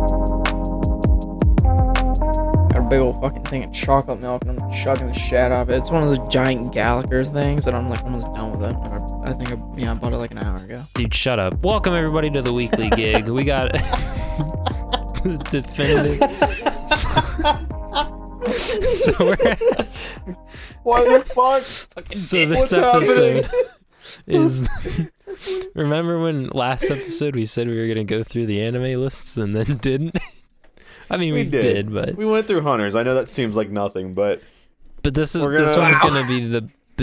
Got a big old fucking thing of chocolate milk, and I'm chugging the shit out of it. It's one of those giant Gallagher things, and I'm like almost done with it. I think I bought it like an hour ago. Dude, shut up. Welcome everybody to the weekly gig. We got definitive. So What the fuck? So this What's episode is. Remember when last episode we said we were gonna go through the anime lists and then didn't? I mean, we did, but we went through Hunters. I know that seems like nothing, but this one's gonna be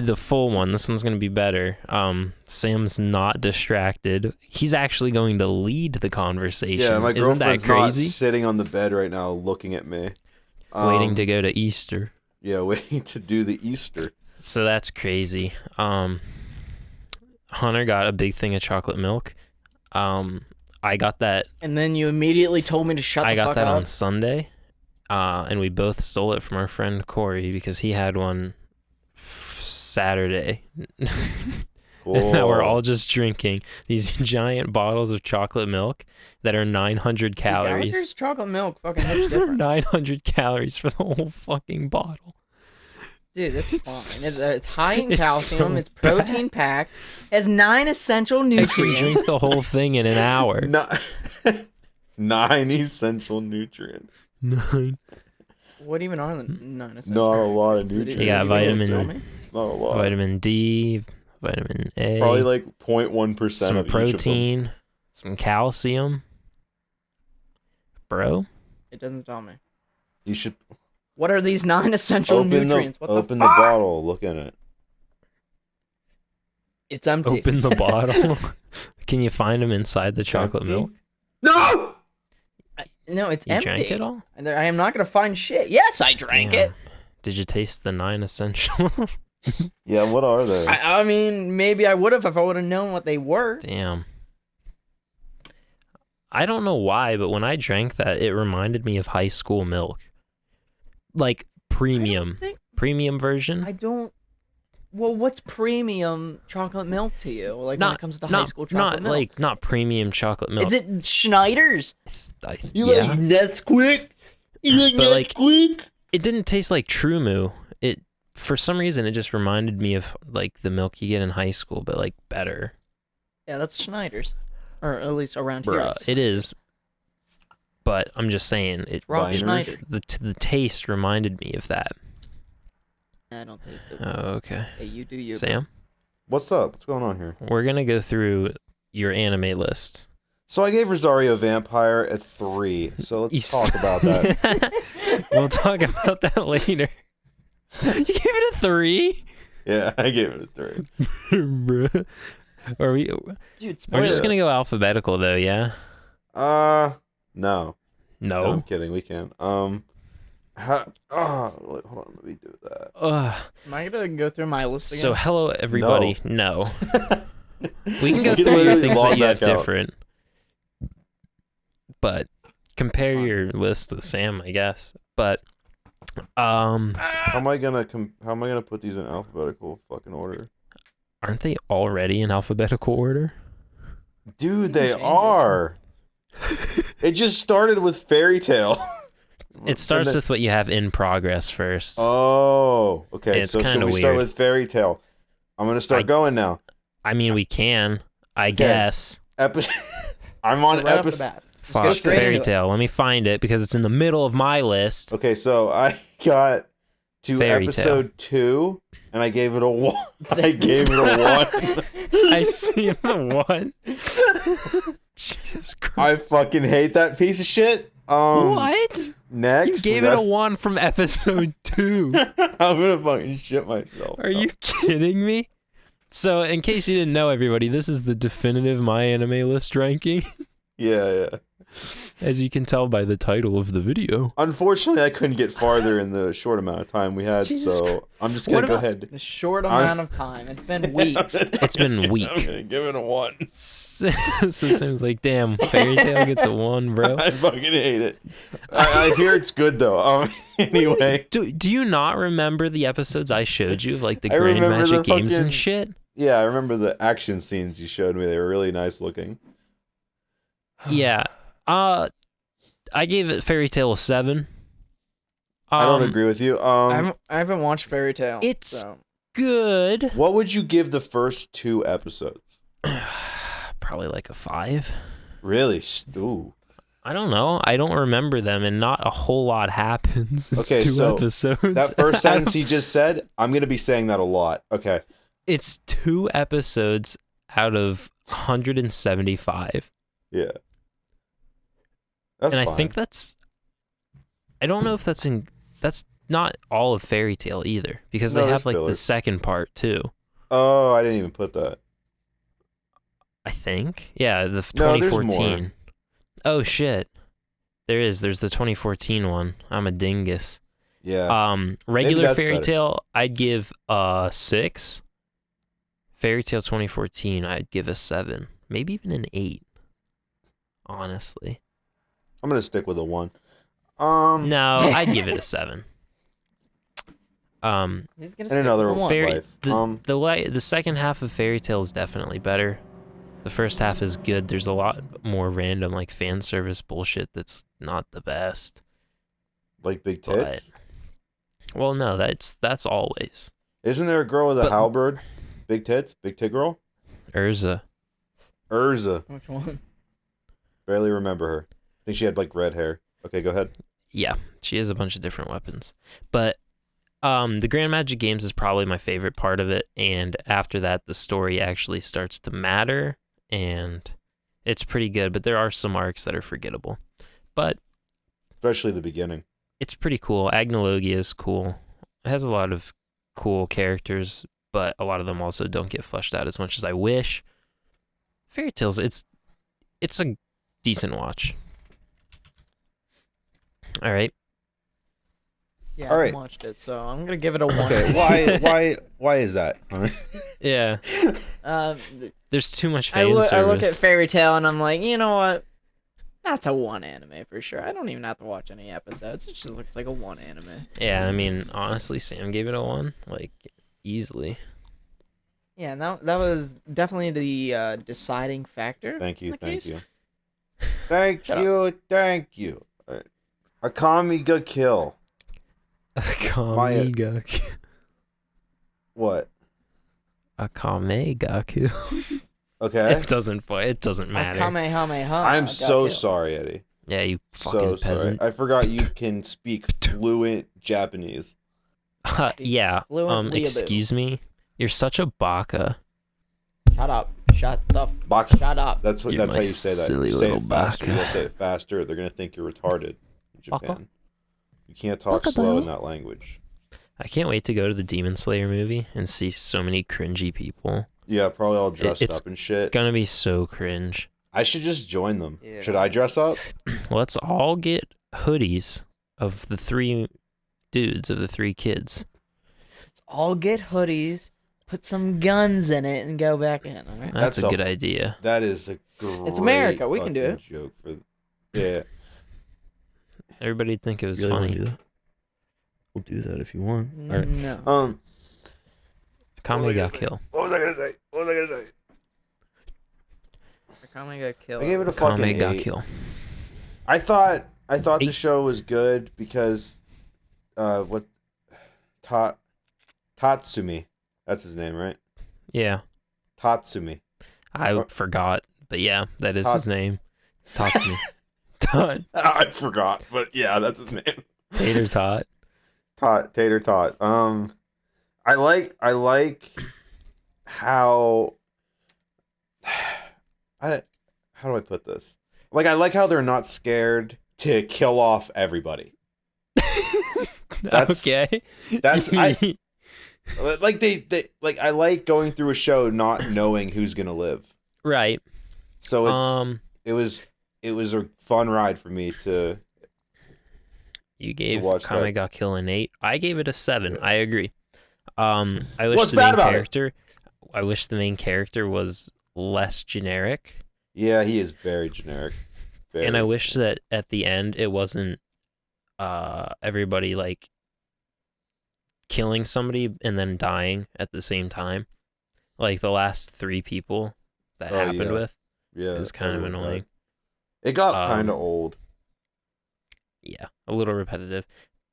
the full one. This one's gonna be better. Sam's not distracted. He's actually going to lead the conversation. yeah, my Isn't that girlfriend's not crazy? sitting on the bed right now looking at me. Waiting to go to Easter. Yeah, waiting to do the Easter. So that's crazy. Hunter got a big thing of chocolate milk. I got that. And then you immediately told me to shut the fuck up. I got that on Sunday, and we both stole it from our friend Corey because he had one Saturday. Cool. And now we're all just drinking these giant bottles of chocolate milk that are 900 calories. Gallagher's chocolate milk fucking hits They're different. 900 calories for the whole fucking bottle. Dude, that's It's fine. It's high in it's calcium. so It's protein packed. Has 9 essential I can nutrients. drink the whole thing in an hour. 9 essential nutrients. 9. What even are the 9 essential? Not a lot of nutrients? nutrients. You got vitamin- Tell me. It's not a lot. Vitamin D, vitamin A. Probably like 0.1% some of protein, some calcium. Bro, It doesn't tell me. You should What are these 9 essential open nutrients? What open the the fuck? bottle. Look in it. It's empty. open the bottle. Can you find them inside the chocolate Empty? milk? No. No, it's You empty. drank it all? And I am not gonna find shit. Yes, I drank Damn. it. Did you taste the 9 essential? Yeah. What are they? I mean, maybe I would have if I would have known what they were. Damn. I don't know why, but when I drank that, it reminded me of high school milk. Like premium. Premium version. I don't. Well, what's premium chocolate milk to you? Like when it comes to high school chocolate milk? Not premium chocolate milk. Is it Schneider's? Yeah. Nesquik? You like But, like, Nesquik? It didn't taste like True Moo. It, for some reason, it just reminded me of like the milk you get in high school, but like better. Yeah, that's Schneider's, or at least around here. Bruh, it is. But I'm just saying, Rob Binders? Schneider. the taste reminded me of that. I don't taste it. Oh, okay. Hey, you do you. Sam, What's up? What's going on here? we're gonna go through your anime list. So I gave Rosario Vampire a 3. So let's talk about that. We'll talk about that later. You gave it a 3? Yeah, I gave it a 3. Bruh. Are we? Dude, We're just spoiler. gonna go alphabetical though, yeah? No. No. No, I'm kidding. We can. Wait, hold on. Let me do that. Am I gonna go through my list again? So hello everybody. No. We can go You through your literally things log that you have back out. different. But compare your list with Sam, I guess. But How am I gonna put these in alphabetical fucking order? aren't they already in alphabetical order? Dude, they change it. are. It just started with Fairy Tale. It starts with what you have in progress first. Oh, okay. It's So should kinda we start weird. with Fairy Tale? I'm gonna start going now. I mean, we can, I guess. I'm on Right off the episode. bat. Just Fuck go straight Fairy into it. Tale. Let me find it because it's in the middle of my list. Okay, so I got to Fairy episode 2, and I gave it a 1. I gave it a 1. I see the one. Jesus Christ. I fucking hate that piece of shit. What? Next, You gave it a 1 from episode 2. I'm gonna fucking shit myself. Are you kidding me? So, in case you didn't know, everybody, this is the definitive MyAnimeList ranking, Yeah. as you can tell by the title of the video. Unfortunately, I couldn't get farther in the short amount of time we had, Jesus so I'm just gonna What go about- ahead. The short amount of time. It's been weeks. It's been weak. I'm gonna give it a 1. So it seems like, damn, Fairy Tale gets a 1, bro. I fucking hate it. I hear it's good though. Anyway, Do you not remember the episodes I showed you of like the I Grand remember Magic the games fucking- and shit? yeah, I remember the action scenes you showed me. They were really nice looking. Yeah. I gave it Fairy Tail a 7. I don't agree with you. I haven't watched Fairy Tail. It's good. What would you give the first 2 episodes? Probably like a 5. Really? Ooh. I don't know. I don't remember them, and not a whole lot happens. It's Okay, 2 so episodes. That first sentence he just said, I'm going to be saying that a lot. Okay. It's 2 episodes out of 175. Yeah. That's and fine. I think that's... I don't know if that's not all of Fairy Tail either, because No, they there's have like filler. the second part too. Oh, I didn't even put that. I think. Yeah, the No, there's 2014. more. Oh shit. There's the 2014 one. I'm a dingus. Yeah. Regular that's Fairy better. Tail, I'd give a 6. Fairy Tail 2014, I'd give a 7. Maybe even an 8. Honestly. I'm going to stick with a 1. No, I'd give it a 7. He's gonna And another one. life. The second half of Fairy Tail is definitely better. The first half is good. There's a lot more random like fan service bullshit that's not the best. Like big tits? Well, no, that's always. Isn't there a girl with a halberd? Big tits? Big tit girl? Urza. Which one? Barely remember her. I think she had like red hair. Okay, go ahead. Yeah, she has a bunch of different weapons. But the Grand Magic Games is probably my favorite part of it, and after that the story actually starts to matter, and it's pretty good, but there are some arcs that are forgettable. But Especially the beginning. it's pretty cool. Agnologia is cool. It has a lot of cool characters, but a lot of them also don't get fleshed out as much as I wish. Fairy Tales, it's a decent watch. All right. Yeah, All I right. watched it, so I'm gonna give it a 1. Okay, why is that? Yeah. Um, There's too much I fan look service. at Fairy Tail and I'm like, you know what? That's a 1 anime for sure. I don't even have to watch any episodes. It just looks like a 1 anime. Yeah, I mean, honestly, Sam gave it a 1, like, easily. Yeah, and that was definitely the deciding factor. Thank you, in the thank case. you. Thank Shut you, thank you. Akamiga kill. Akame ga What? Akame ga kill. Okay. It doesn't matter. Kamehameha. I'm got so killed. sorry, Eddie. Yeah, you So fucking sorry. peasant. I forgot you can speak fluent Japanese. Yeah. Fluent weeaboo. Excuse me. You're such a baka. Shut up. Shut the. Baka. Shut up. That's You're how my you say that. silly You say little it faster. baka. You gotta say it faster. They're gonna think you're retarded in Baka. Japan. You can't talk Baka slow though. in that language. I can't wait to go to the Demon Slayer movie and see so many cringy people. Yeah, probably all dressed It's up and shit. Gonna be so cringe. I should just join them. Yeah. Should I dress up? Let's all get hoodies of the 3 dudes, of the 3 kids. Let's all get hoodies, put some guns in it, and go back in. All right. That's That's a a- good idea. That is a great. It's America, we can do fucking it. Joke for. Yeah. Everybody'd think it was Really wanna funny. do that? We'll do that if you want. All right. No. Akame ga kill. What was I gonna say? What was I gonna say? Kame got killed. I gave it a fucking Akame ga 8. kill. I thought the 8. show was good because, what, Tatsumi, that's his name, right? Yeah. Tatsumi. I forgot, but yeah, that is Tot- his name. Tatsumi. Tot. I forgot, but yeah, that's his name. Tater tot. Tater tot. I like how how do I put this? Like, I like how they're not scared to kill off everybody. That's- Okay. That's like they like I like going through a show not knowing who's gonna live. Right. So it was a fun ride for me to. You gave watch Kame that. ga kill an 8. I gave it a 7. I agree. I wish What's the bad main about it? character. I wish the main character was less generic, Yeah, he is very generic. and I wish that at the end it wasn't everybody like killing somebody and then dying at the same time. Like the last 3 people that Oh, happened yeah. with Yeah, is kind of everyone died. annoying. It got kind Um, of old. yeah, a little repetitive.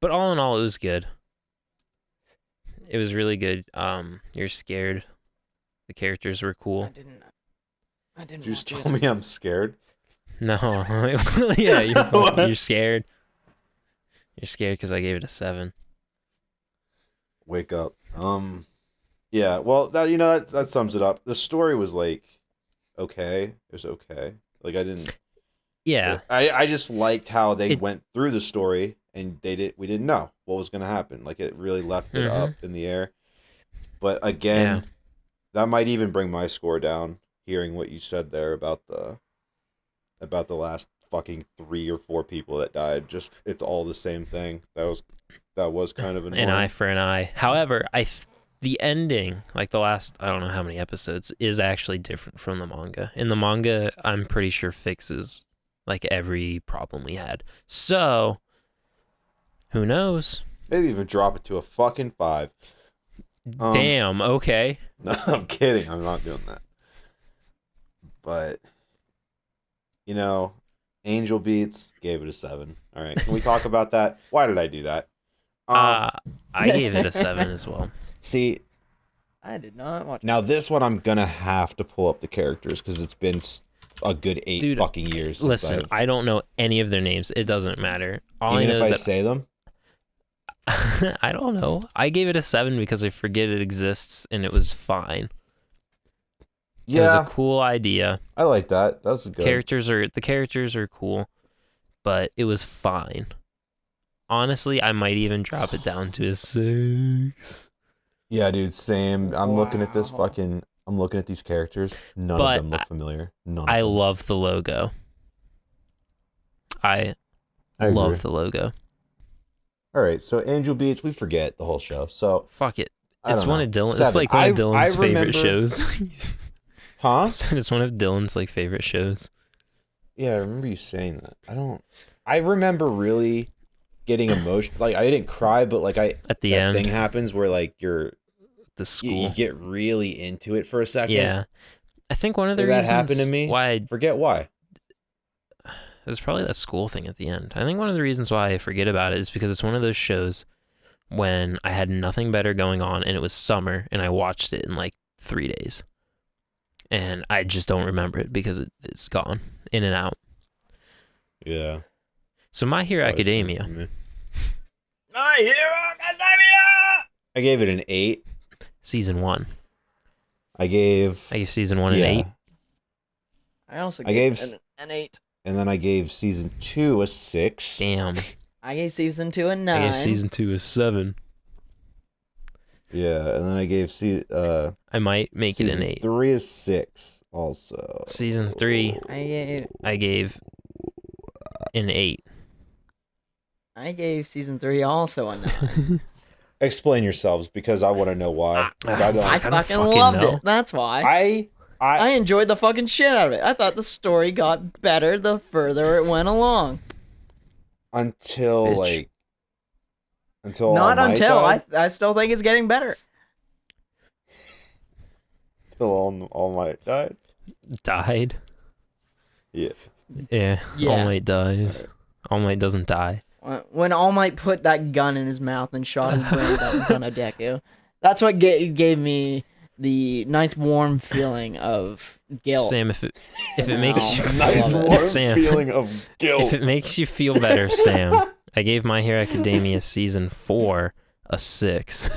But all in all, it was good. It was really good. You're scared. The characters were I cool. didn't You just watch told it. me I'm scared. No, yeah, you're scared. You're scared because I gave it a 7. Wake up. Yeah. Well, that sums it up. The story was like okay. It was okay. Like I didn't. Yeah, I just liked how they It- went through the story and we didn't know what was gonna happen. Like it really left it up in the air. But again, that might even bring my score down. Hearing what you said there about the last fucking 3 or 4 people that died, just it's all the same thing. That was kind of annoying. an eye for an eye. However, the ending, like the last, I don't know how many episodes, is actually different from the manga. In the manga, I'm pretty sure fixes like every problem we had. So, who knows? Maybe even drop it to a fucking 5. Damn, okay. No, I'm kidding. I'm not doing that. But Angel Beats gave it a 7. All right, can we talk about that? Why did I do that? I gave it a 7 as well. See, I did not watch. now this one I'm gonna have to pull up the characters because it's been a good 8 Dude, fucking years. Since Listen, I don't know any of their names. It doesn't matter. All even I know if I is that say them. I don't know. I gave it a 7 because I forget it exists and it was fine. It was Yeah, a cool idea. I like that. That was good. The characters are cool, but it was fine. Honestly, I might even drop it down to a 6. Yeah, dude, same. I'm looking at this Wow. I'm looking at these characters. None But of them look familiar. None. I of them. love the logo. I agree. love the logo. All right, so Angel Beats, we forget the whole show. So Fuck it. I It's don't one know. of Dylan. It's 7. like one of I Dylan's remember- favorite shows. Huh? It's one of Dylan's like favorite shows. Yeah, I remember you saying that. I remember really getting emotional. Like I didn't cry, but like At the that end, thing happens where like the you school. get really into it for a second. Yeah, I think one of the Did that reasons happen to me? why Forget why. it's probably that school thing at the end. I think one of the reasons why I forget about it is because it's one of those shows when I had nothing better going on and it was summer and I watched it in like 3 days. And I just don't remember it because it's gone in and out. Yeah. So My Hero Academia. My Hero Academia. I gave it an 8. Season 1. I gave season 1 an 8. I also I gave gave- an 8. And then I gave season 2 a 6. Damn. I gave season 2 a 9. I gave season 2 a 7. Yeah, and then I gave I might make it an season 8. 3 is 6 also. Season 3, I gave an 8. gave season 3 also a 9. Explain yourselves because I want to know why. 'Cause I don't. I don't fucking fucking loved know. it. That's why. I enjoyed the fucking shit out of it. I thought the story got better the further it went along. until Bitch. like until Not All Might until. died? I still think it's getting better. Until All Might died. Died? Yeah. Yeah. Yeah. All Might dies. All Might doesn't die. When All Might put that gun in his mouth and shot his brains out in front of Deku. That's what gave me the nice warm feeling of guilt. Sam, if it No. makes you Nice love it. warm Sam, feeling of guilt. if it makes you feel better, Sam, I gave My Hero Academia season 4 a 6.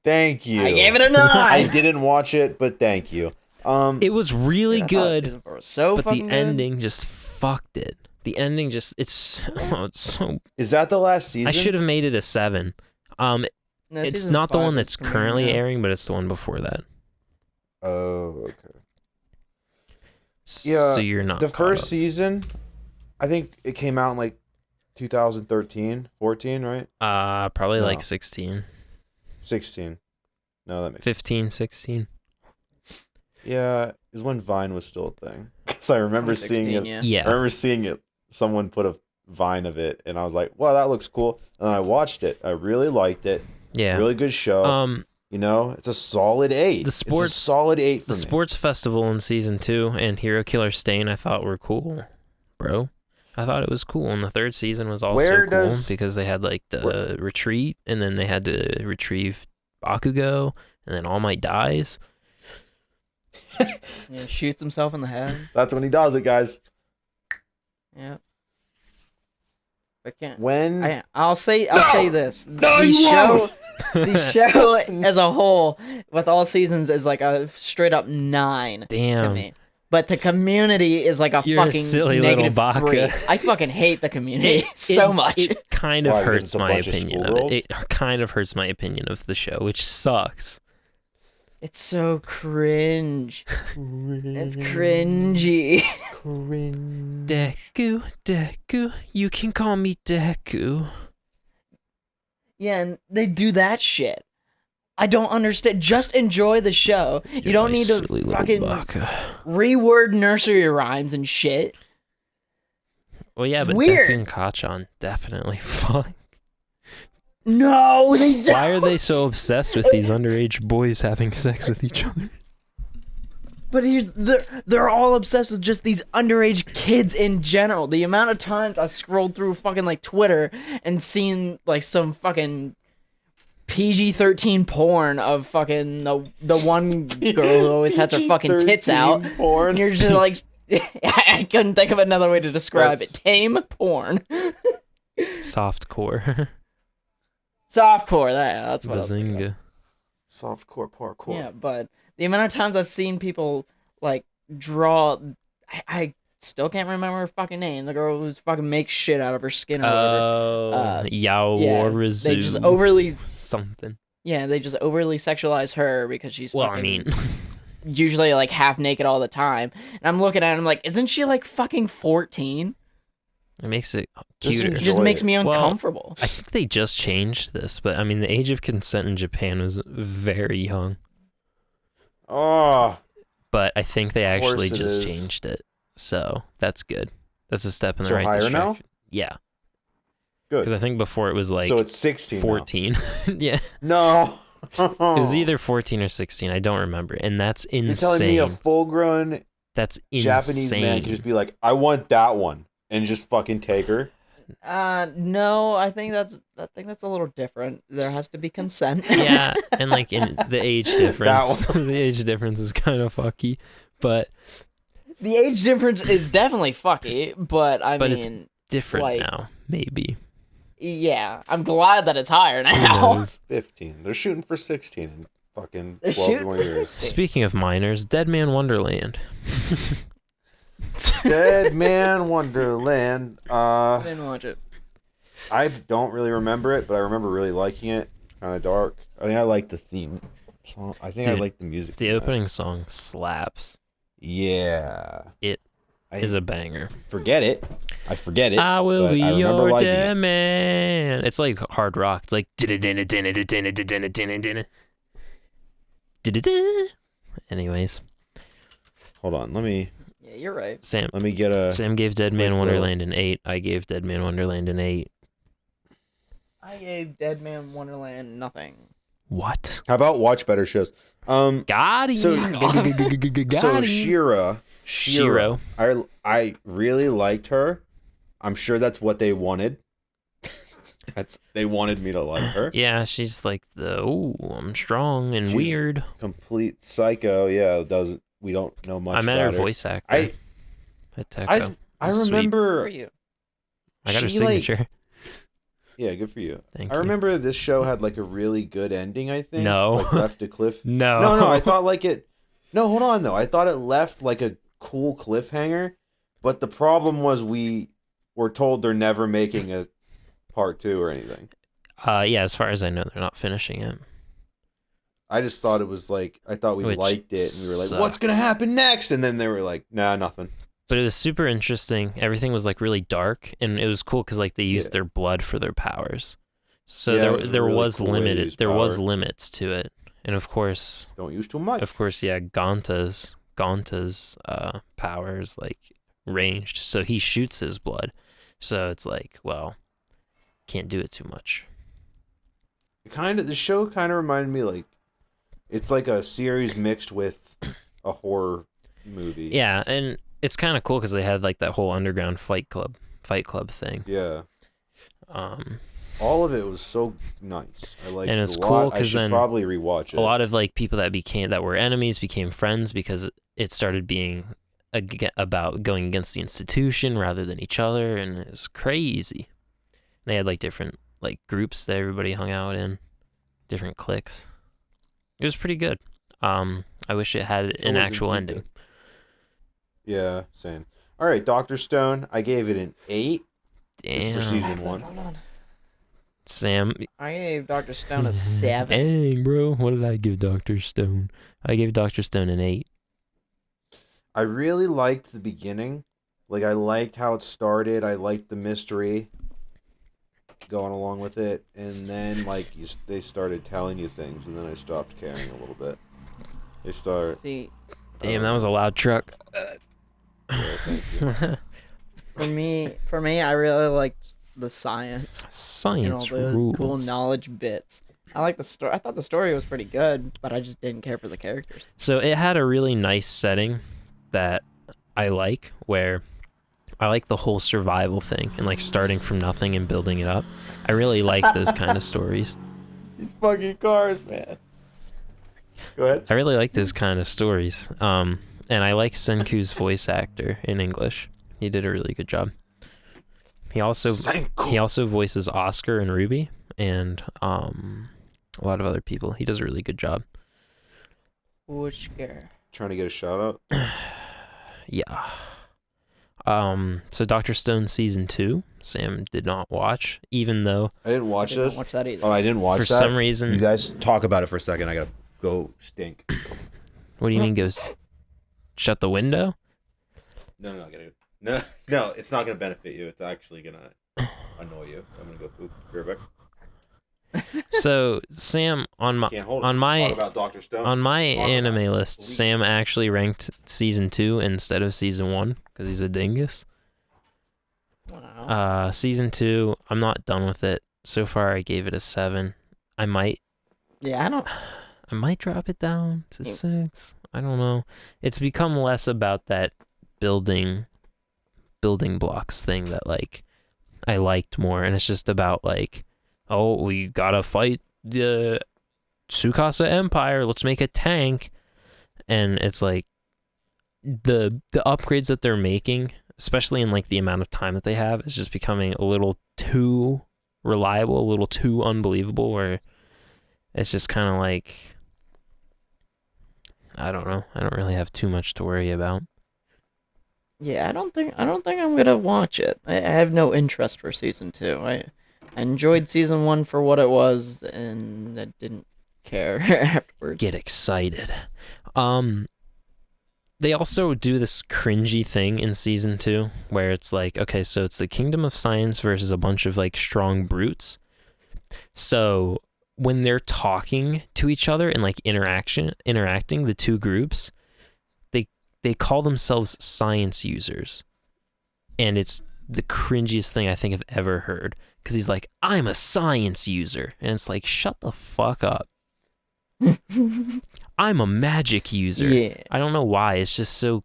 Thank you. I gave it a 9. I didn't watch it, but thank you. It was really I thought good, season 4 was so but fucking the good. ending just fucked it. The ending just it's so Is that the last season? I should have made it a 7. No, It's season not the 5 one is that's coming currently out. airing, but it's the one before that. Oh, okay. Yeah, So you're not The caught first up. season, I think it came out in like 2013, 14, right? Probably No. like 16, 16. No, that makes 15, 16. Yeah, it was when Vine was still a thing. Because I remember seeing 16, it. yeah. I Yeah. remember seeing it. Someone put a Vine of it, and I was like, "Wow, that looks cool." And then I watched it. I really liked it. Yeah. Really good show. It's a solid 8. It's a solid 8 for The me. sports festival in season 2 and Hero Killer Stain I thought were cool, bro. I thought it was cool, and the third season was also Where cool does- because they had like the retreat, and then they had to retrieve Bakugo, and then All Might dies. Yeah, shoots himself in the head. That's when he does it, guys. Yeah. I can't. When I'll say this. No, the you show, won't! the show as a whole, with all seasons, is like a straight up 9 to Damn. me. But the community is like a You're a fucking silly little negative baka. 3. I fucking hate the community so much. It kind of Why, 'cause hurts it's a my bunch of opinion of schoolgirls? it. It kind of hurts my opinion of the show, which sucks. It's so cringe. It's cringy. Deku, you can call me Deku. Yeah, and they do that shit. I don't understand. Just enjoy the show. You don't need to fucking reword nursery rhymes and shit. Well, yeah, It's but weird. Deku and Kachan definitely fuck. No, they don't. Why are they so obsessed with these underage boys having sex with each other? But they're all obsessed with just these underage kids in general. The amount of times I've scrolled through fucking like Twitter and seen like some fucking PG-13 porn of fucking the one girl who always has her fucking tits out. Porn. And you're just like, I couldn't think of another way to describe it. Tame porn. Softcore. Softcore, that's what I was thinking of. Bazinga. Softcore parkour. Yeah, but the amount of times I've seen people like draw, I still can't remember her fucking name. The girl who's fucking makes shit out of her skin or whatever. Yaorizu. They just overly, something. yeah, they just overly sexualize her because she's Well, fucking I mean, usually like half naked all the time. And I'm looking at it, I'm like, isn't she like fucking 14? it makes it Just cuter. It just Enjoy makes it. me Well, uncomfortable. I think they just changed this, but I mean, the age of consent in Japan was very young. Oh, But I think they Of course actually it just is. changed it, so that's good. That's a step in the So right higher direction. now? Yeah, good. because I think before it was like So it's 16 now. 14. Yeah, No. it was either 14 or 16. I don't remember, and that's You're insane. telling me a full-grown That's insane. Japanese man can just be like, I want that one, and just fucking take her? No, I think that's a little different. There has to be consent. Yeah, and like in the age difference, That the age difference is kind of fucky, but The age difference is definitely fucky, but I But it's mean, different like, now. Maybe. yeah, I'm glad that it's higher Who now. knows? 15. They're shooting for 16 in fucking They're 12 shooting more for years. 16. Speaking of minors, Dead Man Wonderland. Dead Man Wonderland. I didn't watch it. I don't really remember it, but I remember really liking it. Kind of dark. I think I like the theme song. I think I Dude, like the music. The from that. opening song slaps. Yeah. It I is a banger. forget it. I forget it. I will but be I remember your liking dead it. man. It's like hard rock. It's like anyways, Hold on. Let me Yeah, you're right. Sam get a. Sam gave Dead quick Man little- Wonderland an 8. I gave Dead Man Wonderland an 8. I gave Dead Man Wonderland nothing. What? How about watch better shows? Got him. So- Got So him. Shira. Shiro. I really liked her. I'm sure that's what they wanted. They wanted me to like her. Yeah, she's like I'm strong and She's weird. Complete psycho. Yeah, we don't know much. I met her about voice actor. I at Tecco. I Sweet. For remember. you. I got her she, like- signature. Yeah, good for you. Thank I you. remember this show had like a really good ending. I think. No. Like left a cliff. No. No, I thought like it. No, hold on though. I thought it left like a cool cliffhanger, but the problem was we were told they're never making a part 2 or anything. Yeah, as far as I know, they're not finishing it. I just thought it was like I thought we Which liked it and we were like, what's gonna sucks. happen next? And then they were like, nah, nothing. But it was super interesting. Everything was like really dark, and it was cool because like they used Yeah. their blood for their powers. So Yeah, it there was a there really was cool way to limited use there was power. limits to it, and of course, Don't use too much. yeah, Gonta's powers like ranged, so he shoots his blood. So it's like, well, can't do it too much. The show kind of reminded me like it's like a series mixed with a horror movie. Yeah, and it's kind of cool because they had like that whole underground fight club Fight Club thing. Yeah. Um, All of it was so nice. I liked and it it's a cool lot. I because should then probably rewatch it. a lot of like people that were enemies became friends because it started being about going against the institution rather than each other, and it was crazy. They had like different like groups that everybody hung out in, different cliques. It was pretty good. I wish it had an actual ending. Good. Yeah, same. All right, Dr. Stone, I gave it an 8. Damn. This is for season 1. Sam, I gave Dr. Stone a 7. Dang, bro. What did I give Dr. Stone? I gave Dr. Stone an 8. I really liked the beginning. Like, I liked how it started. I liked the mystery going along with it. And then, like, they started telling you things, and then I stopped caring a little bit. They start... See, Damn, that was a loud truck. Yeah, thank you. for me, I really liked the science. Science and all the rules. cool knowledge bits. I like the story. I thought the story was pretty good, but I just didn't care for the characters. So it had a really nice setting that I like, where I like the whole survival thing and like starting from nothing and building it up. I really like those kind of stories. These fucking cars, man. Go ahead. I really like those kind of stories. And I like Senku's voice actor in English. He did a really good job. He also voices Oscar and Ruby and a lot of other people. He does a really good job. Which scare? Trying to get a shout out. Yeah. So Dr. Stone season 2, Sam did not watch, even though I didn't watch this. Watch that either. Oh, I didn't watch for that. some reason. You guys talk about it for a second. I gotta go stink. What do you mean shut the window? No, no, it's not gonna benefit you. It's actually gonna annoy you. I'm gonna go poop. Be right back. So Sam on my Can't hold it. on my Talk about Dr. Stone. on my Talk anime about list, it. Sam actually ranked season 2 instead of season 1 because he's a dingus. Wow. Season 2, I'm not done with it. So far, I gave it a 7. I might drop it down to 6. I don't know. It's become less about that building blocks thing that like I liked more, and it's just about like, oh, we gotta fight the Tsukasa Empire. Let's make a tank, and it's like the upgrades that they're making, especially in like the amount of time that they have, is just becoming a little too reliable, a little too unbelievable. Where it's just kind of like, I don't know. I don't really have too much to worry about. Yeah, I don't think I'm gonna watch it. I have no interest for season 2. I enjoyed season 1 for what it was, and I didn't care afterwards. Get excited. They also do this cringy thing in season 2 where it's like, okay, so it's the Kingdom of Science versus a bunch of like strong brutes. So when they're talking to each other and like interacting the two groups, they call themselves science users. And it's the cringiest thing I think I've ever heard. Because he's like, I'm a science user. And it's like, shut the fuck up. I'm a magic user. Yeah. I don't know why. It's just so...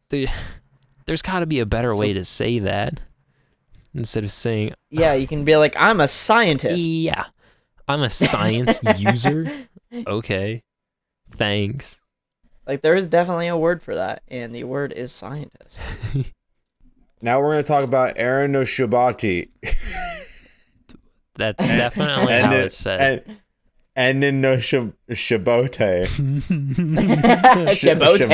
There's got to be a better way to say that. Instead of saying... Yeah, you can be like, I'm a scientist. Yeah. I'm a science user? Okay. Thanks. Like, there is definitely a word for that, and the word is scientist. Now we're going to talk about Eren no Shibati. That's definitely how it's said. And then no Shibote. Shibote.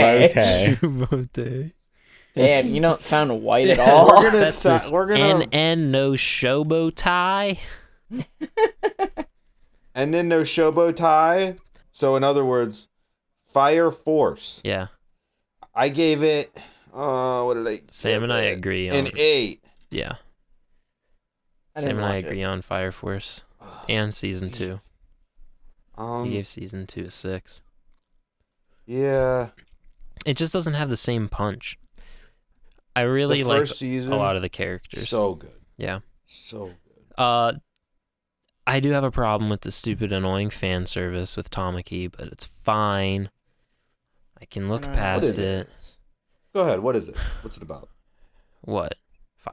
Damn, you don't sound white at all. And no shobo tie. And then no Shobotai. So in other words, Fire Force. Yeah. I gave it, what did I? Sam and I agree on an 8. Yeah. I Sam didn't and I watch agree it. on Fire Force and season 2. He gave Yeah. season 2 a 6. Yeah. It just doesn't have the same punch. I really The like first season, a lot of the characters. So good. Yeah. So good. I do have a problem with the stupid, annoying fan service with Tamaki, but it's fine. I can look past is it. Go ahead. What is it? What's it about? What?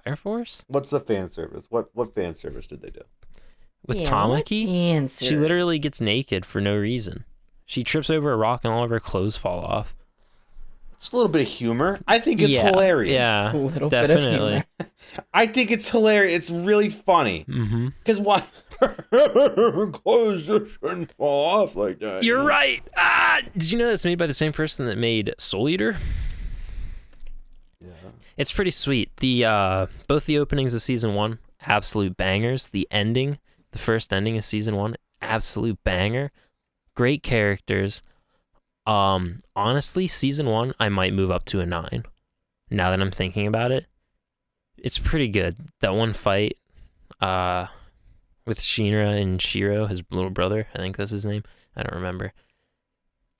Fire Force? What's the fan service? What fan service did they do? With Yeah, Tamaki? answer. She literally gets naked for no reason. She trips over a rock and all of her clothes fall off. It's a little bit of humor. I think it's Yeah, hilarious. Yeah, A little definitely. bit of humor. I think it's hilarious. It's really funny. Mm-hmm. Because why? Her clothes just shouldn't fall off like that. You're right. Did you know that's made by the same person that made Soul Eater? Yeah. It's pretty sweet. The both the openings of season 1, absolute bangers. The ending, the first ending of season 1, absolute banger. Great characters. Honestly, season 1 I might move up to a 9. Now that I'm thinking about it, it's pretty good. That one fight, with Shinra and Shiro, his little brother, I think that's his name. I don't remember.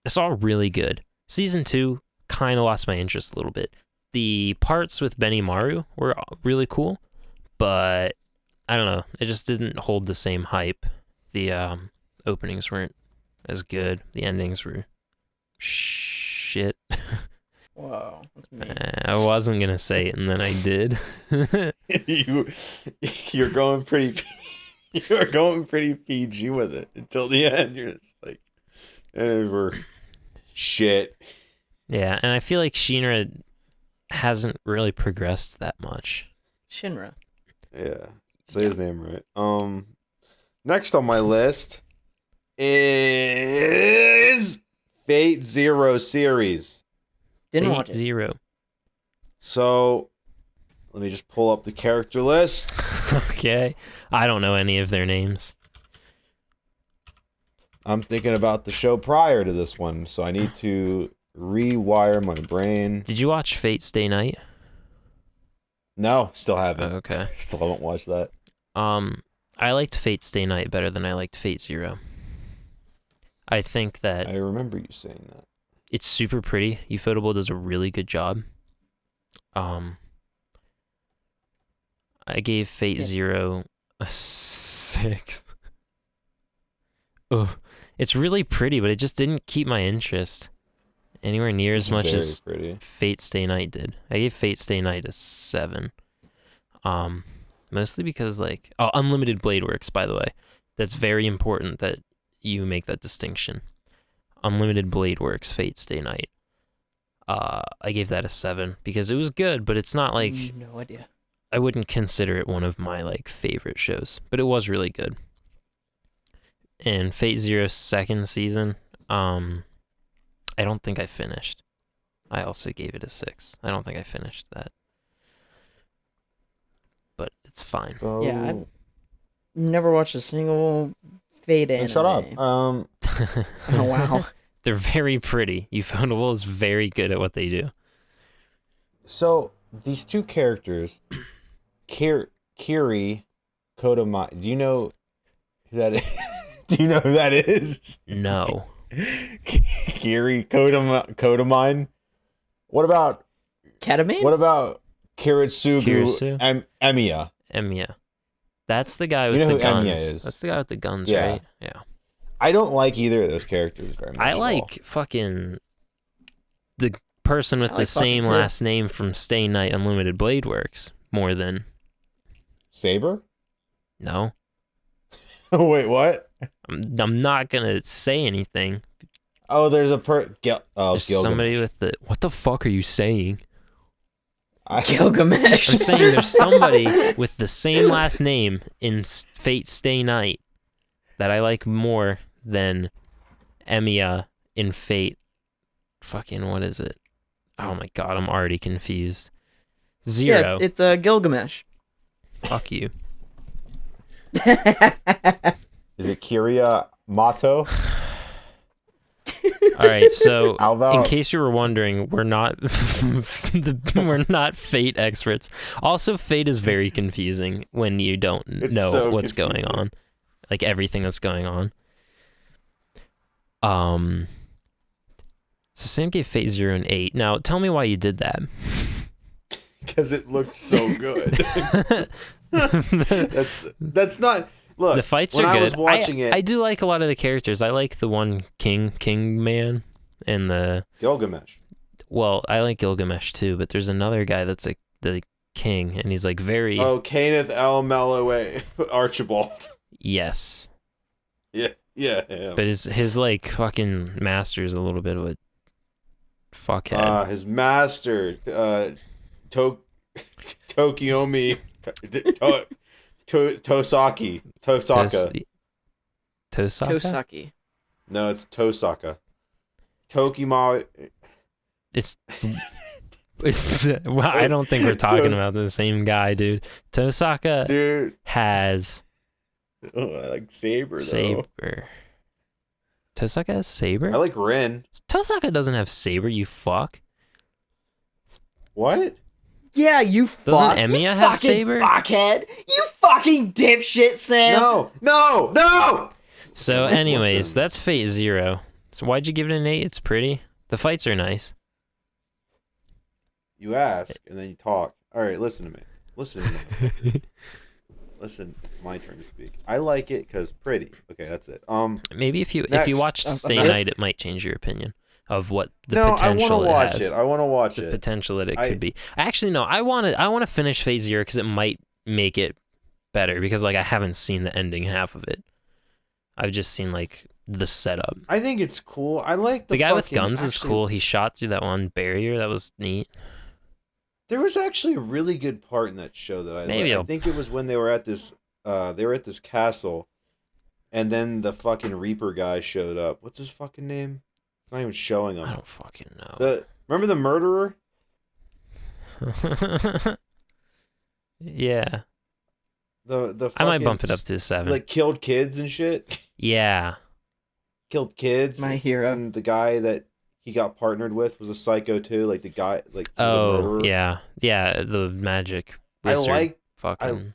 It's all really good. Season 2 kind of lost my interest a little bit. The parts with Benimaru were really cool, but I don't know. It just didn't hold the same hype. The openings weren't as good. The endings were shit. Whoa, that's mean. I wasn't gonna say it, and then I did. You're going pretty. You're going pretty PG with it until the end. You're just like, we're shit. Yeah, and I feel like Shinra hasn't really progressed that much. Shinra. Yeah, say his name right. Next on my list is Fate Zero series. Didn't watch it. 0. So, let me just pull up the character list. Okay. I don't know any of their names. I'm thinking about the show prior to this one, so I need to rewire my brain. Did you watch Fate Stay Night? No, still haven't. Okay. Still haven't watched that. I liked Fate Stay Night better than I liked Fate Zero. I think that I remember you saying that. it's super pretty. Ufotable does a really good job. I gave Fate Zero a 6. Oh, it's really pretty, but it just didn't keep my interest anywhere near as much as pretty. Fate Stay Night did. I gave Fate Stay Night a 7. Mostly because Unlimited Blade Works, by the way. That's very important that you make that distinction. Unlimited Blade Works, Fate Stay Night. I gave that a 7 because it was good, but it's not like No idea. I wouldn't consider it one of my favorite shows, but it was really good. And Fate Zero's second season, I don't think I finished. I also gave it a 6. I don't think I finished that. But it's fine. So, Yeah, I've never watched a single Fate anime. shut up. Oh, wow. They're very pretty. Ufotable is very good at what they do. So these two characters, Kiri Kodama. Do you know who that is? Do you know who that is? No. Kiri Kodamine. What about Ketamine? What about Kiritsugu Emiya? Emiya. That's the guy with You know the who guns. Emiya is? That's the guy with the guns, Yeah. right? Yeah. I don't like either of those characters very much. I at all. like fucking the person with I the like same fucking too. last name from Stay Night Unlimited Blade Works more than Saber. no. Wait, what? I'm not gonna say anything. Oh, there's a There's Gilgamesh. somebody with the what the fuck are you saying? Gilgamesh. I'm saying there's somebody with the same last name in Fate Stay Night that I like more than Emiya in Fate. Fucking what is it? Oh my god, I'm already confused. Zero. Yeah, it's Gilgamesh. Fuck you. Is it Kiria Mato? All right, so Alval. in case you were wondering, we're not we're not Fate experts. Also, Fate is very confusing when you don't It's know so what's confusing. going on, like everything that's going on. So Sam gave Fate 0 and 8. Now, tell me why you did that. Because it looks so good. that's not. Look, The fights when are I good. was watching it, I do like a lot of the characters. I like the one King Man and the Gilgamesh. well, I like Gilgamesh too, but there's another guy that's like the king, and he's like very. Oh, Kenneth L. Melloway Archibald. Yes. Yeah. But his like fucking master is a little bit of a fuckhead. His master, Tokiomi Tosaka. Tosaki. No, it's Tosaka. Tokima. It's well, I don't think we're talking about the same guy, dude. Tosaka Dude has I like Saber though. Saber. Tosaka has Saber? I like Rin. Tosaka doesn't have Saber, you fuck. What? Yeah, you fuck. Doesn't Emiya you have fucking Saber? Fuckhead. You fucking dipshit, Sam. No! So anyways, Listen. that's Fate Zero. So why'd you give it an 8? It's pretty. The fights are nice. You ask and then you talk. All right, listen to me. Listen, it's my turn to speak. I like it because pretty. Okay, that's it. Maybe if you Next. watch Stay Night, it might change your opinion of what the no, potential I want to watch it has. it. I want to watch The it. potential that it could be. Actually, no. I want to finish Phase Zero because it might make it better. Because like I haven't seen the ending half of it. I've just seen like the setup. I think it's cool. I like The guy with fucking- guns is actually, cool. He shot through that one barrier. That was neat. There was actually a really good part in that show that I Maybe liked. I'll- I think it was when they were at this castle, and then the fucking Reaper guy showed up. What's his fucking name? It's not even showing him. I don't fucking know. Remember the murderer? Yeah. The I might fucking bump it up to 7. like killed kids and shit. Yeah. Killed kids. My hero. And the guy that he got partnered with was a psycho too. Like the guy, like was a Oh, murderer. yeah. The magic I wizard. like. Fucking.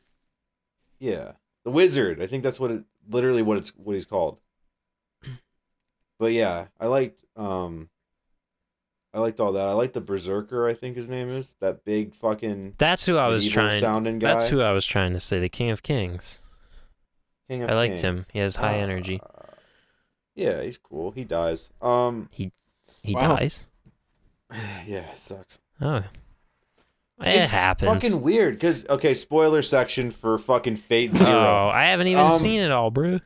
Yeah, the wizard. I think that's what he's called. But yeah, I liked all that. I liked the berserker. I think his name is that big fucking. That's who I was medieval trying. sounding guy. That's who I was trying to say. The King of Kings. King of I liked Kings. him. He has high energy. Yeah, he's cool. He dies. He Wow. dies. Yeah, it sucks. Oh. It It's happens. fucking weird because spoiler section for fucking Fate Zero. Oh, I haven't even Um, seen it all, bro.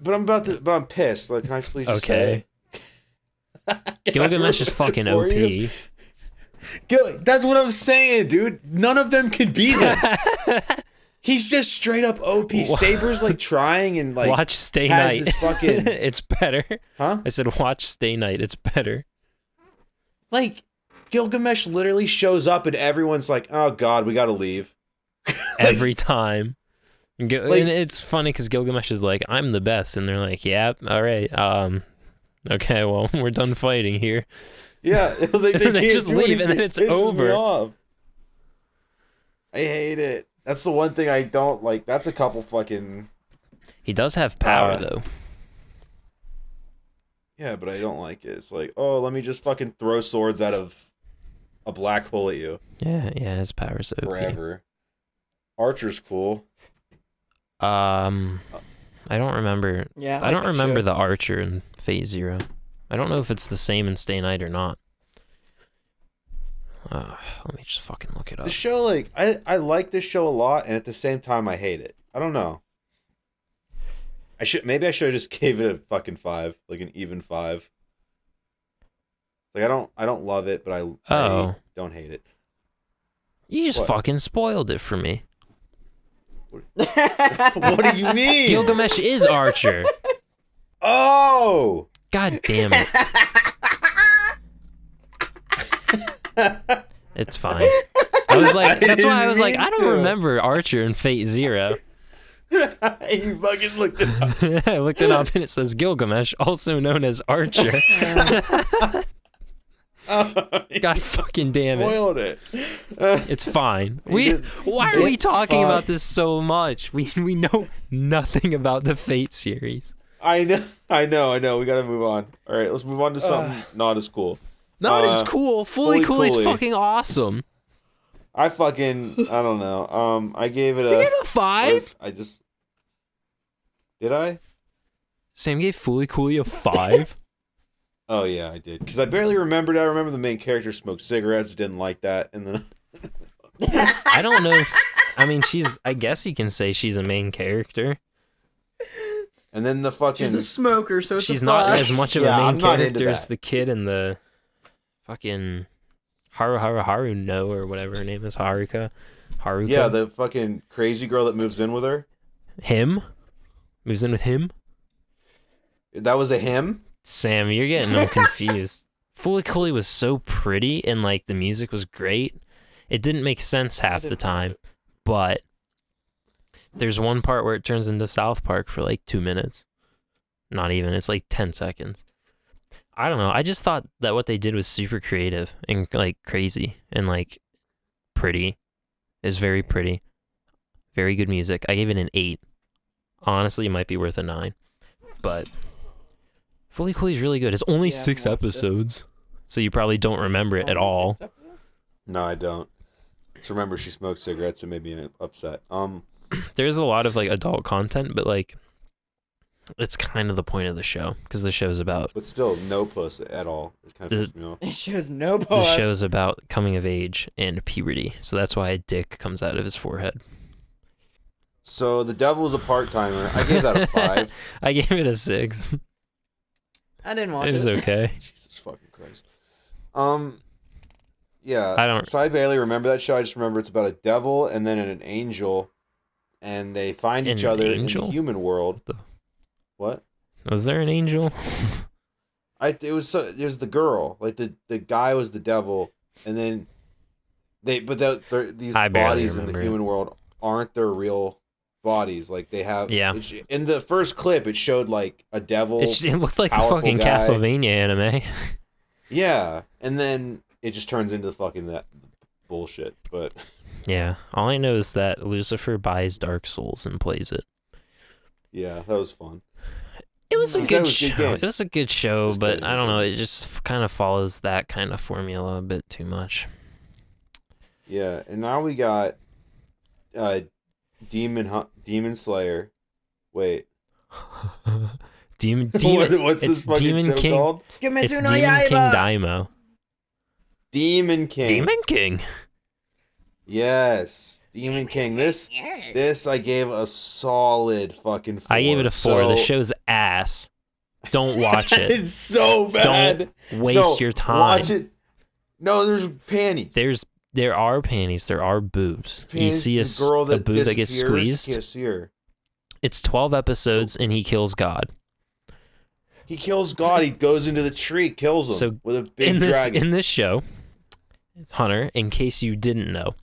But I'm pissed. Like, can I please just Okay. say? Gilgamesh is fucking For OP. you? That's what I'm saying, dude. None of them can beat him. He's just straight up OP. Saber's like trying and like watch Stay has Night. this fucking- It's better. huh? I said watch Stay Night. It's better. Like Gilgamesh literally shows up and everyone's like, "Oh God, we gotta leave." Every time. And Like- it's funny because Gilgamesh is like, I'm the best. And they're like, yeah, all right. Okay, well, we're done fighting here. Yeah, like, And they can't just do leave, and then anything. it's It pisses me over. off. I hate it. That's the one thing I don't like. That's a couple fucking. He does have power, Uh, though. Yeah, but I don't like it. It's like, oh, let me just fucking throw swords out of a black hole at you Yeah, his power's OP. forever. Archer's cool. I don't remember. Yeah, I don't remember the Archer in Phase Zero. I don't know if it's the same in Stay Night or not. Let me just fucking look it up. The show, like, I like this show a lot, and at the same time, I hate it. I don't know. Maybe I should have just gave it a fucking 5, like an even 5. Like I don't love it, but I don't hate it. You just What? fucking spoiled it for me. What do you mean? Gilgamesh is Archer. Oh! God damn it. It's fine. I was like, that's why I was like, I don't to. remember Archer in Fate Zero. You fucking looked it up. I looked it up and it says Gilgamesh, also known as Archer. God fucking damn it. Spoiled it. It's fine. It is- Why are we it's talking fine. about this so much? We know nothing about the Fate series. I know. We gotta move on. All right, let's move on to something not as cool. Not as cool. Fully Fully Cool is Cooley. fucking awesome. I don't know. I gave it You a gave it a 5? Did I? Sam gave Fully Cooley a 5? Oh yeah, I did. Because I barely remembered. I remember the main character smoked cigarettes, didn't like that, and then I don't know if, I mean, I guess you can say she's a main character. And then the fucking... She's a smoker, so it's she's a not fuck. as much of Yeah, a main I'm not into character as that. the kid in the fucking Haru no, or whatever her name is, Haruka. Yeah, the fucking crazy girl that moves in with her. Him? Moves in with him? That was a him? Sam, you're getting them confused. Fully Cooley was so pretty, and like the music was great. It didn't make sense half the time, but there's one part where it turns into South Park for like 2 minutes. Not even, it's like 10 seconds. I don't know. I just thought that what they did was super creative and like crazy and like pretty. It's very pretty. Very good music. I gave it an 8. Honestly, it might be worth a 9. But Fully Cooley's really good. It's only 6 episodes. So you probably don't remember it at all. No, I don't. Just remember she smoked cigarettes and made me upset. There's a lot of like adult content, but like it's kind of the point of the show, because the show's about... But still, no puss at all. It kind of pisses me off. It shows no The puss. show's about coming of age and puberty, so that's why a dick comes out of his forehead. So the devil's a part-timer. I gave that a 5. I gave it a 6. I didn't watch It was it. okay. Jesus fucking Christ. Yeah. I don't- So I barely remember that show. I just remember it's about a devil and then an angel, and they find each An other in angel? the human world. What? Was there an angel? It was the girl. Like the guy was the devil, and then these I barely bodies in the remember it. human world aren't their real bodies. Like they have. Yeah. In the first clip, it showed like a devil. It looked like the powerful fucking guy. Castlevania anime. Yeah, and then it just turns into fucking that bullshit. But Yeah. All I know is that Lucifer buys Dark Souls and plays it. yeah, that was fun. It was a He said it good was a good show. game. It was a good show, was but good, I don't good know. game. It just kind of follows that kind of formula a bit too much. Yeah, and now we got Demon Slayer. Wait, Demon, what's it's this fucking Demon show King. called? Kimetsu It's no Demon King Yaiba! Daimo. Demon King. Demon King. Yes, Demon King. This I gave a solid fucking 4. I gave it a 4. The So- show's ass. Don't watch it. It's so bad. Don't waste your time. Watch it. No, there's panties. There are panties. There are boobs. You Panties, see the girl a boob that gets disappears, squeezed. you can't see her. It's 12 episodes, and he kills God. He kills God. He goes into the tree, kills him So, with a big dragon. In this show, Hunter, in case you didn't know,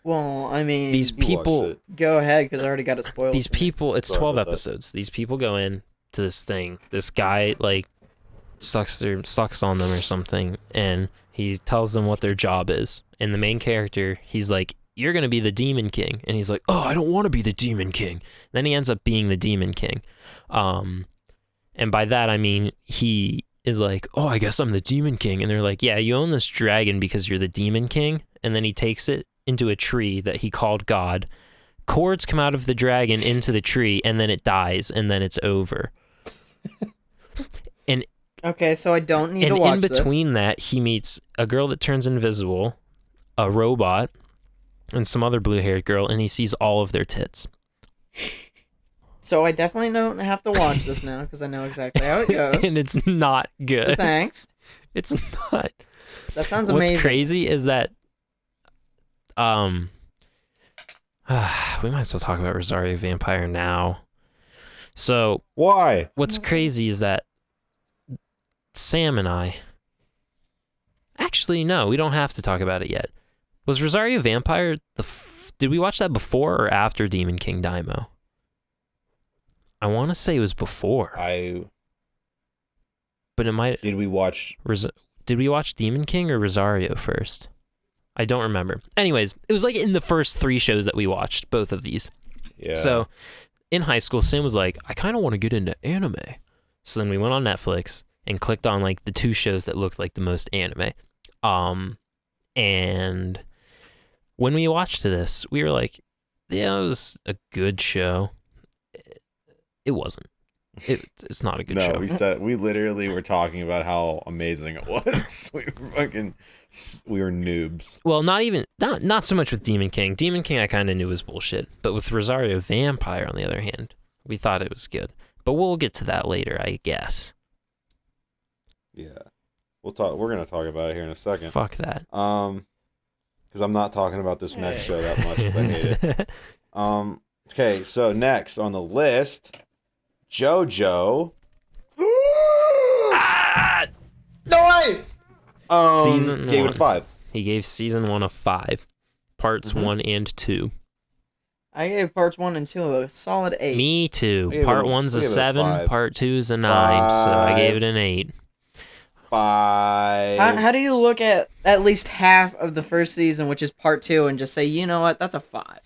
Well, I mean, these You watched people, it. go ahead, because I already got it spoiled. these for me. people, it's Sorry 12 about that. episodes. These people go in to this thing. This guy like sucks on them or something, and he tells them what their job is. And the main character, he's like, "You're gonna be the Demon King," and he's like, "Oh, I don't want to be the Demon King." Then he ends up being the Demon King, and by that I mean he is like, "Oh, I guess I'm the Demon King," and they're like, "Yeah, you own this dragon because you're the Demon King." And then he takes it into a tree that he called God. Cords come out of the dragon into the tree, and then it dies, and then it's over. Okay, so I don't need And to watch in between that, he meets a girl that turns invisible, a robot, and some other blue-haired girl, and he sees all of their tits. this. So I definitely don't have to watch this now, because I know exactly how it goes. And it's not So good. thanks. It's not. That sounds What's amazing. crazy is that we might as well talk about Rosario Vampire now. So Why? what's crazy is that Sam and I... Actually, no, we don't have to talk about it yet. Was Rosario Vampire did we watch that before or after Demon King Daimo? I want to say it was before, but it might... Did we watch? Did we watch Demon King or Rosario first? I don't remember. Anyways, it was like in the first 3 shows that we watched, both of these. Yeah. So in high school, Sam was like, I kind of want to get into anime. So then we went on Netflix and clicked on like the 2 shows that looked like the most anime. And when we watched this, we were like, yeah, it was a good show. It wasn't. It's not a good show. No, we literally were talking about how amazing it was. We were noobs. Well, not so much with Demon King. Demon King I kind of knew was bullshit, but with Rosario Vampire on the other hand, we thought it was good. But we'll get to that later, I guess. Yeah, we're gonna talk about it here in a second. Fuck that. Because I'm not talking about this next show that much. 'Cause I hate it. Okay, so next on the list, JoJo. No way! Season gave 1. it a 5. He gave season 1 a 5. Parts 1 and 2. I gave parts 1 and 2 a solid 8. Me too. I gave Part it- 1's I a gave it a 7, 5. part 2 is a 9, so I gave it an 8. 5. How do you look at least half of the first season, which is part 2, and just say, you know what, that's a 5?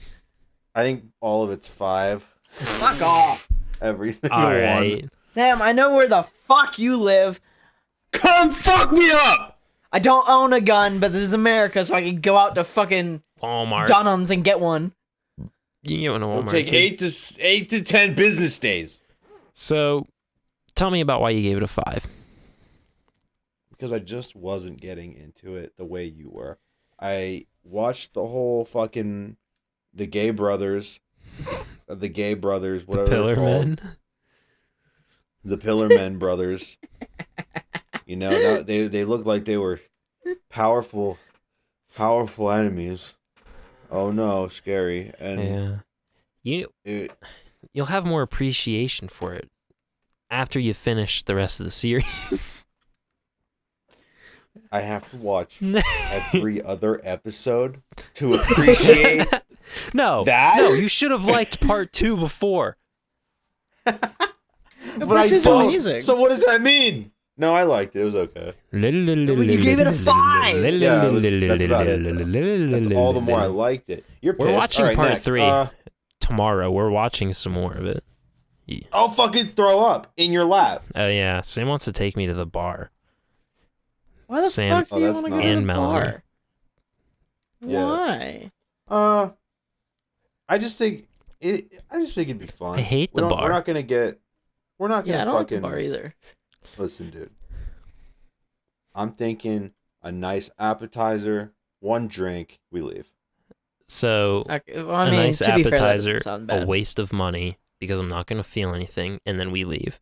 I think all of it's 5. Fuck off. Every single All one. right. Sam, I know where the fuck you live. Come fuck me up! I don't own a gun, but this is America, so I can go out to fucking Walmart. Dunham's and get one. You can get one at It'll Walmart. take kid. 8 to 10 business days. So, tell me about why you gave it a 5. Because I just wasn't getting into it the way you were. I watched the whole fucking the gay brothers, whatever Pillar they're called. Men. The Pillar Men brothers. You know, they looked like they were powerful enemies. Oh no, scary. And Yeah. You'll have more appreciation for it after you finish the rest of the series. I have to watch every other episode to appreciate No, that. no, you should have liked part 2 before. But I is thought, amazing. so what does that mean? No, I liked it. It was okay. You gave it a 5. Yeah, that's about it. That's all the more I liked it. You're pissed. We're watching All right, part next. 3 tomorrow. We're watching some more of it. I'll fucking throw up in your lap. Oh yeah, Sam wants to take me to the bar. Why the Sam fuck do you that's want to not- go to the and Melanie. bar? Yeah. Why? I just think it'd be fun. I hate the bar. We're not gonna Yeah, I don't like the fucking bar either. listen, dude. I'm thinking a nice appetizer, 1 drink, we leave. So Okay, well, I a mean, nice to be fair, that appetizer, doesn't sound a bad. waste of money because I'm not gonna feel anything, and then we leave.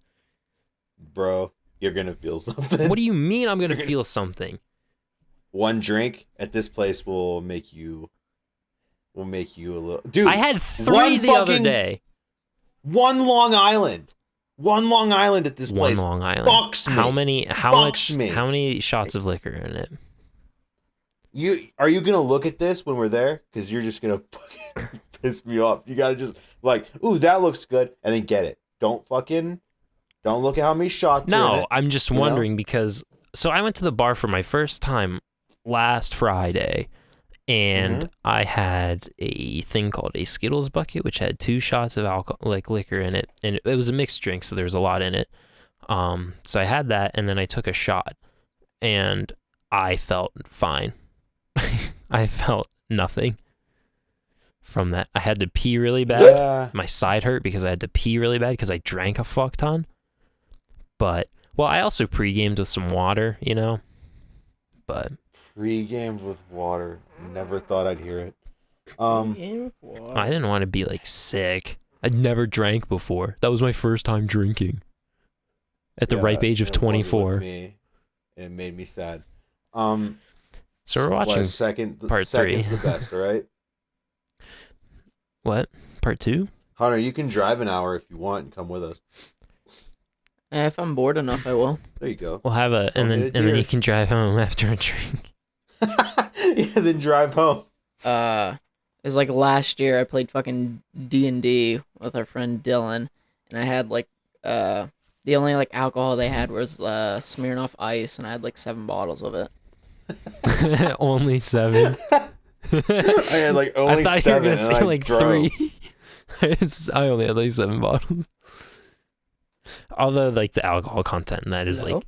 Bro, you're gonna feel something. What do you mean I'm gonna feel something? 1 drink at this place will make you a little dude. I had 3 one the other fucking- day. 1 Long Island. 1 Long Island at this One place. Long Island. Fucks me. Fucks me. How many shots of liquor in it? Are you gonna look at this when we're there? Because you're just gonna fucking piss me off. You gotta just like, ooh, that looks good, and then get it. Don't look at how many shots. are in No, it. I'm just know? wondering because so I went to the bar for my first time last Friday, and I had a thing called a Skittles bucket, which had 2 shots of alcohol, like liquor in it, and it was a mixed drink, so there was a lot in it. So I had that, and then I took a shot, and I felt fine. I felt nothing from that. I had to pee really bad. Yeah. My side hurt because I had to pee really bad because I drank a fuck ton. But, well, I also pre-gamed with some water, you know? But Pre-gamed with water. Never thought I'd hear it. I didn't want to be, like, sick. I'd never drank before. That was my first time drinking. At the Yeah, ripe age of it wasn't with 24. me, and it made me sad. So we're watching part 3. Second's the best, all right? What? Part 2? Hunter, you can drive an hour if you want and come with us. If I'm bored enough, I will. There you go. We'll have a, and Don't then hit a and then deer. you can drive home after a drink. Yeah, then drive home. It was like last year I played fucking D&D with our friend Dylan, and I had like the only like alcohol they had was Smirnoff Ice, and I had like 7 bottles of it. Only 7. I had like only I thought 7. you were gonna and say I like drove. 3. I only had like 7 bottles. Although like the alcohol content in that is No. like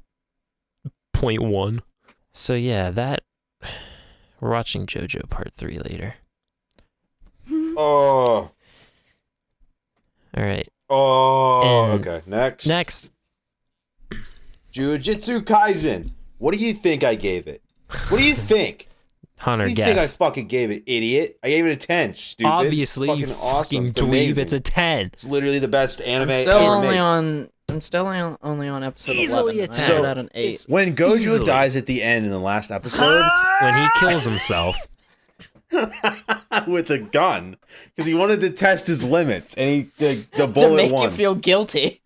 0.1. So yeah, that we're watching JoJo Part 3 later. Oh. All right. Oh. Oh, And okay. Next. Jujutsu Kaisen. What do you think I gave it? What do you think? Hunter, What do you think I guess. fucking gave it, idiot? I gave it a 10, stupid. Obviously, you awesome. fucking dweeb. It's a 10. It's literally the best anime I'm still ever only made. only on episode Easily 11. a I 10. put out an 8. When Gojo Easily. dies at the end in the last episode When he kills himself. with a gun, because he wanted to test his limits, and the To bullet make won. you feel guilty.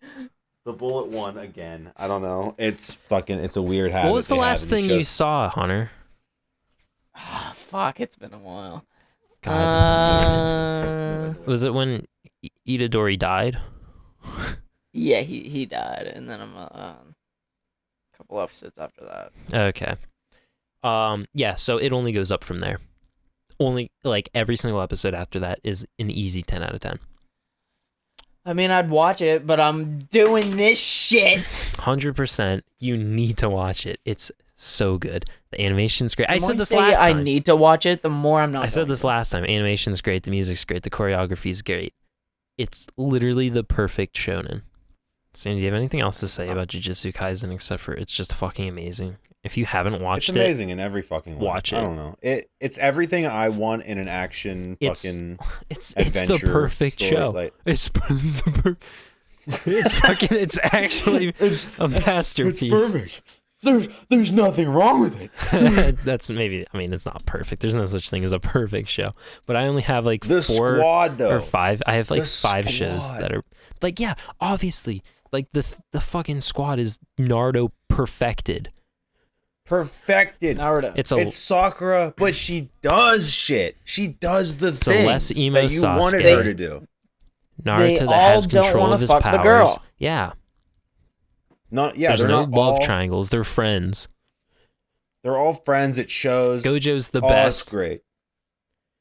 The bullet won again. I don't know. It's a weird habit. What was the they have last in thing these you shows. saw, Hunter? Oh, fuck, it's been a while. God damn it. Was it when Itadori died? Yeah, he died, and then I'm a couple episodes after that. Okay. Yeah, so it only goes up from there. Only, like, every single episode after that is an easy 10 out of 10. I mean, I'd watch it, but I'm doing this shit. 100%. You need to watch it. It's so good. The animation's great. I The more said you this say last time. I need to watch it, the more I'm not. I said going this to. last time. Animation's great. The music's great. The choreography's great. It's literally the perfect shonen. Sam, do you have anything else to say about Jujutsu Kaisen except for it's just fucking amazing? If you haven't watched It's amazing in every fucking way. watch it. I don't know. It's everything I want in an action fucking it's the adventure perfect story. show. Like, It's it's actually a masterpiece. It's perfect. There's nothing wrong with it. That's maybe. I mean, it's not perfect. There's no such thing as a perfect show. But I only have like The 4 squad though. or 5. I have like The 5 shows squad. that are like, yeah, obviously, like the fucking squad is Naruto perfected. Perfected. Naruto. It's Sakura, but she does shit. She does the a things less emo that you wanted Sasuke. her to do. Naruto They that has all don't control wanna of his fuck powers. the girl. Yeah, There's there's no not love all, triangles. They're friends. They're all friends. It shows. Gojo's the Oh, best. it's great.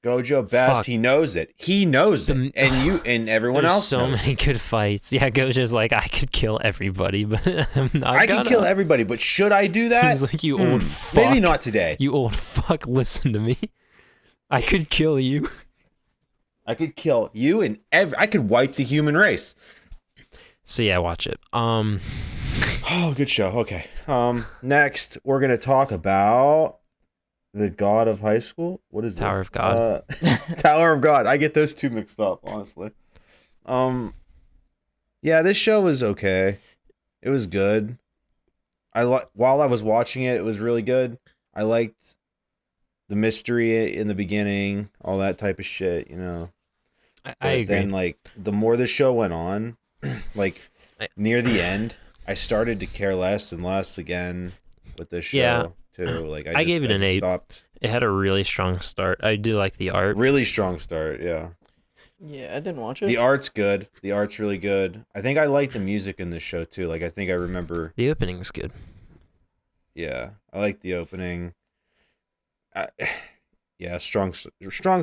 Gojo best. Fuck. He knows it. He knows it, and you and everyone There's else. so knows many it. good fights. Yeah, Gojo's like, I could kill everybody, but I'm not I gonna. can kill everybody, but should I do that? He's like, you old fuck. Maybe not today. You old fuck, listen to me. I could kill you. I could kill you and I could wipe the human race. So yeah, watch it. Oh, good show. Okay. Next we're gonna talk about the God of High School. What is Tower this? of God. Tower of God. I get those two mixed up, honestly. Yeah, this show was okay. It was good. While I was watching it, it was really good. I liked the mystery in the beginning, all that type of shit, you know. I But agree. then, like, the more the show went on, like, near the end, I started to care less and less again with this show, Yeah. too. Like, I gave it an 8. Stopped. It had a really strong start. I do like the art. Really strong start, yeah. Yeah, I didn't watch it. The art's good. The art's really good. I think I like the music in this show, too. Like, I think I remember... The opening's good. Yeah, I like the opening. Yeah, strong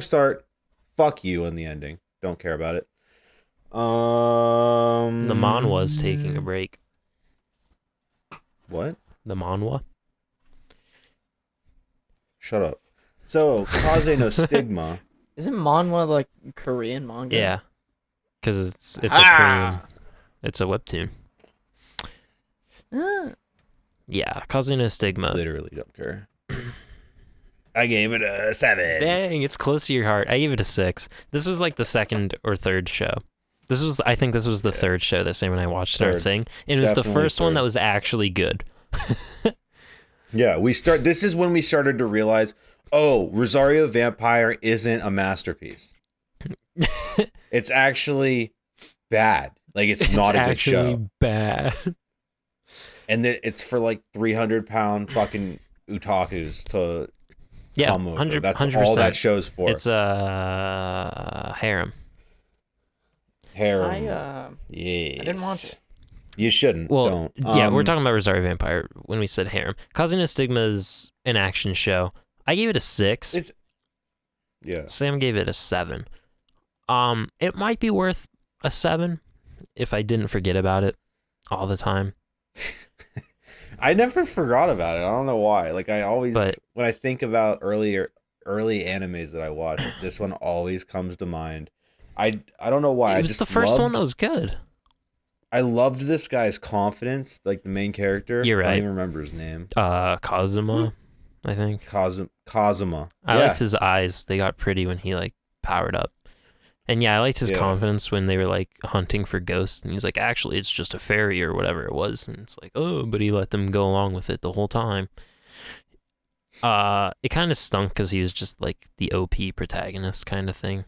start. Fuck you in the ending. Don't care about it. The manhwa's taking a break. What? The manhwa? Shut up. So, Kaze no Stigma. Isn't manhwa like Korean manga? Yeah. Because it's a Korean... It's a webtoon. Ah. Yeah, Kaze no Stigma. Literally don't care. I gave it a 7. Dang, it's close to your heart. I gave it a 6. This was like the second or third show. I think this was the third show that Sam and I watched our Third. thing. And it was the Definitely first one third. that was actually good. Yeah, this is when we started to realize, oh, Rosario Vampire isn't a masterpiece. It's actually bad. Like, it's not a good actually show. bad. And it's for like 300-pound fucking otakus to Yeah, come over. 100%. That's all that show's for. It's a harem. Harem. I didn't watch it. You shouldn't. Well, Don't. yeah, we're talking about Rosario Vampire when we said harem. Kaze no Stigma is an action show. I gave it a 6. Yeah. Sam gave it a 7. It might be worth a 7 if I didn't forget about it all the time. I never forgot about it. I don't know why. Like, I always, when I think about early animes that I watched, this one always comes to mind. I don't know why. It was the first one that was good. I loved this guy's confidence, like the main character. You're I don't right. even remember his name. Kazuma, I think. Kazuma. I liked his eyes. They got pretty when he like powered up. And yeah, I liked his confidence when they were like hunting for ghosts, and he's like, actually, it's just a fairy or whatever it was, and it's like, oh, but he let them go along with it the whole time. It kind of stunk because he was just like the OP protagonist kind of thing.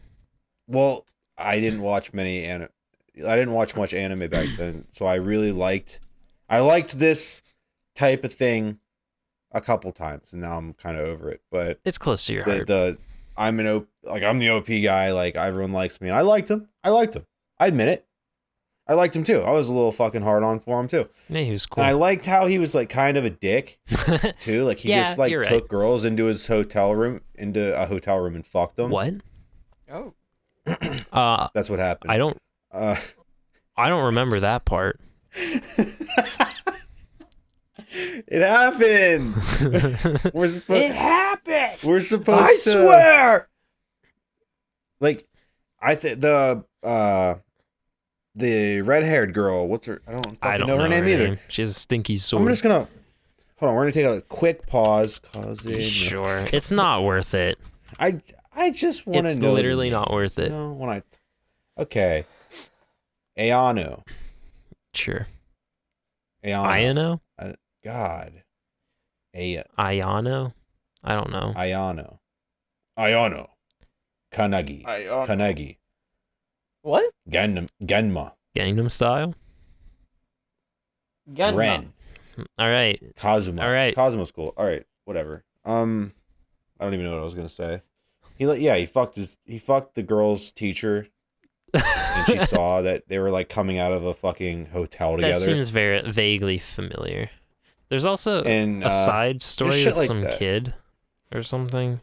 Well, I didn't watch much anime back then, so I liked this type of thing a couple times, and now I'm kind of over it. But it's close to your heart. I'm the OP guy. Like everyone likes me. I liked him. I admit it. I liked him too. I was a little fucking hard on for him too. Yeah, he was cool. And I liked how he was like kind of a dick too. Like he just like took girls into a hotel room and fucked them. What? Oh. That's what happened. I don't remember that part. It happened. It happened. We're supposed I swear. Like, the red-haired girl. What's her? I don't know her name either. She has a stinky sword. I'm just gonna hold on. We're gonna take a quick pause. Sure, it's not worth it. I just want to know. It's literally not worth it. No, okay. Ayano. Sure. Ayano. God. Ayano? I don't know. Ayano. Kanagi. What? Genma. Gangnam Style? Gunma. Ren. All right. Kazuma. All right. Kazuma's cool. All right. Whatever. I don't even know what I was gonna say. He fucked the girl's teacher. And she saw that they were like coming out of a fucking hotel together. That seems very vaguely familiar. There's also a side story with some kid or something.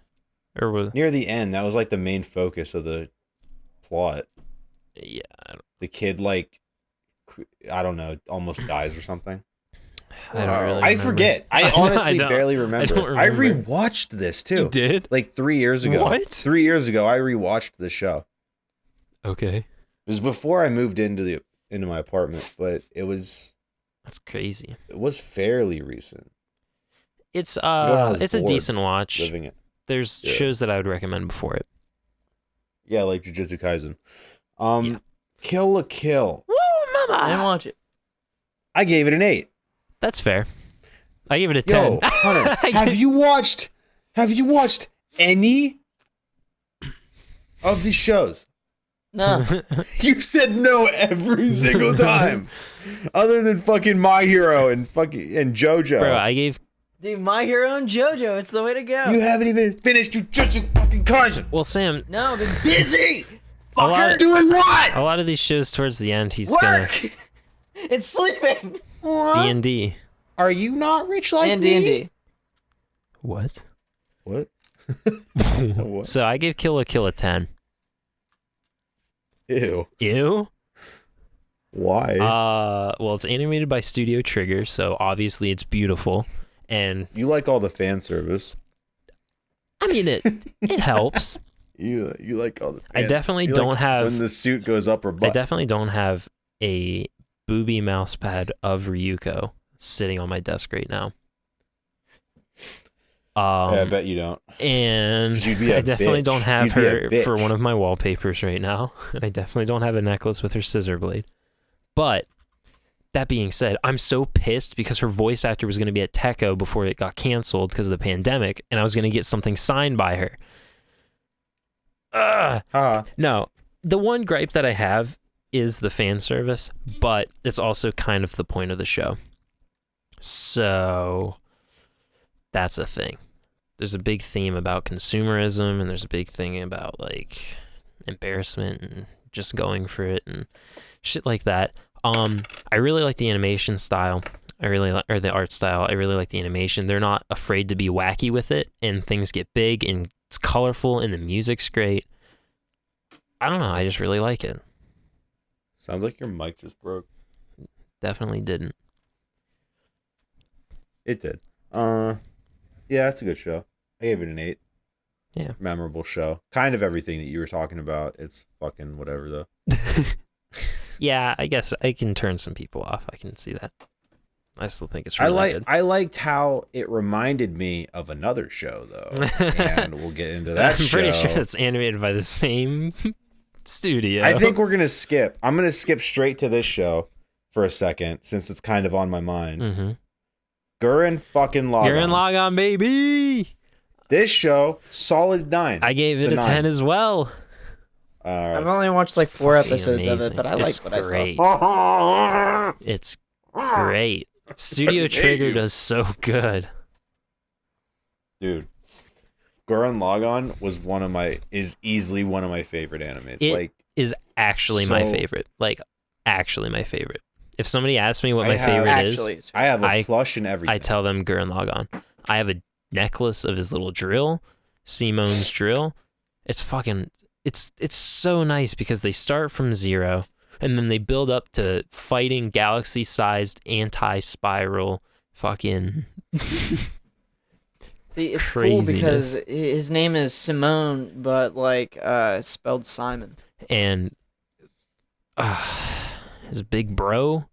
Or was near the end, that was like the main focus of the plot. Yeah. The kid like I don't know, almost dies or something. I don't really I forget. I honestly barely remember. I remember. rewatched this too. You did? Like 3 years ago. What? 3 years ago I rewatched the show. Okay. It was before I moved into my apartment, but that's crazy. It was fairly recent. It's a decent watch. Living it. There's shows that I would recommend before it. Yeah, like Jujutsu Kaisen. Kill la Kill. Woo, mama! I didn't watch it. I gave it an 8. That's fair. I gave it a 10. Yo, Hunter, have you watched any of these shows? No. You said no every single time. Other than fucking My Hero and JoJo. Bro, I gave... Dude, My Hero and JoJo, it's the way to go. You haven't even finished Jujutsu fucking Kaisen. Well, Sam... No, I've been busy! Doing what? A lot of these shows towards the end, he's Work! It's sleeping! D&D. Are you not rich like and me? D&D. What? What? So I gave Kill la Kill a 10. Ew. Why? Well, it's animated by Studio Trigger, so obviously it's beautiful. And you like all the fan service. I mean, it helps. You like all the I definitely don't have... when the suit goes up or butt. I definitely don't have a booby mouse pad of Ryuko sitting on my desk right now. Yeah, I bet you don't. And I definitely don't have her for one of my wallpapers right now. And I definitely don't have a necklace with her scissor blade. But that being said, I'm so pissed because her voice actor was going to be at Techo before it got canceled because of the pandemic, and I was going to get something signed by her. No, the one gripe that I have is the fan service, but it's also kind of the point of the show. So that's a thing. There's a big theme about consumerism, and there's a big thing about like embarrassment and just going for it and shit like that. I really like the animation style. Or the art style. I really like the animation. They're not afraid to be wacky with it, and things get big and it's colorful and the music's great. I don't know. I just really like it. Sounds like your mic just broke. Definitely didn't. It did. Yeah, that's a good show. I gave it an 8. Yeah. Memorable show. Kind of everything that you were talking about. It's fucking whatever though. Yeah, I guess I can turn some people off. I can see that. I still think it's really good. I liked how it reminded me of another show though, and we'll get into that. I'm pretty sure that's animated by the same studio. I think we're gonna skip. I'm gonna skip straight to this show for a second since it's kind of on my mind. Mm-hmm. Gurren fucking Lagann. Gurren Lagann, baby. This show, solid 9. I gave it a 10 as well. I've only watched like 4 Fucking episodes amazing. of it, but I like what great. I saw. It's great. Studio Trigger does so good. Dude, Gurren Lagann is easily one of my favorite animes. It is actually my favorite. Like, actually my favorite. If somebody asks me what my favorite is, I have a plush and everything. I tell them Gurren Lagann. I have a necklace of his little drill, Simone's drill. It's fucking, it's so nice because they start from 0 and then they build up to fighting galaxy-sized anti-spiral fucking See, it's craziness. cool because his name is Simone, but like spelled Simon. And his big bro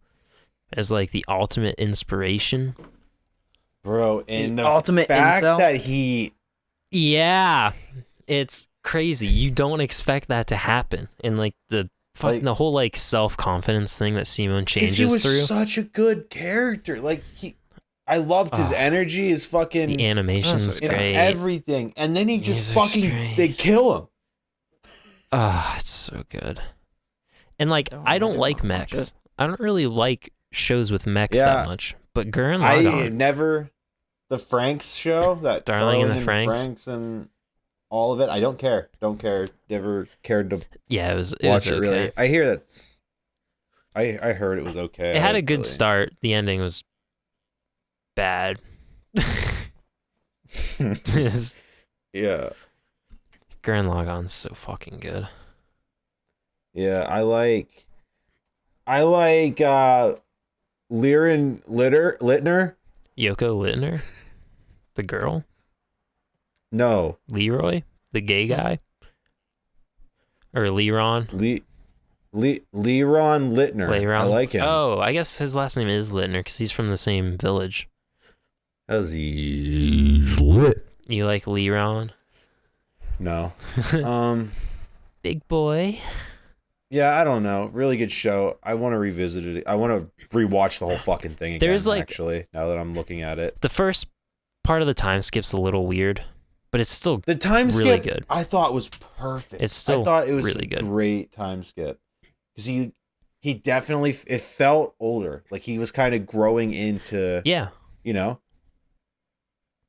is like the ultimate inspiration. Bro, and the ultimate fact incel? that he... Yeah, it's crazy. You don't expect that to happen. And like the whole like self-confidence thing that Simone changes he was through. such a good character. Like I loved his energy, his fucking... The animation's and great. everything. And then he just Music's fucking... great. They kill him. It's so good. And like, I don't like mechs. I don't really like shows with mechs that much. But Gurren Lagann... I never... The Franks show, that Darling in the Franxx and all of it, I don't care. Never cared to it was watch it okay. really. I hear that's... I heard it was okay. It had a good start. The ending was bad. Yeah. Gurren Lagann's so fucking good. Yeah, I like Littner. Yoko Littner? The girl? No. Leroy? The gay guy? Or Leron? Leron Littner. Leron? I like him. Oh, I guess his last name is Littner because he's from the same village. How's he's lit? You like Leron? No. Big boy. Yeah, I don't know. Really good show. I want to revisit it. I want to rewatch the whole fucking thing again. There's like, actually, now that I'm looking at it, the first part of the time skip's a little weird, but it's still the time really skip good. I thought was perfect. It's still I thought it was really a good. Great time skip because he definitely it felt older. Like he was kind of growing into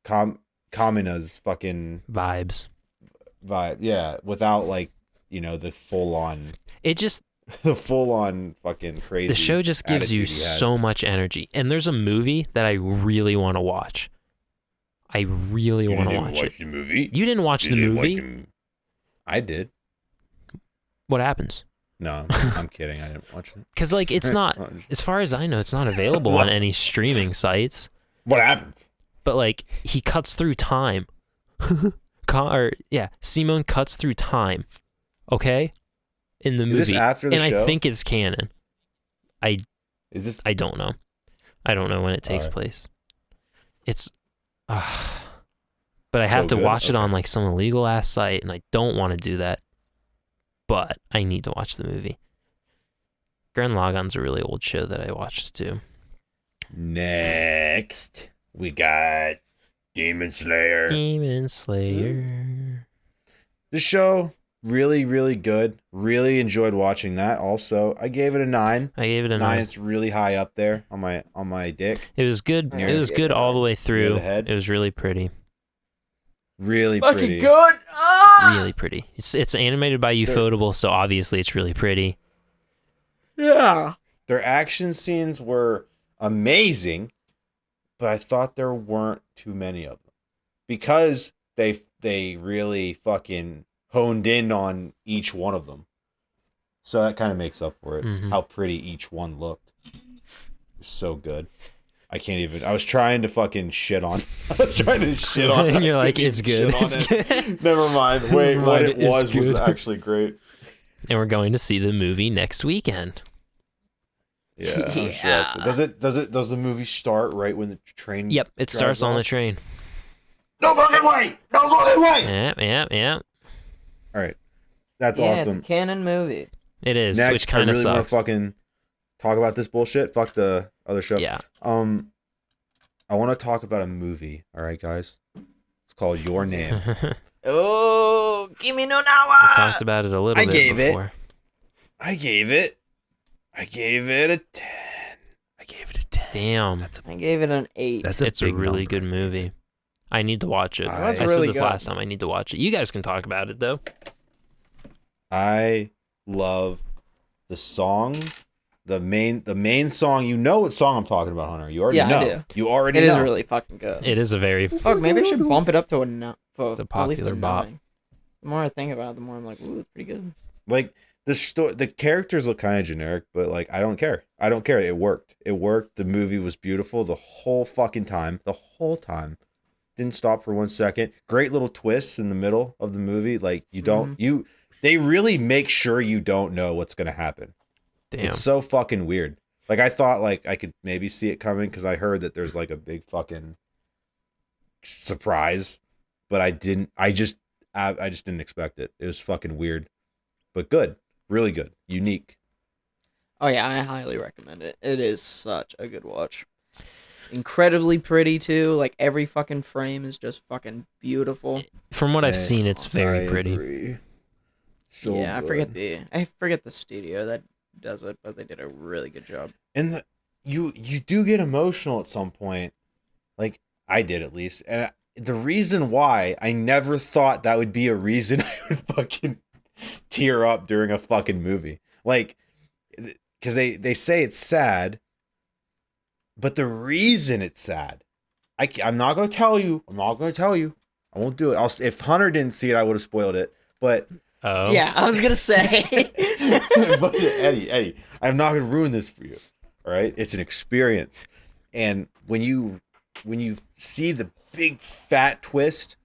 Kamina's fucking vibes. Vibe, yeah, without like the full on. It just the full on fucking crazy. The show just gives you so much energy, and there's a movie that I really want to watch. I really want to watch it. The movie? You didn't watch the movie? I did. What happens? No, I'm kidding. I didn't watch it. Because like it's not, as far as I know, it's not available on any streaming sites. What happens? But like he cuts through time. Simone cuts through time. Okay, in the movie. Is this after the show? I think it's canon. I don't know. I don't know when it takes Alright. place. It's, but I have to watch it on like some illegal ass site, and I don't want to do that. But I need to watch the movie. Gurren Lagann's a really old show that I watched too. Next, we got Demon Slayer. Demon Slayer. The show, really, really good. Really enjoyed watching that. Also, I gave it a 9. I gave it a 9. It's really high up there on my dick. It was good. It was good all the way through. the head. It was really pretty. Really Fucking pretty. good. Really pretty. It's animated by Ufotable, so obviously it's really pretty. Yeah. Their action scenes were amazing, but I thought there weren't too many of them because they really fucking honed in on each one of them. So that kind of makes up for it. Mhm. How pretty each one looked. It was so good. I was trying to fucking shit on. And you're like, it's good. It's good. Never mind. Wait, what it It's was good. actually great. And we're going to see the movie next weekend. Yeah. I'm sure Yeah. does the movie start right when the train? Yep, it starts on the train. No fucking way! No fucking way! Yeah. All right, that's Yeah, awesome. it's a canon movie. It is, Next, which kind of I really want sucks. to fucking talk about this bullshit. Fuck the other show. Yeah. I want to talk about a movie. All right, guys. It's called Your Name. Oh, Kimi no We Nawa! talked about it a little bit gave it. before. I gave it a 10. I gave it a 10. Damn. I gave it an 8. It's a big really number. good movie. I need to watch it. It was I really said this good. last time. I need to watch it. You guys can talk about it, though. I love the song, the main song. You know what song I'm talking about, Hunter? You already know. I do. You already It know. is really fucking good. It is a very... Fuck, maybe I should bump it up to It's a at least popular a bop. 9. The more I think about it, the more I'm like, ooh, it's pretty good. Like the characters look kind of generic, but like I don't care. I don't care. It worked. The movie was beautiful the whole fucking time. Didn't stop for 1 second. Great little twists in the middle of the movie. Like they really make sure you don't know what's gonna happen. Damn. It's so fucking weird. Like I thought like I could maybe see it coming because I heard that there's like a big fucking surprise, but I didn't. I just didn't expect it. It was fucking weird, but good, really good, unique. Oh yeah, I highly recommend it. It is such a good watch. Incredibly pretty too. Like every fucking frame is just fucking beautiful. From what I've seen, it's very I pretty. agree. So yeah, I good. forget the studio that does it, but they did a really good job. And you do get emotional at some point, like I did at least. And the reason why I never thought that would be a reason I would fucking tear up during a fucking movie, like because they say it's sad, but the reason it's sad, I'm not gonna tell you. I won't do it. If Hunter didn't see it, I would have spoiled it. But Oh. Yeah, I was gonna say. but Eddie, I'm not gonna ruin this for you. All right, it's an experience, and when you see the big fat twist,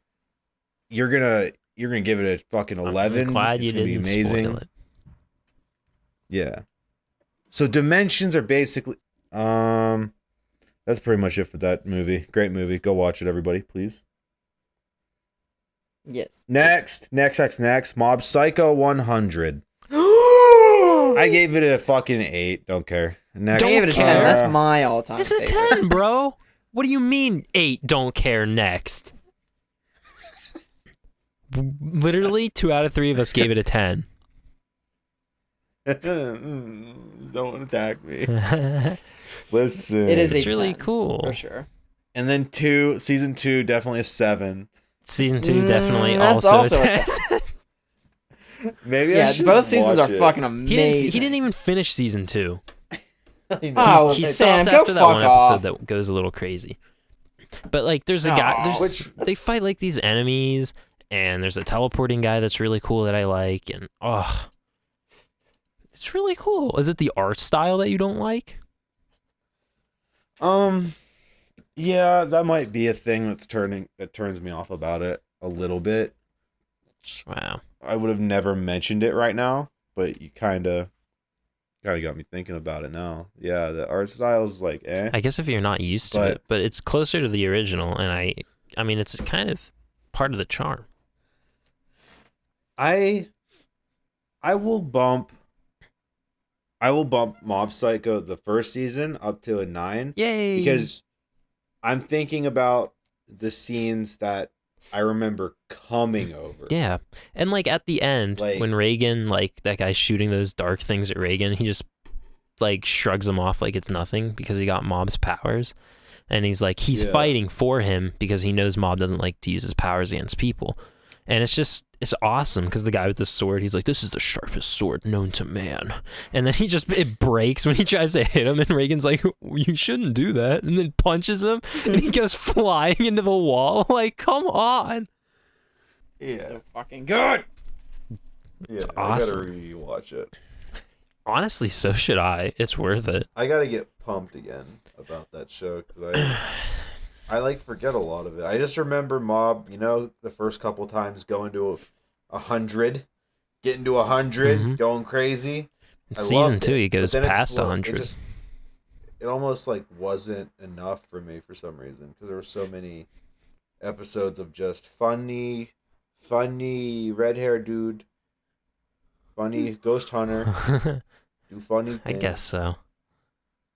you're gonna give it a fucking 11. I'm glad you It's gonna be didn't amazing. spoil it. Yeah. So dimensions are basically that's pretty much it for that movie. Great movie. Go watch it, everybody, please. Yes. Next, Mob Psycho 100. I gave it a fucking 8. Don't care. Next, I gave it a 10. That's my all-time It's a favorite. 10, bro. What do you mean 8? Don't care. Next. Literally 2 out of 3 of us gave it a 10. Don't attack me. Listen. It is It's a really 10, cool. for sure. And then season 2, definitely a 7. Season 2 definitely That's also also a a 10. Maybe I Yeah, should both seasons watch are it. fucking amazing. He didn't even finish season 2. Oh, He Sam, stopped go after that fuck one off. episode that goes a little crazy. But like, there's a guy. They fight like these enemies, and there's a teleporting guy that's really cool that I like, and it's really cool. Is it the art style that you don't like? Yeah, that might be a thing that turns me off about it a little bit. Wow. I would have never mentioned it right now, but you kind of got me thinking about it now. Yeah, the art style is like, eh. I guess if you're not used to it, but it's closer to the original, and I mean, it's kind of part of the charm. I will bump Mob Psycho the first season up to a 9. Yay! Because I'm thinking about the scenes that I remember coming over. Yeah, and like at the end, Like- when Reagan, like that guy's shooting those dark things at Reagan, he just like shrugs them off like it's nothing because he got Mob's powers, and he's like he's fighting for him because he knows Mob doesn't like to use his powers against people, and it's awesome because the guy with the sword, he's like, this is the sharpest sword known to man, and then it breaks when he tries to hit him, and Reagan's like, you shouldn't do that, and then punches him, and he goes flying into the wall. Like, come on. Yeah. So fucking good. It's I awesome. gotta rewatch it. Honestly, so should I. It's worth it. I gotta get pumped again about that show because I like forget a lot of it. I just remember Mob, the first couple times going to 100, getting to 100, Mhm. going crazy. I Season loved 2, it, he goes but then it's past slow. 100. it almost like wasn't enough for me for some reason because there were so many episodes of just funny red hair dude, funny ghost hunter, do funny I things. guess so.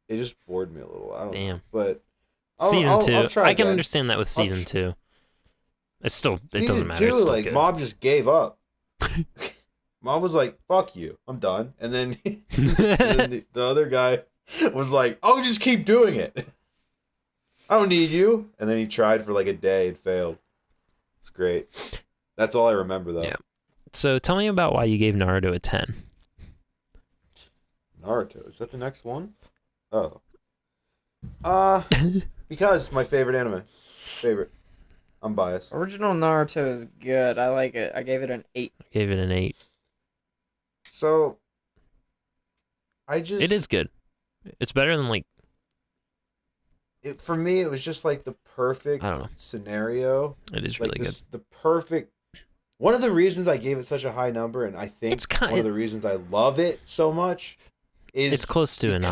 It just bored me a little. I don't know. Damn. But Season 2. I'll try I can again. understand that with season 2. It doesn't Season matter. 2, It's still like good. Mom just gave up. Mom was like, "Fuck you, I'm done." And then, the other guy was like, "I'll just keep doing it. I don't need you." And then he tried for like a day and failed. It's great. That's all I remember though. Yeah. So tell me about why you gave Naruto a 10. Naruto, is that the next one? Oh. Because it's my favorite anime. Favorite. I'm biased. Original Naruto is good. I like it. I gave it an 8. Gave it an 8. So I just It is good. It's better than like for me it was just like the perfect I don't know. scenario. It is Like really good. the perfect one of the reasons I gave it such a high number, and I think It's kind one of the reasons I love it so much is It's close to a 9.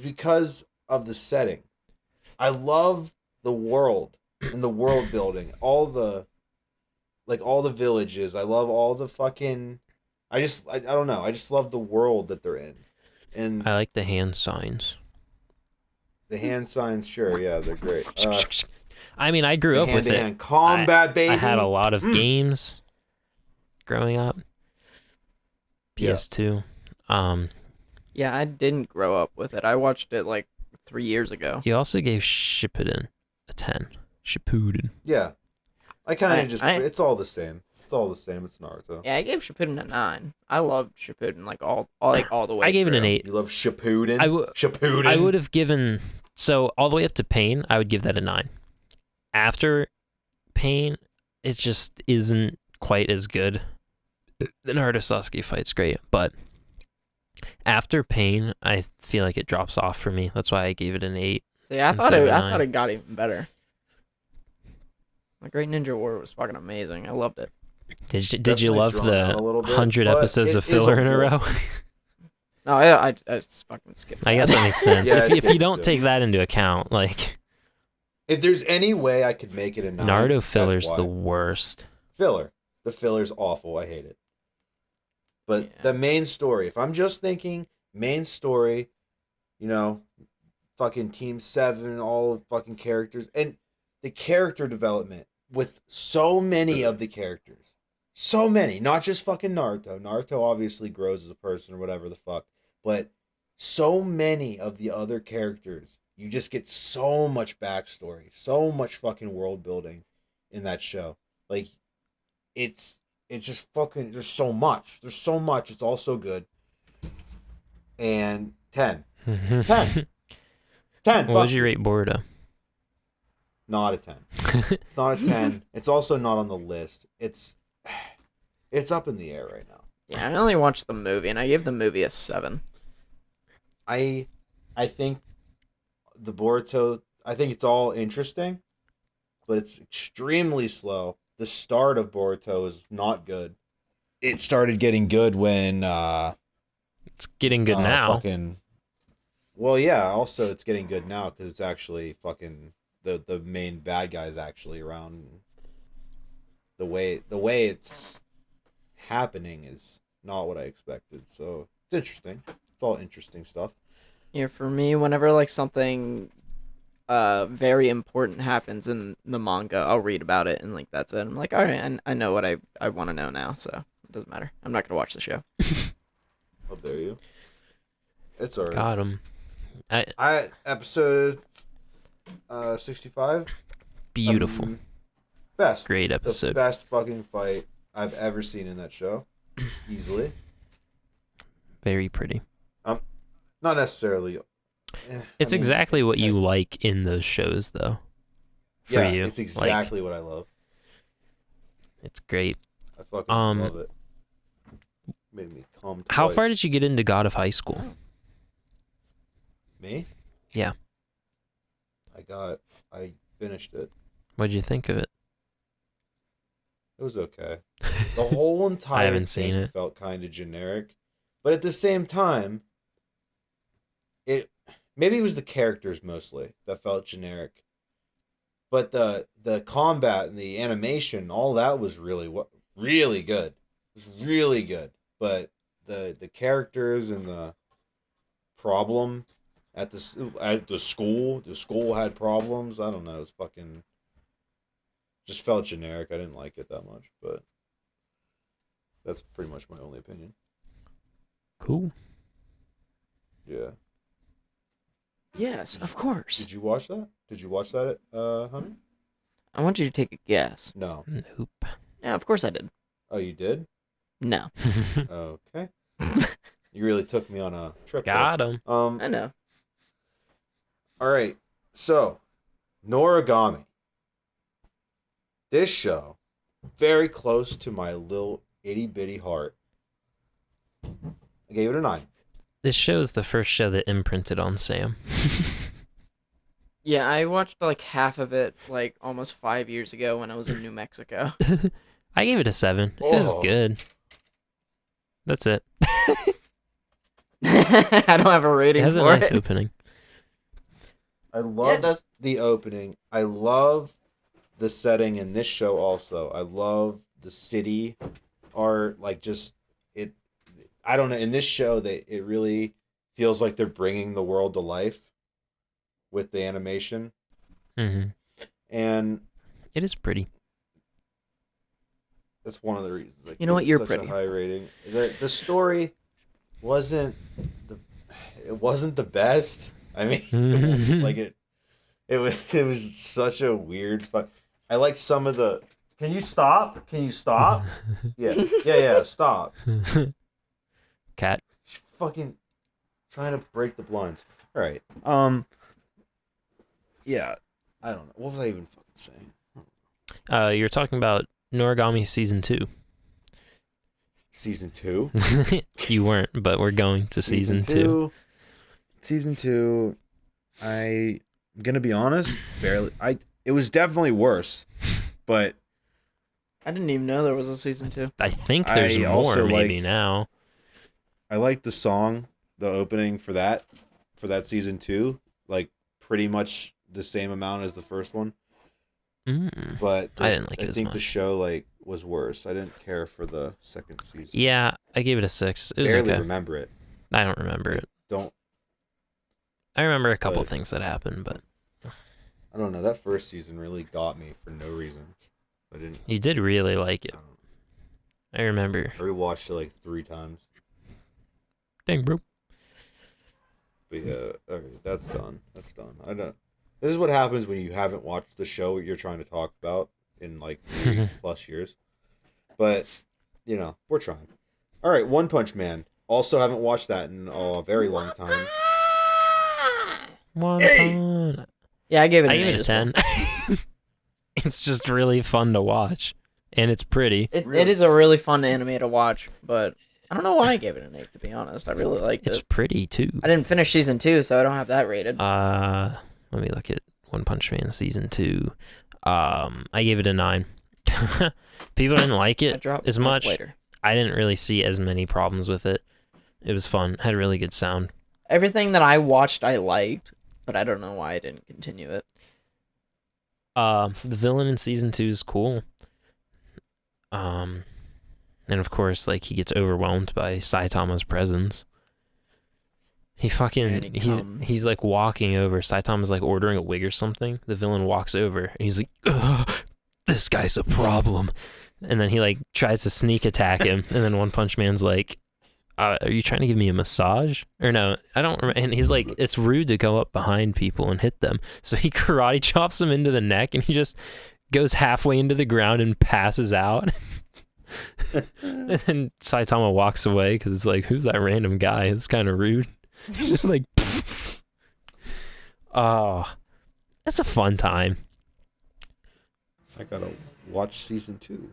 because of the setting. I love the world and the world building, all the villages. I love all the fucking. I don't know. I just love the world that they're in, and I like the hand signs. the hand signs. Sure, yeah, they're great. I mean, I grew up with it. Hand-to-hand combat, baby. I had a lot of games growing up. Yeah. PS2. Yeah, I didn't grow up with it. I watched it like 3 years ago. You also gave Shippuden a 10. Shippuden. Yeah, I kind of just. I- It's all the same. It's all the same. It's Naruto. Yeah, I gave Shippuden a 9. I loved Shippuden like all the way. I gave it an through. 8. You love Shippuden. Shippuden. I would have given all the way up to Pain. I would give that a 9. After Pain, it just isn't quite as good. The Naruto Sasuke fight's great, but after Pain, I feel like it drops off for me. That's why I gave it an 8. See, I Instead of a thought 9. it got even better. The Great Ninja War was fucking amazing. I loved it. Did you Definitely love drawn the out a little bit, 100 but episodes it of is filler in a good. row? No, I just fucking skipped. I guess that makes sense. Yeah, if you it's don't good. take that into account, like If there's any way I could make it a 9, Naruto that's filler's why. the worst. Filler. The filler's awful. I hate it. But Yeah. the main story, if I'm just thinking main story, fucking Team 7, all the fucking characters, and the character development with so many of the characters. So many. Not just fucking Naruto. Naruto obviously grows as a person or whatever the fuck. But so many of the other characters. You just get so much backstory. So much fucking world building in that show. Like, it's just fucking, there's so much. There's so much. It's all so good. And 10. 10. 10. What Fuck would you rate Boruto? Not a 10. It's not a 10. It's also not on the list. It's up in the air right now. Yeah, I only watched the movie, and I gave the movie a 7. I think the Boruto, I think it's all interesting, but it's extremely slow. The start of Boruto is not good. It started getting good when It's getting good now. Well, yeah, also it's getting good now because it's actually fucking the main bad guy is actually around. The way it's happening is not what I expected. So it's interesting. It's all interesting stuff. Yeah, for me, whenever like something very important happens in the manga, I'll read about it and like that's it. I'm like, all right, I know what I want to know now, so it doesn't matter. I'm not gonna watch the show. How dare you? It's alright. Got him. Episode 65. Beautiful. Best. Great The episode. best fucking fight I've ever seen in that show. Easily. Very pretty. Not necessarily. It's exactly what you like in those shows, though. For you. It's exactly what I love. It's great. I fucking love it. Made me calm. How far did you get into God of High School? Me? Yeah. I finished it. What'd you think of it? It was okay. The whole I entire haven't seen thing it. felt kind of generic, but at the same time, maybe it was the characters mostly that felt generic, but the combat and the animation, all that was really good. It was really good, but the characters and the problem at the school had problems. I don't know. It was fucking just felt generic. I didn't like it that much, but that's pretty much my only opinion. Cool. Yeah. Yes, of course. Did you watch that? Did you watch that, Hunter? I want you to take a guess. No. Nope. Yeah, of course I did. Oh, you did? No. Okay. You really took me on a trip. Got him. I know. All right. So, Noragami. This show, very close to my little itty bitty heart. I gave it a 9. This show is the first show that imprinted on Sam. Yeah, I watched like half of it like almost 5 years ago when I was in New Mexico. I gave it a 7. It was good. That's it. I don't have a rating It has a for nice it. opening. I love it does. the opening. I love the setting in this show also. I love the city art, like just it. I don't know. In this show, it really feels like they're bringing the world to life with the animation, and it is pretty. that's one of the reasons. You know what? You're such pretty. A high rating. The story wasn't the best. I mean, like it was such a weird. I like some of the. Can you stop? Yeah. Stop. Cat. She's fucking trying to break the blinds. All right. Yeah. I don't know. What was I even fucking saying? You're talking about Noragami season 2. Season 2? You weren't, but we're going to season 2. Season 2. I'm gonna be honest. Barely. It was definitely worse, but I didn't even know there was a season 2. I think there's I more also maybe liked- now. I liked the song, the opening for that season 2, like pretty much the same amount as the first one. But I didn't like it I as think much. the show like was worse. I didn't care for the second season. Yeah, I gave it a 6. It was Barely okay. remember it. I don't remember it. I remember a couple But- things that happened, but I don't know. That first season really got me for no reason. I didn't. you did really like I it. don't know. I remember. I rewatched it like 3 times. Dang, bro. But yeah, okay, that's done. That's done. I don't. This is what happens when you haven't watched the show you're trying to talk about in like 3+ years. But you know, we're trying. All right, One Punch Man. Also haven't watched that in a very long time. One ton. Yeah, I gave it. I an gave 8 it a as well. 10. It's just really fun to watch, and it's pretty. It is a really fun anime to watch, but I don't know why I gave it an 8. To be honest, I really liked It's it. pretty too. I didn't finish season 2, so I don't have that rated. Let me look at One Punch Man season 2. I gave it a 9. People didn't like I it dropped as it much. later. I didn't really see as many problems with it. It was fun. Had really good sound. Everything that I watched, I liked, but I don't know why I didn't continue it. The villain in season 2 is cool. And of course, like, he gets overwhelmed by Saitama's presence. And he comes. He's like walking over. Saitama's like ordering a wig or something. The villain walks over and he's like, "Ugh, this guy's a problem." And then he like tries to sneak attack him. And then One Punch Man's like, "Are you trying to give me a massage?" Or no, I don't remember. And he's like, "It's rude to go up behind people and hit them." So he karate chops him into the neck and he just goes halfway into the ground and passes out. And then Saitama walks away because it's like, who's that random guy? It's kind of rude. It's just like, oh, that's a fun time. I gotta watch season 2.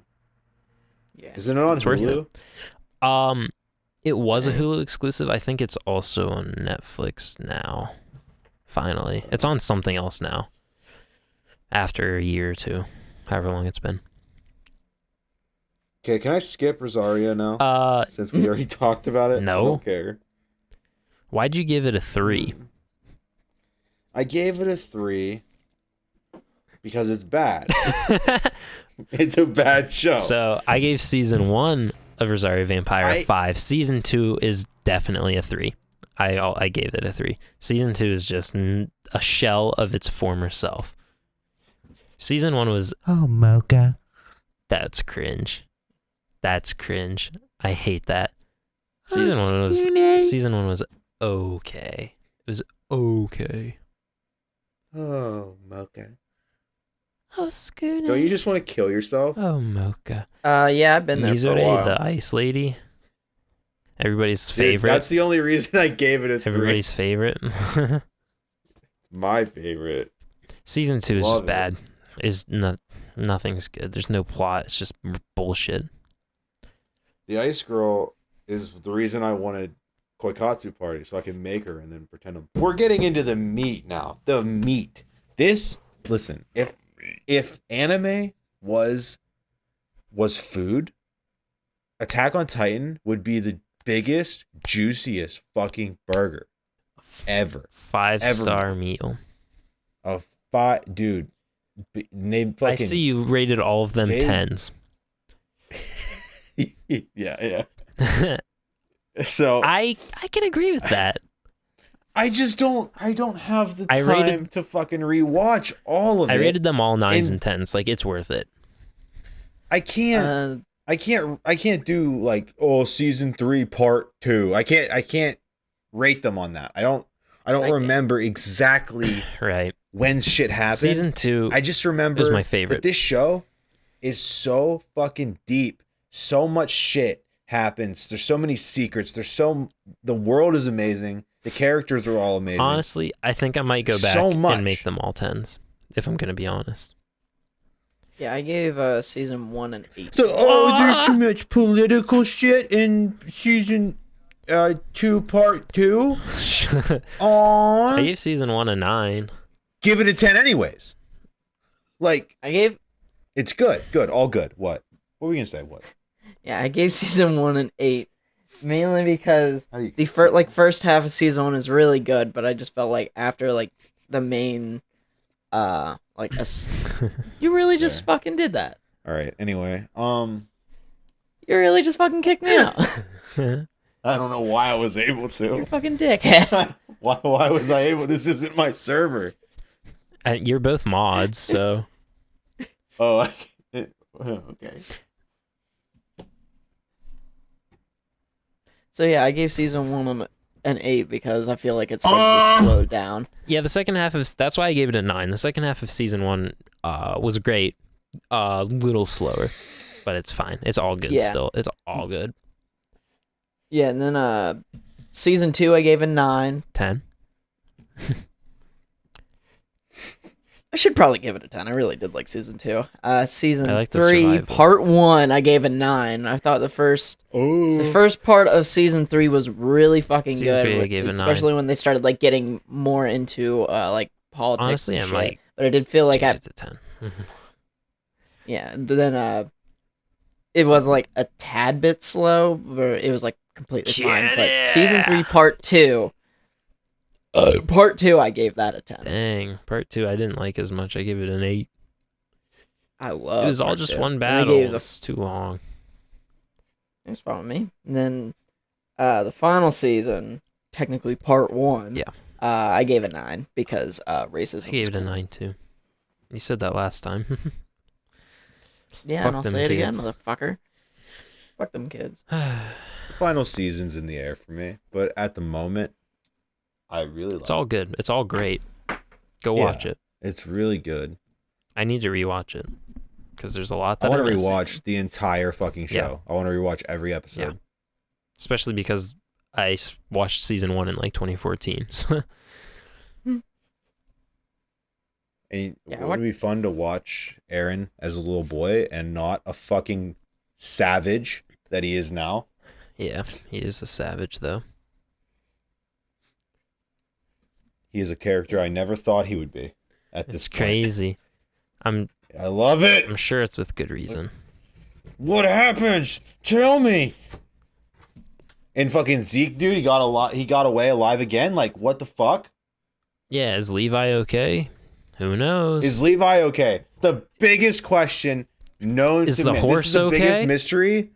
Yeah. Isn't it on It's worth Hulu? It was a Hulu exclusive. I think it's also on Netflix now. Finally, it's on something else now. After a year or two, however long it's been. Okay, can I skip Rosario now? Since we already talked about it. No. I don't care. Why'd you give it a 3? I gave it a 3 because it's bad. It's a bad show. So I gave season 1 of Rosario Vampire a 5. Season 2 is definitely a 3. I gave it a 3. Season 2 is just a shell of its former self. Season 1 was... Oh, Mocha. That's cringe. That's cringe. I hate that. Season 1 was okay. It was okay. Oh, Mocha. Oh, Schooner. Don't you just want to kill yourself? Oh, Mocha. Yeah, I've been there for a Mizore, while. the ice lady. Everybody's Dude, favorite. that's the only reason I gave it a 3. Everybody's favorite. My favorite. Season 2 is Love just it. bad. Nothing's good. There's no plot. It's just bullshit. The Ice Girl is the reason I wanted Koikatsu Party, so I can make her and then pretend I'm... We're getting into the meat now. The meat. Listen, if anime was food, Attack on Titan would be the biggest, juiciest fucking burger ever. 5-star meal. Dude. Name fucking... I see you rated all of them 10s. Yeah. So I can agree with that. I don't have the time to fucking rewatch all of it. I rated them all 9s and 10s. Like, it's worth it. I can't do like, season 3 part 2. I can't rate them on that. I don't remember exactly Right. when shit happened. Season 2 I just remember is my favorite. that this show is so fucking deep. So much shit happens. There's so many secrets. The world is amazing. The characters are all amazing. Honestly, I think I might go back and make them all 10s, if I'm going to be honest. Yeah, I gave season 1 an 8. So, there's too much political shit in season 2 part 2. I gave season 1 a 9. Give it a 10 anyways. Like, it's good. Good. All good. What were we going to say? What? Yeah, I gave season 1 an 8. Mainly because How do you- the first half of season 1 is really good, but I just felt like after like the main you really just fucking did that. All right. Anyway, You really just fucking kicked me out. I don't know why I was able You to. fucking dickhead. Why was I able? This isn't my server. You're both mods, so... Oh, okay. So yeah, I gave season 1 an 8 because I feel like it's starting to slow down. Yeah, the second half of... That's why I gave it a 9. The second half of season 1 was great. Little slower, but it's fine. It's all good still. It's all good. Yeah, and then season 2 I gave a 9. 10. I should probably give it a 10. I really did like season 2. Season I like the 3, survival. part 1, I gave a 9. I thought the first part of season 3 was really fucking Season good, 3 I gave a 9. especially when they started like getting more into like politics. Honestly, and I shit. might But I did feel like change it to 10. yeah. Then it was like a tad bit slow, but it was like completely fine. But season 3, part 2. Part 2, I gave that a 10. Dang, part 2 I didn't like as much. I gave it an 8. I love It was all part just 2. one And I battle. gave It's too long. Thanks for following me. And then the final season, technically part 1. Yeah. I gave it 9 because racism. I gave was it a cool. 9 too. You said that last time. Yeah, Fuck and I'll them say it again, kids. motherfucker. Fuck them kids. The final season's in the air for me, but at the moment, I really like It's all good. It's all great. Go watch Yeah. it. It's really good. I need to rewatch it because there's a lot I that I want to missed. rewatch the entire fucking show. I want to rewatch every episode. Especially because I watched season 1 in like 2014. So And Yeah, it would be fun to watch Aaron as a little boy and not a fucking savage that he is now. yeah, he is a savage though. He is a character I never thought he would be at this It's point. crazy. I'm I love it. sure it's with good reason. What happens? Tell me. And fucking Zeke, dude, he got away alive again. Like, what the fuck? Yeah, is Levi okay? Who knows? Is Levi okay? The biggest question known Is to the man. horse This is the okay? biggest mystery.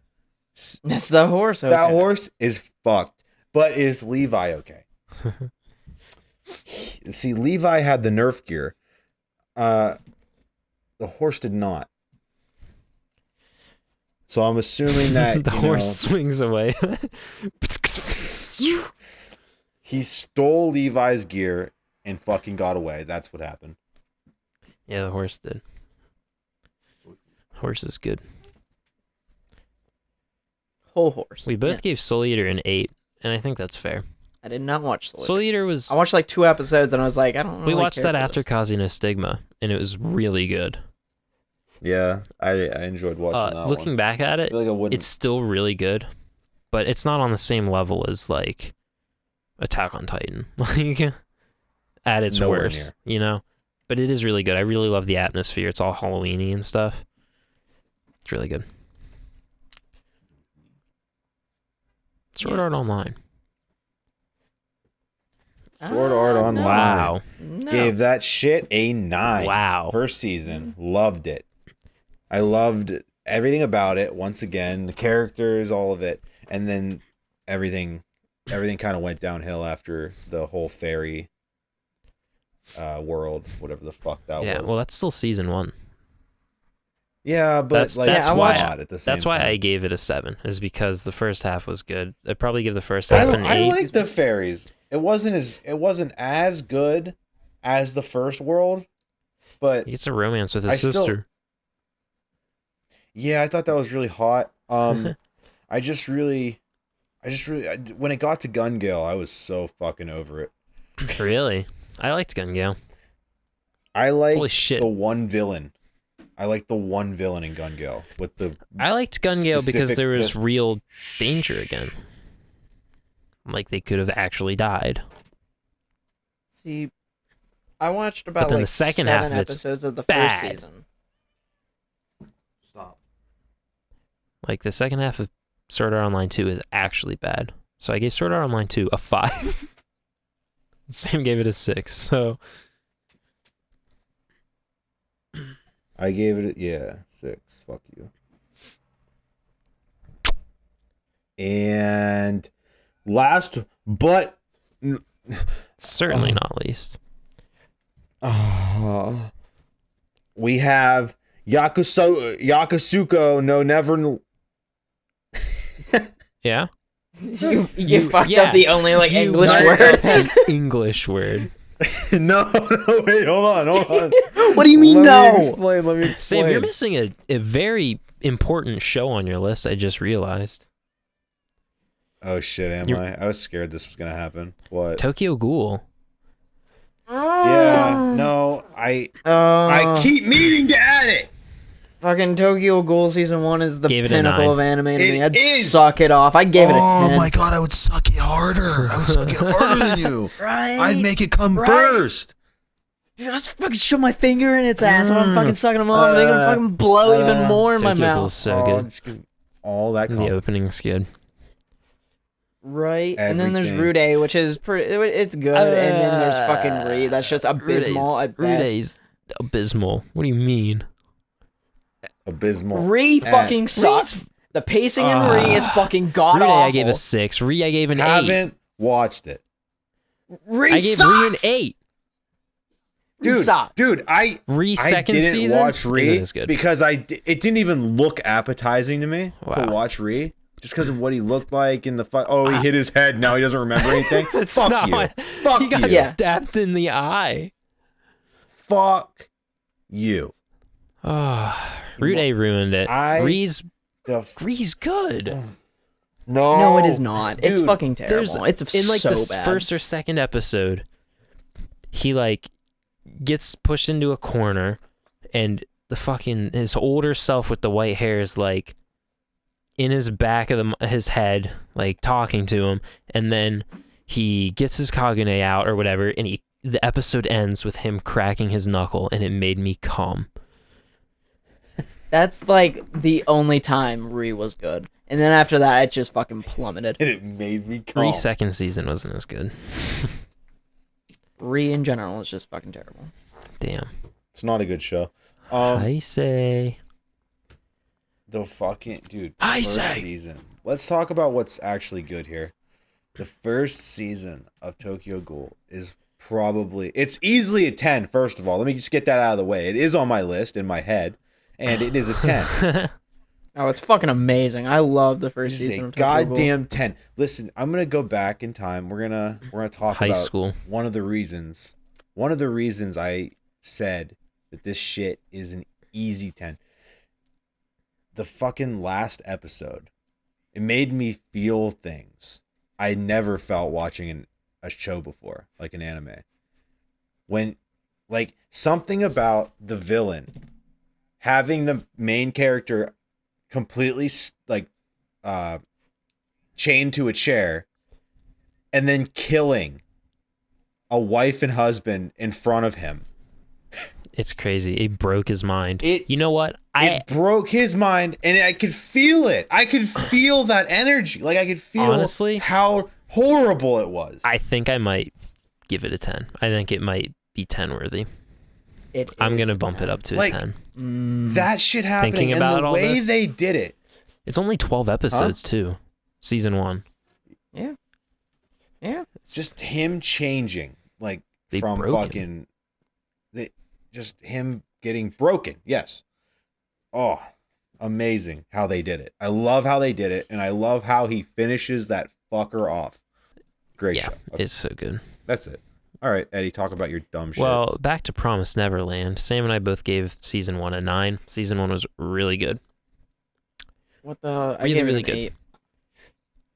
That's the horse. Okay. That horse is fucked. But is Levi okay? See, Levi had the Nerf gear. The horse did not. So I'm assuming that the horse swings away. He stole Levi's gear and fucking got away. That's what happened. Yeah, the horse did. Horse is good. Whole horse. We both gave Soul Eater an 8, and I think that's fair. I did not watch Soul Eater was... I watched like 2 episodes and I was like, I don't know. We watched that after Kaze no Stigma, and it was really good. Yeah, I enjoyed watching that looking one. back at it, I feel like it's still really good, but it's not on the same level as like Attack on Titan. Like at its Nowhere worst, you know? But it is really good. I really love the atmosphere. It's all Halloween-y and stuff. It's really good. Sword Art Online. Sword Art Online. Wow. No. Gave that shit a 9. Wow. First season. Loved it. I loved everything about it. Once again, the characters, all of it. And then everything kind of went downhill after the whole fairy world, whatever the fuck that was. Yeah, well, that's still season 1. Yeah, but that's why why at the same that's why time. I gave it a 7, is because the first half was good. I'd probably give the first half an 8. I like the fairies. It wasn't as good as the first world, but He gets a romance with his sister. Yeah, I thought that was really hot. I just really, when it got to Gun Gale, I was so fucking over it. Really? I liked Gun Gale. I like Holy shit. the one villain. I like the one villain in Gun Gale with the. I liked Gun Gale because specific- there was real danger again. Like they could have actually died. See, I watched about then like the second 7 half of it's episodes of the bad. first season. Stop. Like the second half of Sword Art Online 2 is actually bad. So I gave Sword Art Online 2 a 5. Sam gave it a 6. So I gave it 6. Fuck you. And last but certainly not least. we have Yakusuko no never. Yeah? You fucked yeah. up the only like You English messed word. up the English word. no, wait, hold on. What do you mean Let me no? explain. Sam, you're missing a very important show on your list, I just realized. Oh shit, am I? I was scared this was gonna happen. What? Tokyo Ghoul. Yeah, no, I keep meaning to add it. Fucking Tokyo Ghoul season 1 is the Gave it a 9. pinnacle of anime to It me. I'd is. suck it off. I gave it a 10. Oh my god, I would suck it harder. I would suck it harder than you. Right? I'd make it come Right? first. Dude, I just fucking shove my finger in its ass when I'm fucking sucking them off, making them fucking blow even more in my Tokyo mouth. Ghoul's so good. Just give all that. The opening's good. Right, and then there's Everything. Rude, which is it's good, and then there's fucking Re, that's just abysmal at best. Rude's abysmal. What do you mean? Abysmal. Re fucking sucks. The pacing in Re is fucking god Rude awful. I gave a 6. Re I gave an 8. Haven't watched it, Re I gave sucks. Re an 8. dude. Sucks. Dude, I Second didn't season watch Re isn't as good. because it didn't even look appetizing to me Wow. to watch Re. Just because of what he looked like in the fight. Oh, he hit his head. Now he doesn't remember anything. That's Fuck not you. what- Fuck He got you. stabbed in the eye. Fuck you. Oh, Rude ruined it. Re's good. No, it is not. It's Dude, fucking terrible. It's in like so the bad. first or second episode, he like gets pushed into a corner, and the fucking his older self with the white hair is like in his back of his head, like talking to him, and then he gets his Kagune out or whatever, and the episode ends with him cracking his knuckle, and it made me calm. That's like the only time Re was good. And then after that, it just fucking plummeted. And it made me calm. Re second season wasn't as good. Re in general is just fucking terrible. Damn. It's not a good show. I say. The fucking dude. I first say. season. Let's talk about what's actually good here. The first season of Tokyo Ghoul is probably, it's easily a 10. First of all, let me just get that out of the way. It is on my list in my head, and it is a 10. Oh, it's fucking amazing. I love the first It is season a of Tokyo Ghoul. goddamn 10. Listen, I'm gonna go back in time. We're gonna talk High about school. one of the reasons. One of the reasons I said that this shit is an easy 10. The fucking last episode, it made me feel things I never felt watching a show before, like an anime. When, like, something about the villain having the main character completely like chained to a chair and then killing a wife and husband in front of him. It's crazy. It broke his mind. It- You know what? It broke his mind, and I could feel it. I could feel that energy. Like, I could feel Honestly, how horrible it was. I think I might give it a 10. I think it might be 10 worthy. I'm going to bump it up to Like, a 10. That shit happening, Thinking and about the all way this? they did it. It's only 12 episodes, too. Season 1. Yeah. Just him changing, like, They from broke him. fucking... just him getting broken, yes. Oh, amazing how they did it. I love how they did it, and I love how he finishes that fucker off. Great Yeah, show. Okay, it's so good. that's it. All right, Eddie, talk about your dumb shit. Well, back to Promised Neverland. Sam and I both gave season 1 a 9. Season 1 was really good. What the? I Really, gave it really an good. 8.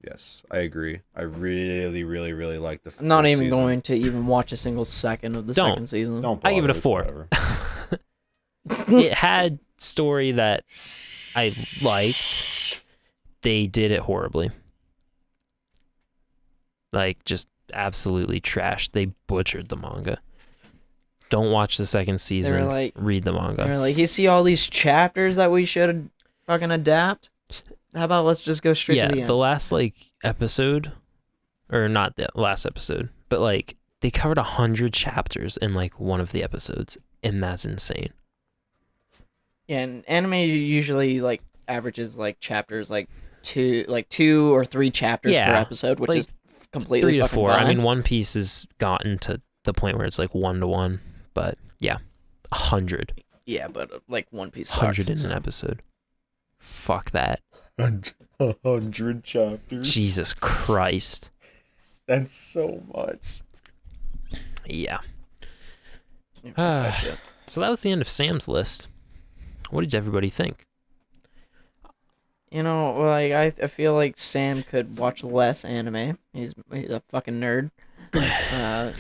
Yes, I agree. I really, really, really like the first I'm not even season. going to even watch a single second of the Don't. second season. Don't I give it a bother, 4. whatever. It had story that I liked. They did it horribly. Like, just absolutely trash. They butchered the manga. Don't watch the second season. like- Read the manga. They're like, you see all these chapters that we should fucking adapt? How about let's just go straight Yeah, to the end? the last like episode, or not the last episode, but like they covered 100 chapters in like one of the episodes, and that's insane. Yeah, and anime usually like averages like chapters like two or three chapters per Yeah, episode, which like, is completely 3 to fucking 4. fine. I mean, One Piece has gotten to the point where it's like 1-to-1, but yeah, 100, yeah, but like One Piece 100 sucks, in an so. episode. Fuck that. 100 chapters. Jesus Christ. That's so much. Yeah. Yeah, fuck that shit. So that was the end of Sam's list. What did everybody think? You know, like I feel like Sam could watch less anime. He's a fucking nerd.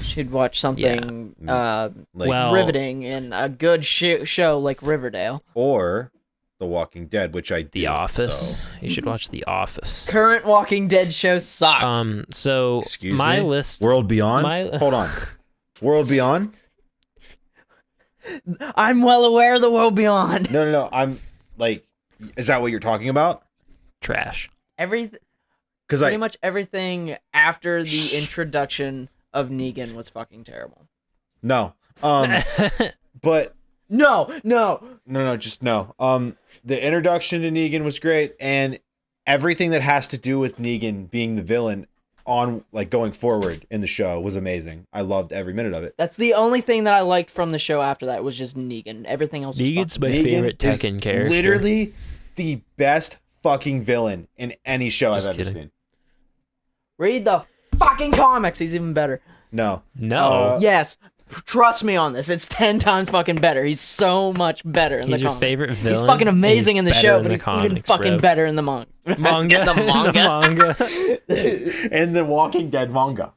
Should watch something Like, Well- riveting and a good show like Riverdale. or The Walking Dead, which I do. The Office. so- You should watch The Office. Current Walking Dead show sucks. So Excuse my me? list. World Beyond? Hold on. World Beyond? I'm well aware of the world beyond. No. I'm like, is that what you're talking about? Trash. Pretty Because much everything after the introduction of Negan was fucking terrible. no. But No. just no. The introduction to Negan was great, and everything that has to do with Negan being the villain on like going forward in the show was amazing. I loved every minute of it. That's the only thing that I liked from the show after that was just Negan. Everything else was Negan's fucking my Negan favorite is Tekken character. literally the best fucking villain in any show Just I've ever kidding. seen. Read the fucking comics. He's even better. No. No. Yes. Trust me on this. It's 10 times fucking better. He's so much better in He's the your comics. favorite villain. He's fucking amazing in the better show, in but the he's even comics, fucking bro. better in the manga. Manga. The manga. The manga. And the Walking Dead manga.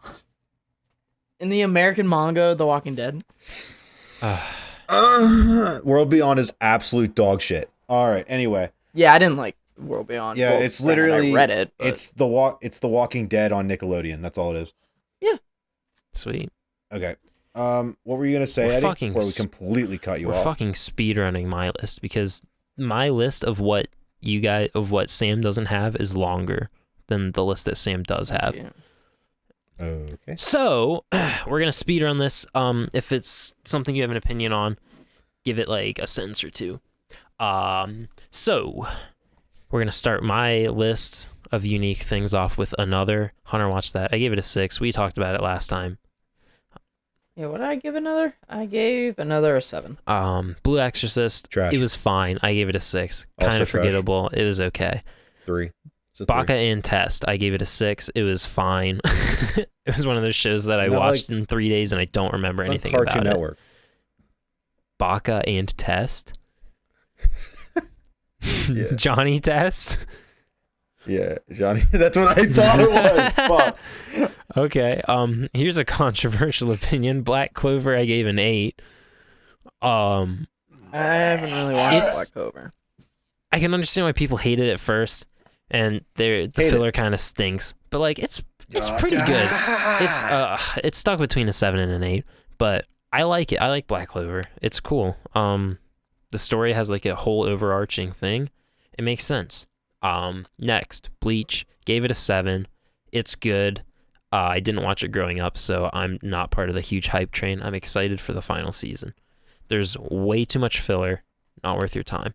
In the American manga, The Walking Dead. World Beyond is absolute dog shit. All right. Anyway, Yeah, I didn't like World Beyond. yeah, Well, it's literally I read it. But It's the Walking Dead on Nickelodeon. That's all it is. Sweet. Okay. What were you gonna say, We're Eddie? fucking Before we s- completely cut you We're off. fucking speedrunning my list because my list of what Sam doesn't have is longer than the list that Sam does have. Yeah. Okay. So we're gonna speed run this. If it's something you have an opinion on, give it like a sentence or two. So we're gonna start my list of unique things off with another. Hunter watched that. I gave it a 6. We talked about it last time. Yeah, what did I give another? I gave another a 7. Blue Exorcist. Trash. It was fine. I gave it a 6. Kind Also of trash. forgettable. It was okay. 3. Baka and Test. I gave it a 6. It was fine. It was one of those shows that I Not watched like- in 3 days and I don't remember It's on anything Cartoon about Network. it. Baka and Test. Yeah. Johnny Test. Yeah, Johnny. That's what I thought it was. Fuck. Okay. Here's a controversial opinion. Black Clover. I gave an 8. I haven't really watched It's- Black Clover. I can understand why people hate it at first, and the Hate filler kind of stinks. But like, it's pretty good. It's stuck between a 7 and an 8, but I like it. I like Black Clover. It's cool. The story has like a whole overarching thing. It makes sense. Next, Bleach. Gave it a 7. It's good. I didn't watch it growing up, so I'm not part of the huge hype train. I'm excited for the final season. There's way too much filler. Not worth your time.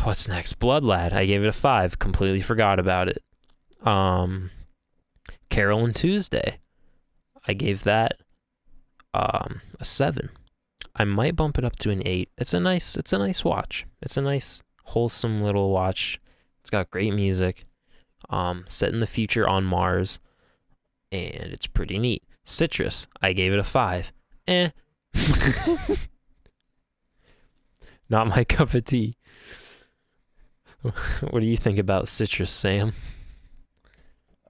What's next? Blood Lad. I gave it a 5. Completely forgot about it. Carol and Tuesday. I gave that a 7. I might bump it up to an 8. It's a nice watch. It's a nice wholesome little watch. It's got great music. Set in the future on Mars, and it's pretty neat. Citrus. I gave it a 5. Not my cup of tea. What do you think about Citrus, Sam?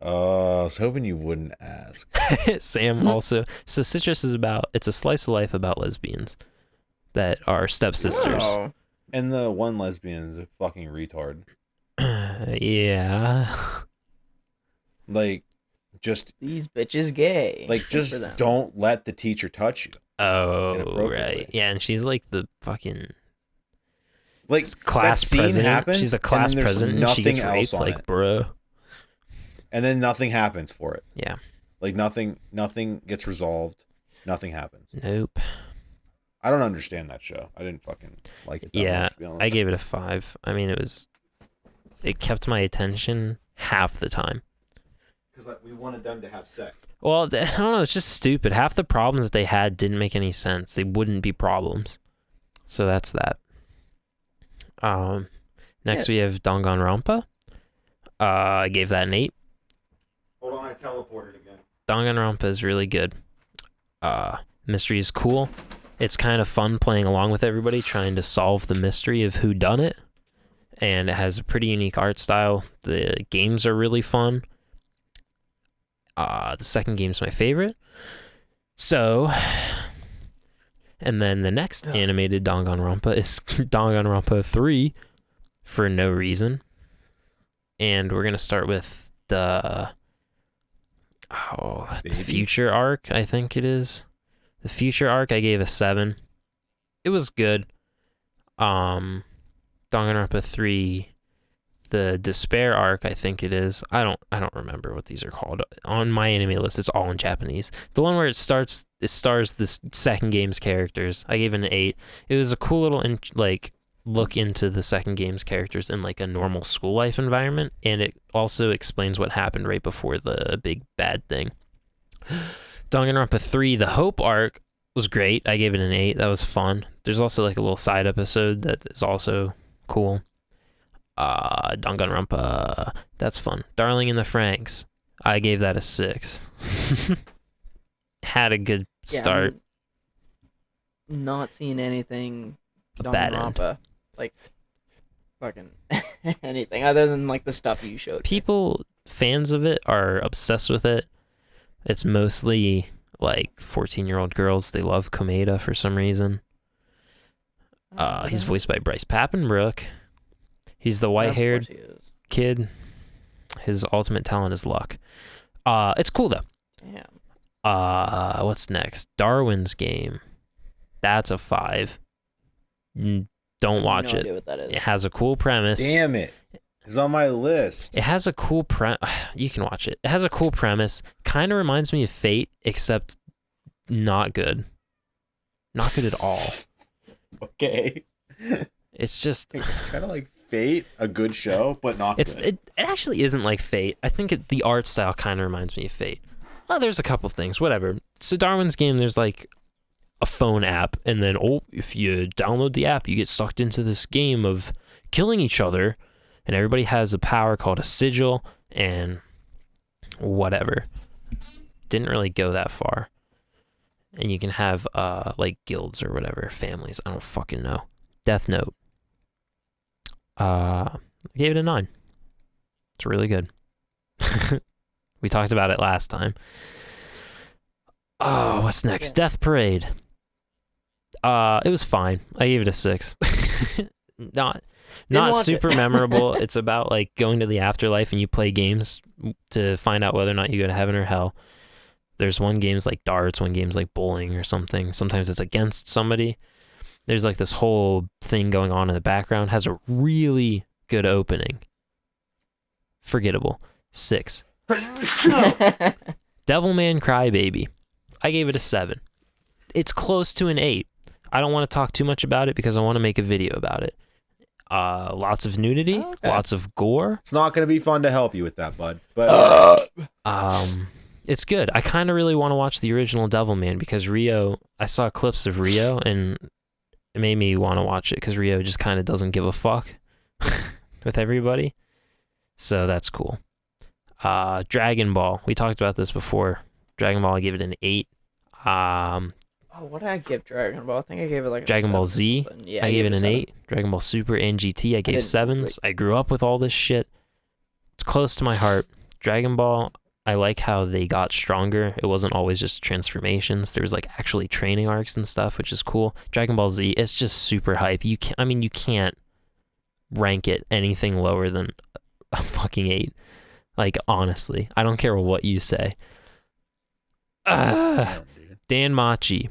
I was hoping you wouldn't ask. Sam also. So Citrus is it's a slice of life about lesbians that are stepsisters. Oh. And the one lesbian is a fucking retard. Yeah. Like, just These bitches gay. like Good just for them. don't let the teacher touch you. Oh, Inappropriately. right. Yeah, and she's like the fucking Like class that scene president. happens, She's a and class then there's president and she nothing gets else raped. on Like, it. bruh. And then nothing happens for it. Yeah. Like nothing gets resolved. Nothing happens. Nope. I don't understand that show. I didn't fucking like it that Yeah, much, to be honest. I gave it a 5. I mean, it kept my attention half the time. Because like, we wanted them to have sex. Well, I don't know. It's just stupid. Half the problems that they had didn't make any sense. They wouldn't be problems. So that's that. Next we have Danganronpa. I gave that an 8. Hold on, I teleported again. Danganronpa is really good. Mystery is cool. It's kind of fun playing along with everybody, trying to solve the mystery of who done it. And it has a pretty unique art style. The games are really fun. The second game's my favorite. So, and then the next animated Danganronpa is Danganronpa 3 for no reason. And we're going to start with the future arc, I think it is. The future arc I gave a 7. It was good. Danganronpa 3, the despair arc, I think it is. I don't remember what these are called. On MyAnimeList, it's all in Japanese. The one where it stars the second game's characters. I gave it an 8. It was a cool little look into the second game's characters in like a normal school life environment, and it also explains what happened right before the big bad thing. Danganronpa 3, the Hope arc was great. I gave it an 8. That was fun. There's also like a little side episode that is also cool. Danganronpa, that's fun. Darling in the Franxx, I gave that a 6. Had a good start. I'm not seeing anything Bad end. Danganronpa, like fucking anything other than like the stuff you showed. People, fans of it, are obsessed with it. It's mostly like 14-year-old girls. They love Komeda for some reason. He's voiced by Bryce Papenbrook. He's the white-haired kid. His ultimate talent is luck. It's cool though. Damn. What's next? Darwin's Game. That's a 5. Don't watch no it. idea what that is. It has a cool premise. Damn it. It's on my list. It has a cool You can watch it. It has a cool premise. Kind of reminds me of Fate, except not good. Not good at all. Okay. It's just... It's kind of like Fate, a good show, but not good. It actually isn't like Fate. I think the art style kind of reminds me of Fate. Well, there's a couple things. Whatever. So Darwin's Game, there's like a phone app, and then, if you download the app, you get sucked into this game of killing each other, and everybody has a power called a sigil, and whatever. Didn't really go that far. And you can have, like, guilds or whatever, families. I don't fucking know. Death Note. I gave it a 9. It's really good. We talked about it last time. Oh, what's next? Death Parade. It was fine. I gave it a 6. Not super memorable. It's about like going to the afterlife and you play games to find out whether or not you go to heaven or hell. There's one game's like darts, one game's like bowling or something. Sometimes it's against somebody. There's like this whole thing going on in the background. Has a really good opening. Forgettable. 6. Devilman Crybaby. I gave it a 7. It's close to an 8. I don't want to talk too much about it because I want to make a video about it. Lots of nudity, lots of gore. It's not going to be fun to help you with that, bud. But it's good. I kind of really want to watch the original Devilman because Rio, I saw clips of Rio and it made me want to watch it because Rio just kind of doesn't give a fuck with everybody. So that's cool. Dragon Ball. We talked about this before. Dragon Ball, I gave it an 8. What did I give Dragon Ball? I think I gave it like a Dragon Ball 7 Z. Yeah, I gave it an 7. 8. Dragon Ball Super and GT, I gave 7s. I grew up with all this shit. It's close to my heart. Dragon Ball, I like how they got stronger. It wasn't always just transformations. There was like actually training arcs and stuff, which is cool. Dragon Ball Z, it's just super hype. You can't rank it anything lower than a fucking 8. Like, honestly, I don't care what you say. Dan Machi.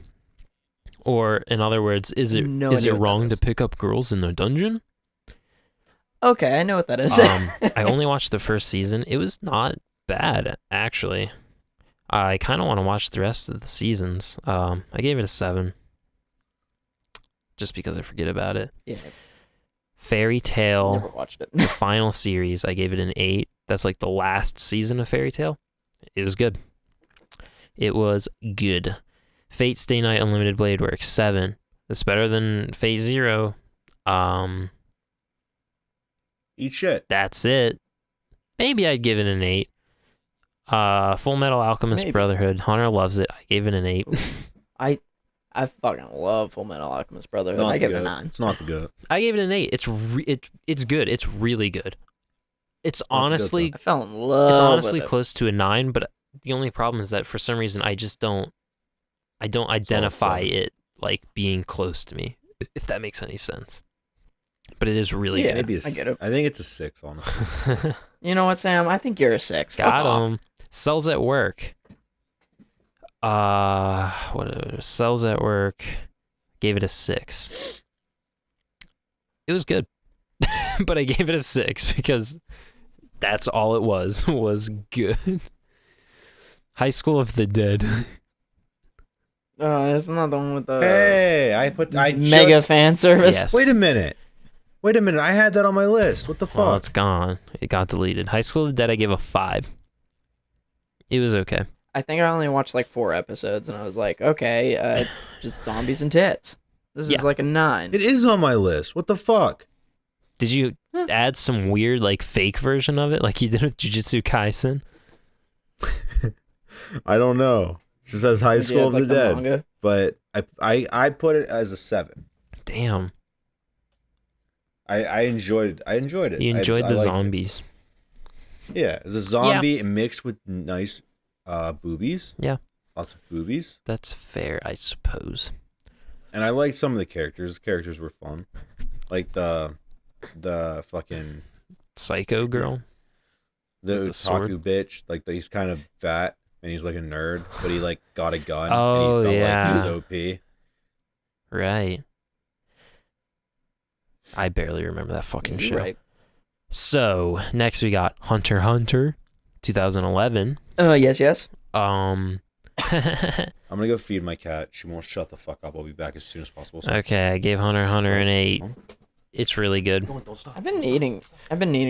Or, in other words, is it wrong to pick up girls in the dungeon? Okay, I know what that is. I only watched the first season. It was not bad, actually. I kind of want to watch the rest of the seasons. I gave it a 7. Just because I forget about it. Yeah. Fairy Tail. Never watched it. The final series, I gave it an 8. That's like the last season of Fairy Tail. It was good. It was good. Fate Stay Night Unlimited Blade Works 7. That's better than Fate Zero. Eat shit. That's it. Maybe I'd give it an 8. Full Metal Alchemist Brotherhood. Hunter loves it. I gave it an 8. I fucking love Full Metal Alchemist Brotherhood. Not I give it good. a 9. It's not the good. I gave it an 8. It's good. It's really good. It's honestly I fell in love. It's honestly with it. close to a 9, but the only problem is that for some reason I don't identify it like being close to me, if that makes any sense. But it is really good. Maybe I get it. I think it's a 6, honestly. You know what, Sam? I think you're a 6. Got him. Cells at Work. Cells at Work. Gave it a 6. It was good. But I gave it a 6 because that's all it was good. High School of the Dead. It's not the one with the Hey, fan service. Yes. Wait a minute. I had that on my list. What the fuck? Well, it's gone. It got deleted. High School of the Dead, I gave a 5. It was okay. I think I only watched like 4 episodes, and I was like, okay, it's just zombies and tits. This is like a 9. It is on my list. What the fuck? Did you add some weird like fake version of it, like you did with Jujutsu Kaisen? I don't know. It says High School of the Dead, manga? but I put it as a 7. Damn. I enjoyed it. You enjoyed I the liked zombies. it. Yeah, it's a zombie mixed with nice boobies. Yeah. Lots of boobies. That's fair, I suppose. And I liked some of the characters. The characters were fun. Like the fucking Psycho girl. the With the sword? otaku bitch. Like he's kind of fat and he's like a nerd, but he like got a gun Oh, and he felt yeah. like he was OP. Right. I barely remember that fucking show. Right. So next we got Hunter x Hunter, 2011. Yes. I'm gonna go feed my cat. She won't shut the fuck up. I'll be back as soon as possible. So. Okay, I gave Hunter x Hunter an 8. It's really good. Don't stop. I've been needing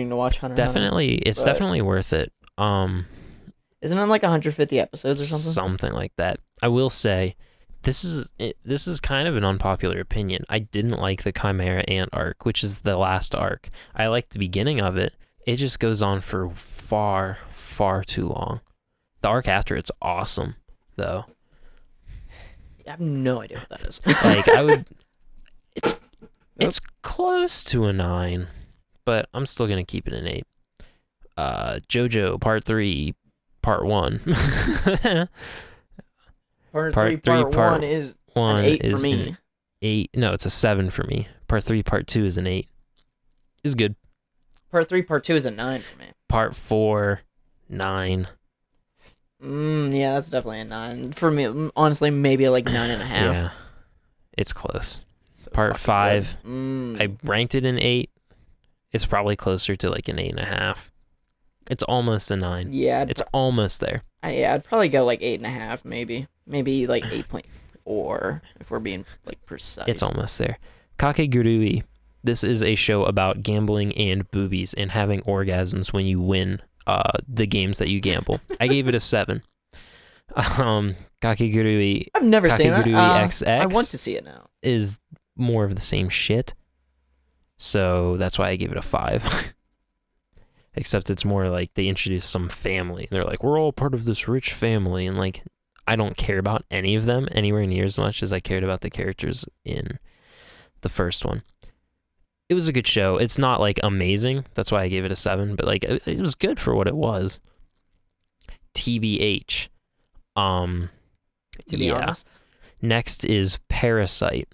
to watch Hunter. Definitely, it's definitely worth it. Isn't it like 150 episodes or something? Something like that. I will say, this is kind of an unpopular opinion. I didn't like the Chimera Ant arc, which is the last arc. I liked the beginning of it. It just goes on for far, far too long. The arc after it's awesome, though. I have no idea what that is. Like I would, it's close to a 9, but I'm still gonna keep it an 8. JoJo Part 3, Part 1. Part 1 is an 8 for me. An 8. No, it's a 7 for me. Part 3, Part 2 is an 8. Is good. Part 3, Part 2 is a 9 for me. Part 4, 9. Yeah, that's definitely a 9 for me. Honestly, maybe like 9.5. Yeah, it's close. So Part 5, I ranked it an 8. It's probably closer to like an 8.5. It's almost a 9. Yeah, it's almost there. I'd probably go like 8.5, maybe like 8.4 if we're being like precise. It's almost there. Kakegurui. This is a show about gambling and boobies and having orgasms when you win the games that you gamble. I gave it a 7. Kakegurui. I've never seen that. XX I want to see it now. Is more of the same shit. So that's why I gave it a 5. Except it's more like they introduce some family. They're like, we're all part of this rich family. And like, I don't care about any of them anywhere near as much as I cared about the characters in the first one. It was a good show. It's not like amazing. That's why I gave it a 7. But like, it was good for what it was. TBH. To be honest. Next is Parasite.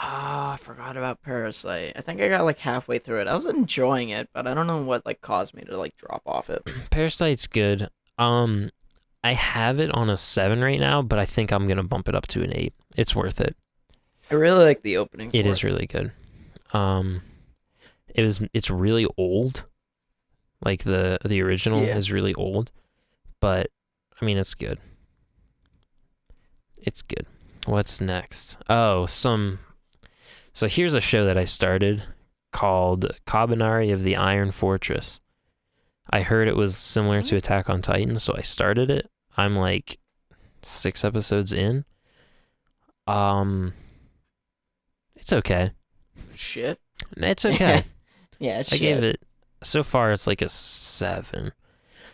I forgot about Parasite. I think I got like halfway through it. I was enjoying it, but I don't know what like caused me to like drop off it. Parasite's good. I have it on a 7 right now, but I think I'm gonna bump it up to an 8. It's worth it. I really like the opening. It is really good. It's really old. Like the original is really old, but I mean it's good. It's good. What's next? Oh, So here's a show that I started called Kabanari of the Iron Fortress. I heard it was similar to Attack on Titan, so I started it. I'm like 6 episodes in. It's okay. Shit. It's okay. Yeah, it's I shit. gave it, so far it's like a 7.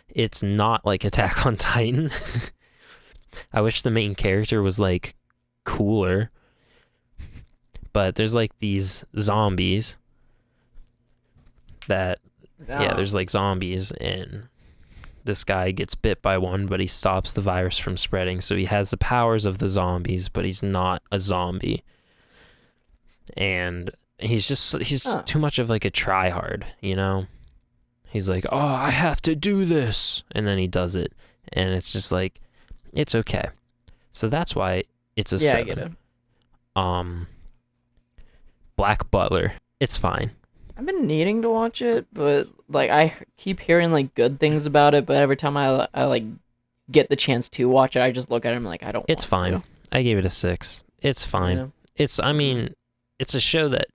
It's not like Attack on Titan. I wish the main character was like cooler. But there's like these zombies that, there's like zombies, and this guy gets bit by one, but he stops the virus from spreading. So he has the powers of the zombies, but he's not a zombie. And he's too much of like a tryhard, you know? He's like, oh, I have to do this. And then he does it. And it's just like, it's okay. So that's why it's a 7. I get it. Black Butler. It's fine. I've been needing to watch it, but like I keep hearing like good things about it, but every time I like get the chance to watch it, I just look at it and I'm like, I don't It's fine. to. I gave it a 6. It's fine. Yeah. It's a show that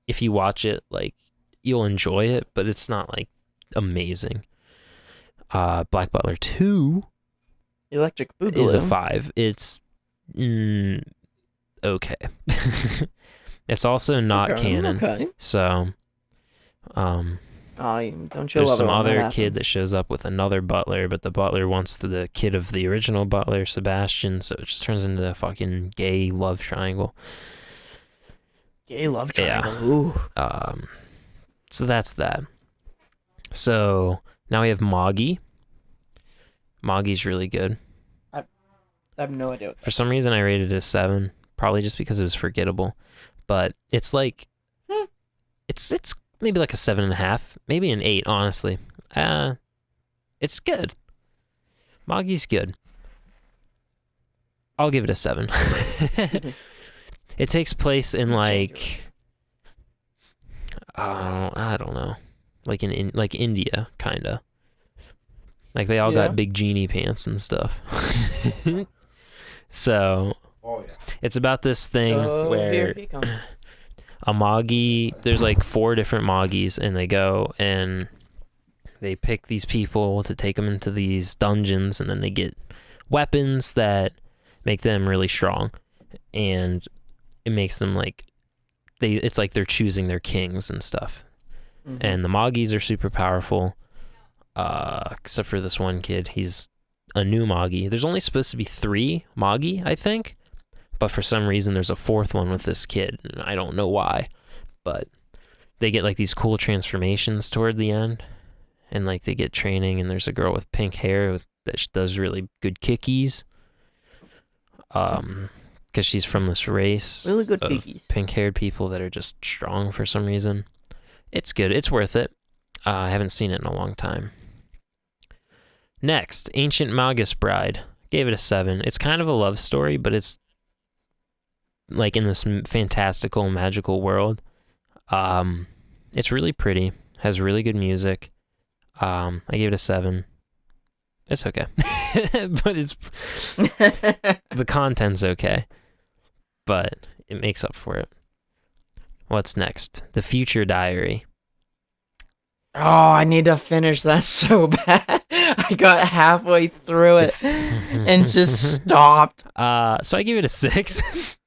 if you watch it, like you'll enjoy it, but it's not like amazing. Black Butler 2 Electric Boogaloo is a 5. It's okay. It's also not canon. Okay. So, don't you there's love some it when other that kid happens? that shows up with another butler, but the butler wants the kid of the original butler, Sebastian, so it just turns into a fucking gay love triangle. Gay love triangle. Yeah. Ooh. So that's that. So now we have Moggy. Moggy's really good. I have no idea. For some reason, I rated it a 7, probably just because it was forgettable. But it's like, it's maybe like a 7.5, maybe an 8, honestly. It's good. Moggy's good. I'll give it a 7. It takes place in like I don't know, like in like India, kinda. Like they all got big genie pants and stuff. So it's about this thing where a Magi, there's like 4 different Magis, and they go and they pick these people to take them into these dungeons, and then they get weapons that make them really strong, and it makes them like it's like they're choosing their kings and stuff. And the Magis are super powerful, except for this one kid. He's a new Magi. There's only supposed to be 3 Magi, I think, but for some reason there's a 4th one with this kid, and I don't know why, but they get like these cool transformations toward the end, and like they get training, and there's a girl with pink hair that does really good kickies, because she's from this race Really good of kickies. pink-haired people that are just strong for some reason. It's good. It's worth it. I haven't seen it in a long time. Next, Ancient Magus Bride. Gave it a 7. It's kind of a love story, but it's like in this fantastical, magical world. It's really pretty. Has really good music. I gave it a 7. It's okay. But it's the content's okay. But it makes up for it. What's next? The Future Diary. Oh, I need to finish that so bad. I got halfway through it and just stopped. So I give it a 6.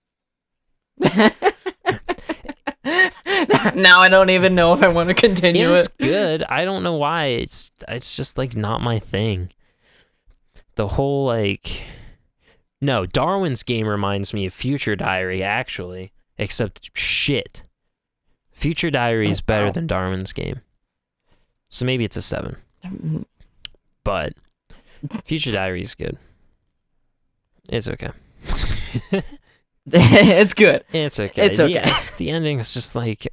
Now I don't even know if I want to continue It's it. good. I don't know why. It's just like not my thing. The whole like no, Darwin's game reminds me of Future Diary actually, except shit. Future Diary is better than Darwin's game. So maybe it's a 7. But Future Diary is good. It's okay. It's good. It's okay. It's okay. The ending is just like,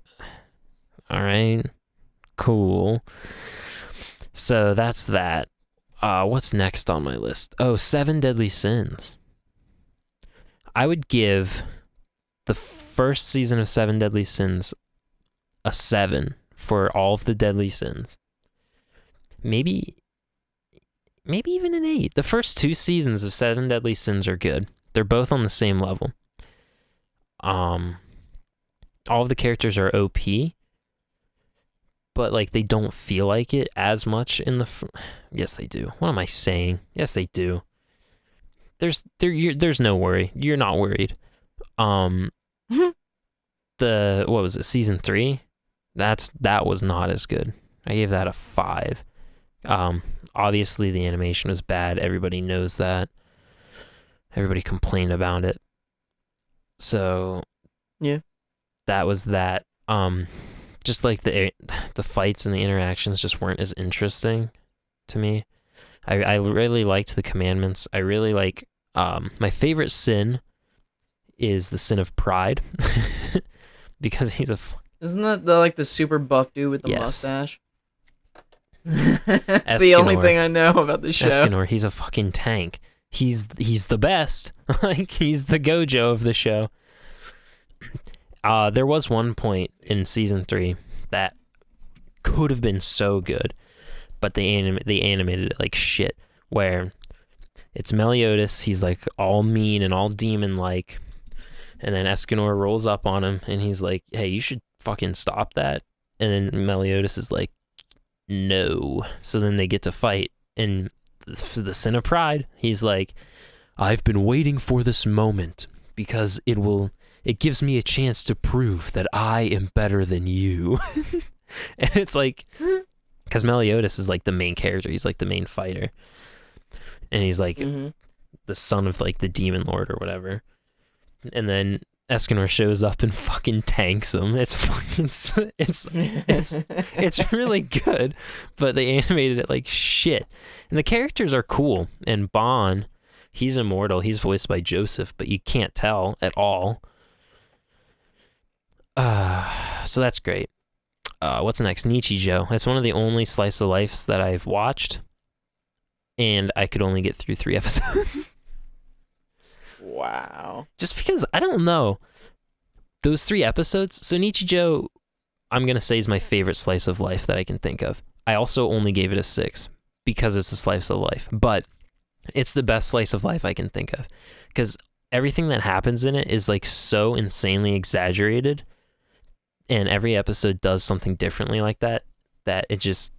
all right, cool. So that's that. What's next on my list? Oh, 7 Deadly Sins. I would give the first season of 7 Deadly Sins a 7 for all of the Deadly Sins. Maybe even an 8. The first 2 seasons of 7 Deadly Sins are good. They're both on the same level. All of the characters are OP, but like they don't feel like it as much in the. Yes, they do. What am I saying? Yes, they do. There's no worry. You're not worried. What was it? Season 3. That was not as good. I gave that a 5. Obviously the animation was bad. Everybody knows that. Everybody complained about it. So yeah, that was that. Just like the fights and the interactions just weren't as interesting to me. I really liked the commandments. I really like my favorite sin is the sin of pride because he's isn't that the super buff dude with the mustache? That's the only thing I know about the show. Escanor, he's a fucking tank. He's the best. Like he's the Gojo of the show. There was one point in season 3 that could have been so good, but they animated it like shit. Where it's Meliodas, he's like all mean and all demon like, and then Escanor rolls up on him and he's like, "Hey, you should fucking stop that." And then Meliodas is like, "No." So then they get to fight, and for the sin of pride, he's like, "I've been waiting for this moment because it gives me a chance to prove that I am better than you." And it's like, because Meliodas is like the main character, he's like the main fighter, and he's like the son of like the demon lord or whatever. And then Escanor shows up and fucking tanks him. It's fucking it's really good, but they animated it like shit. And the characters are cool. And Bon, he's immortal. He's voiced by Joseph, but you can't tell at all. So that's great. What's next? Nichijou. That's one of the only slice of lifes that I've watched, and I could only get through 3 episodes. Wow. Just because, I don't know. those 3 episodes. So Nichijou, I'm gonna say, is my favorite slice of life that I can think of. I also only gave it a 6 because it's a slice of life, but it's the best slice of life I can think of because everything that happens in it is like so insanely exaggerated, and every episode does something differently like that it just,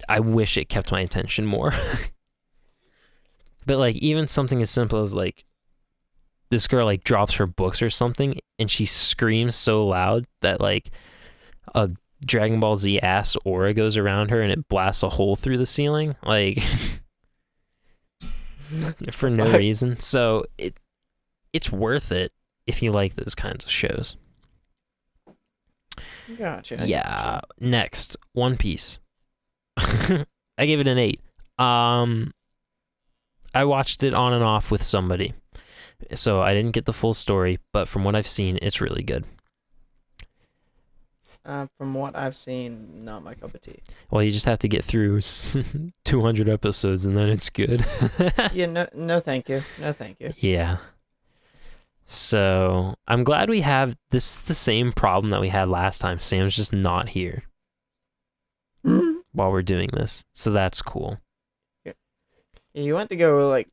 I wish it kept my attention more. But like even something as simple as like this girl like drops her books or something and she screams so loud that like a Dragon Ball Z ass aura goes around her and it blasts a hole through the ceiling, like for no reason. So it's worth it if you like those kinds of shows. Gotcha. Yeah. Next, One Piece. I gave it an 8. I watched it on and off with somebody, so I didn't get the full story, but from what I've seen, it's really good. From what I've seen, not my cup of tea. Well, you just have to get through 200 episodes and then it's good. Yeah, no, thank you. No, thank you. Yeah. So I'm glad we have the same problem that we had last time. Sam's just not here while we're doing this, so that's cool. Yeah, he went to go like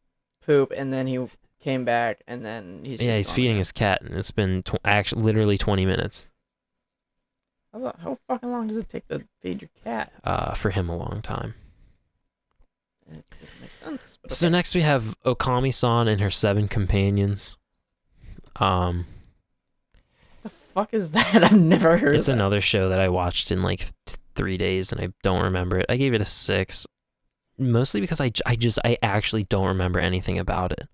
poop, and then he came back, and then he's feeding his cat, and it's been actually literally 20 minutes. How fucking long does it take to feed your cat? For him, a long time. It doesn't make sense. But So okay. next we have Okami-san and her 7 companions. The fuck is that? I've never heard of It's that. another show that I watched in like 3 days and I don't remember it. I gave it a 6, mostly because I actually don't remember anything about it.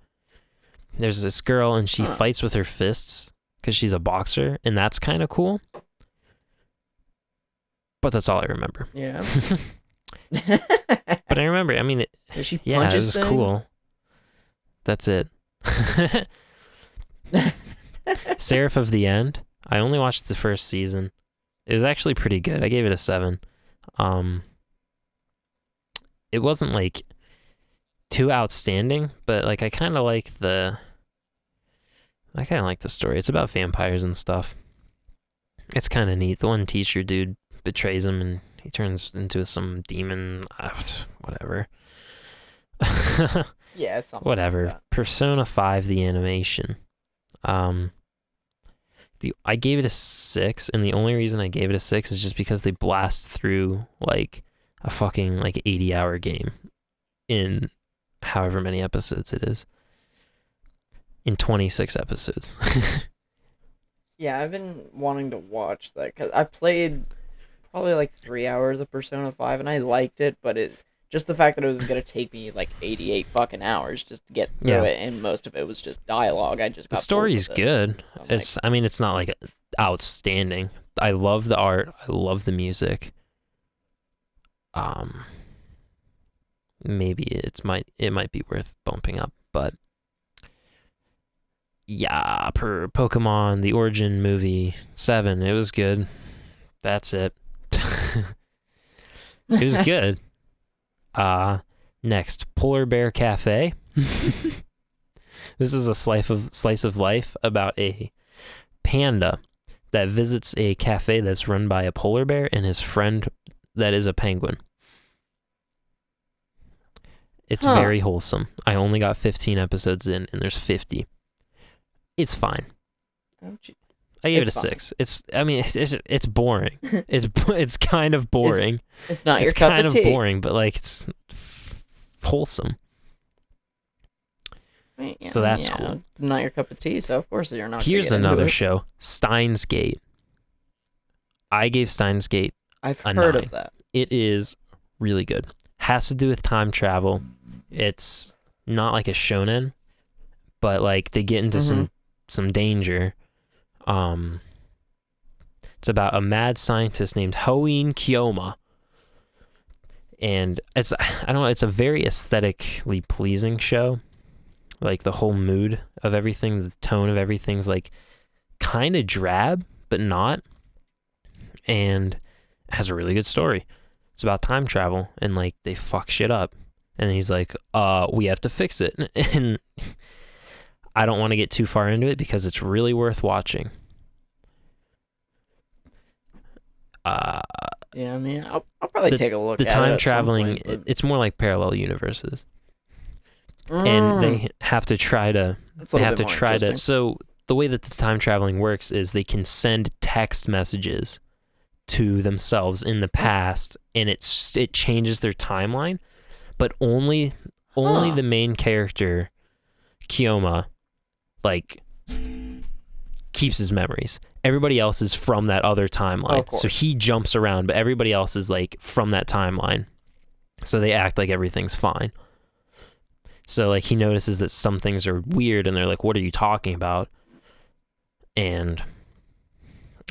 There's this girl and she fights with her fists because she's a boxer, and that's kind of cool. But that's all I remember. Yeah. But I remember, I mean, it punches was things? cool. That's it. Seraph of the End. I only watched the first season. It was actually pretty good. I gave it a 7. It wasn't like too outstanding, but like I kind of like the story. It's about vampires and stuff. It's kind of neat. The one teacher dude betrays him and he turns into some demon. Whatever. Yeah, it's something. Whatever. Like that. Persona 5, the animation. I gave it a 6, and the only reason I gave it a 6 is just because they blast through like a fucking like 80-hour game in however many episodes it is. In 26 episodes. Yeah, I've been wanting to watch that because I played probably like 3 hours of Persona 5 and I liked it, but just the fact that it was gonna take me like 88 fucking hours just to get through it, and most of it was just dialogue. I just The got story's bored with it. good. So I mean, it's not like outstanding. I love the art. I love the music. Maybe it might be worth bumping up, but yeah, per Pokemon the Origin movie 7, it was good. That's it. It was good. Next, Polar Bear Cafe. This is a slice of life about a panda that visits a cafe that's run by a polar bear and his friend that is a penguin. It's very wholesome. I only got 15 episodes in, and there's 50. It's fine. I gave it a 6. It's boring. It's kind of boring. It's not your cup of tea. It's kind of boring, but like it's wholesome. So that's cool. Not your cup of tea, so of course you're not. Here's another show, Steins Gate. I gave Steins Gate I've a heard 9. of that. It is really good. Has to do with time travel. It's not like a shonen, but like they get into some danger. It's about a mad scientist named Hoin Kiyoma. And it's a very aesthetically pleasing show. Like the whole mood of everything, the tone of everything's like kind of drab, but not. And it has a really good story. It's about time travel and like they fuck shit up. And he's like, we have to fix it. And I don't want to get too far into it because it's really worth watching. Yeah, I mean, I'll probably take a look The at it time at some traveling, point, but- it's more like parallel universes. And they have to try to That's a little bit more interesting. so the way that the time traveling works is they can send text messages to themselves in the past, and it changes their timeline, but only the main character, Kiyoma, like, keeps his memories. Everybody else is from that other timeline. So he jumps around, but everybody else is like from that timeline. So they act like everything's fine. So like he notices that some things are weird, and they're like, "What are you talking about?" And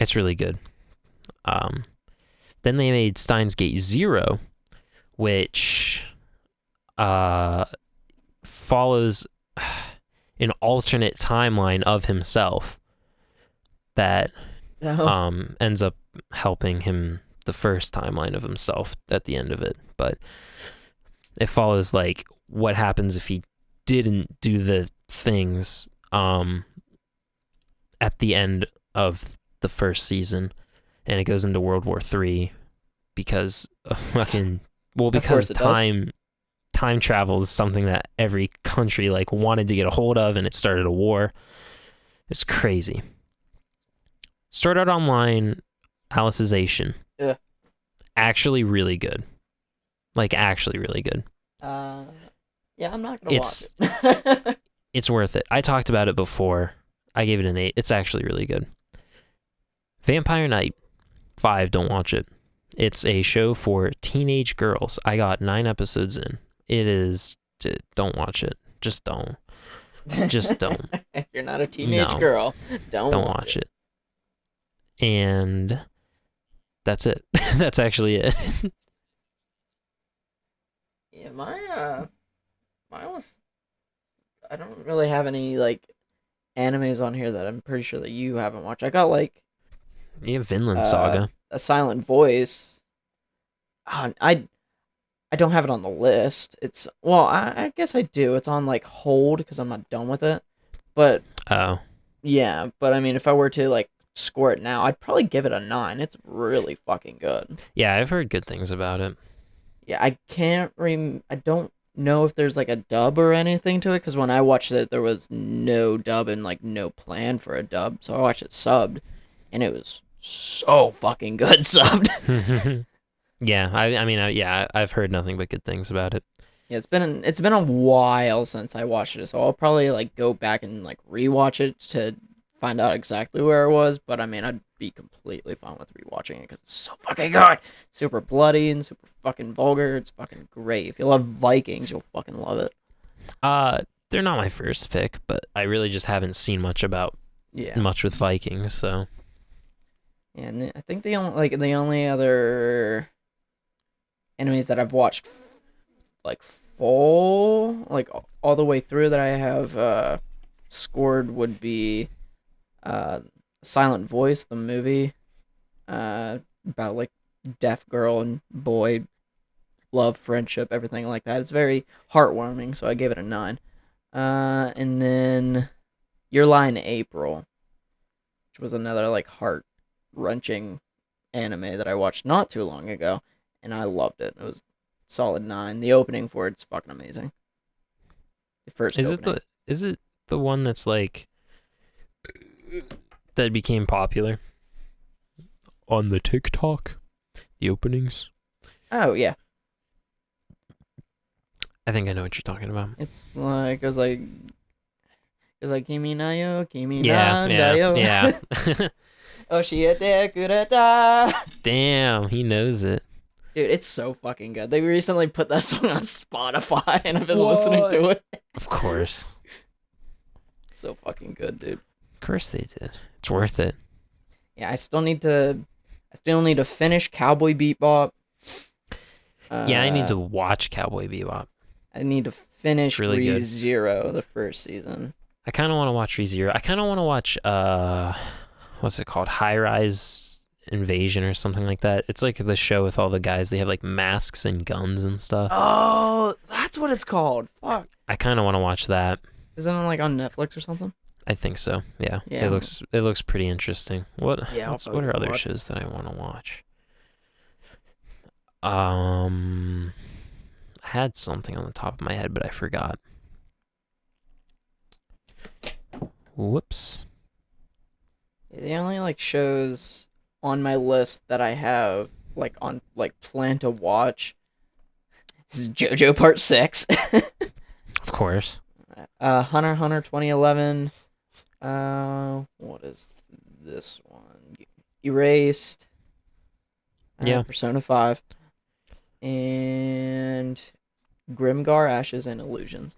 it's really good. Then they made Steins Gate Zero, which follows an alternate timeline of himself that ends up helping him the first timeline of himself at the end of it. But it follows like what happens if he didn't do the things at the end of the first season, and it goes into World War III because of fucking because time travel is something that every country like wanted to get a hold of, and it started a war. It's crazy. Sword Art Online Alicization. Yeah. Actually really good. Like actually really good. Yeah, I'm not gonna watch it. It's worth it. I talked about it before. I gave it an 8. It's actually really good. Vampire Knight 5, don't watch it. It's a show for teenage girls. I got 9 episodes in. It is... Don't watch it. Just don't. Just don't. If you're not a teenage girl, don't watch it. And that's it. That's actually it. Yeah, mine was... I don't really have any, like, animes on here that I'm pretty sure that you haven't watched. I got, like... You have Vinland Saga. A Silent Voice. I don't have it on the list. It's... Well, I guess I do. It's on, like, hold because I'm not done with it. But... Oh. Yeah, but I mean, if I were to, like, score it now, I'd probably give it a 9. It's really fucking good. Yeah, I've heard good things about it. Yeah, I don't know if there's like a dub or anything to it, because when I watched it, there was no dub and like no plan for a dub, so I watched it subbed, and it was so fucking good subbed. Yeah, I mean, I've heard nothing but good things about it. Yeah, it's been a while since I watched it, so I'll probably like go back and like rewatch it to find out exactly where it was, but I mean, I'd be completely fine with rewatching it because it's so fucking good. Super bloody and super fucking vulgar. It's fucking great. If you love Vikings, you'll fucking love it. They're not my first pick, but I really just haven't seen much with Vikings, so. And I think the only other animes that I've watched like full, like all the way through that I have scored would be Silent Voice, the movie, about like deaf girl and boy, love, friendship, everything like that. It's very heartwarming, so I gave it a 9. And then Your Lie in April, which was another like heart-wrenching anime that I watched not too long ago, and I loved it. It was solid 9. The opening for it's fucking amazing. The first opening. Is it the one that's like that became popular on the TikTok? The openings? Oh yeah. I think I know what you're talking about. It's like it was like Kimi na yo, Kimi Yeah, na yo. yeah. Oshiete kureta. Damn, he knows it. Dude, it's so fucking good. They recently put that song on Spotify, and I've been listening to it. Of course. So fucking good, dude. Of course they did. It's worth it. Yeah, I still need to finish Cowboy Bebop. Yeah, I need to watch Cowboy Bebop. I need to finish really good. ReZero, the first season. I kind of want to watch ReZero. I kind of want to watch what's it called? High Rise Invasion or something like that. It's like the show with all the guys. They have like masks and guns and stuff. Oh, that's what it's called. Fuck. I kind of want to watch that. Isn't it like on Netflix or something? I think so. Yeah. Yeah. It looks pretty interesting. What Yeah, what are other shows that I want to watch? I had something on the top of my head, but I forgot. Whoops. The only like shows on my list that I have like on like plan to watch is JoJo Part 6. Of course. Hunter x Hunter 2011. What is this one? Erased. Yeah. Persona 5. And Grimgar Ashes and Illusions.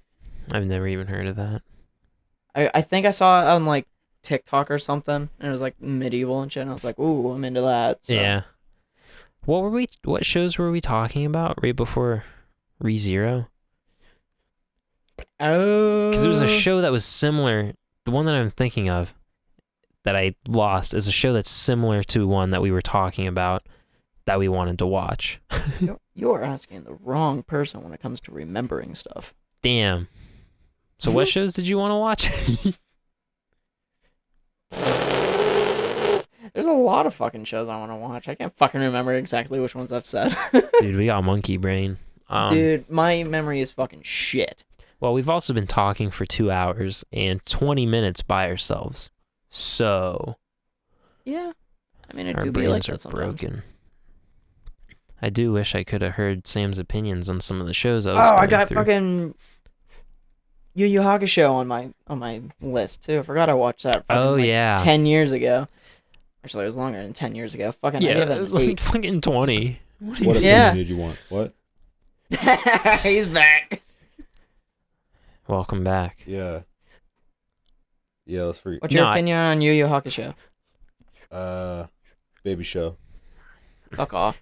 I've never even heard of that. I think I saw it on like TikTok or something, and it was like medieval and shit, and I was like, ooh, I'm into that. So. Yeah. What shows were we talking about right before ReZero? Oh. Because it was a show that was similar. The one that I'm thinking of that I lost is a show that's similar to one that we were talking about that we wanted to watch. You're asking the wrong person when it comes to remembering stuff. Damn. So what shows did you want to watch? There's a lot of fucking shows I want to watch. I can't fucking remember exactly which ones I've said. Dude, we got monkey brain. Dude, my memory is fucking shit. Well, we've also been talking for 2 hours and 20 minutes by ourselves. So... Yeah. I mean, it our do be like brains that are sometimes. broken. I do wish I could have heard Sam's opinions on some of the shows I was I going got through. fucking Yu Yu Hakusho on my list too. I forgot I watched that. Fucking, yeah. 10 years ago. Actually, it was longer than 10 years ago. Fucking, I Yeah, gave it it was an like 8. fucking 20. What Yeah. opinion did you want? What? He's back. Welcome back. Yeah. Yeah, let's free. What's your No, opinion on Yu Yu Hakusho? Baby show. Fuck off.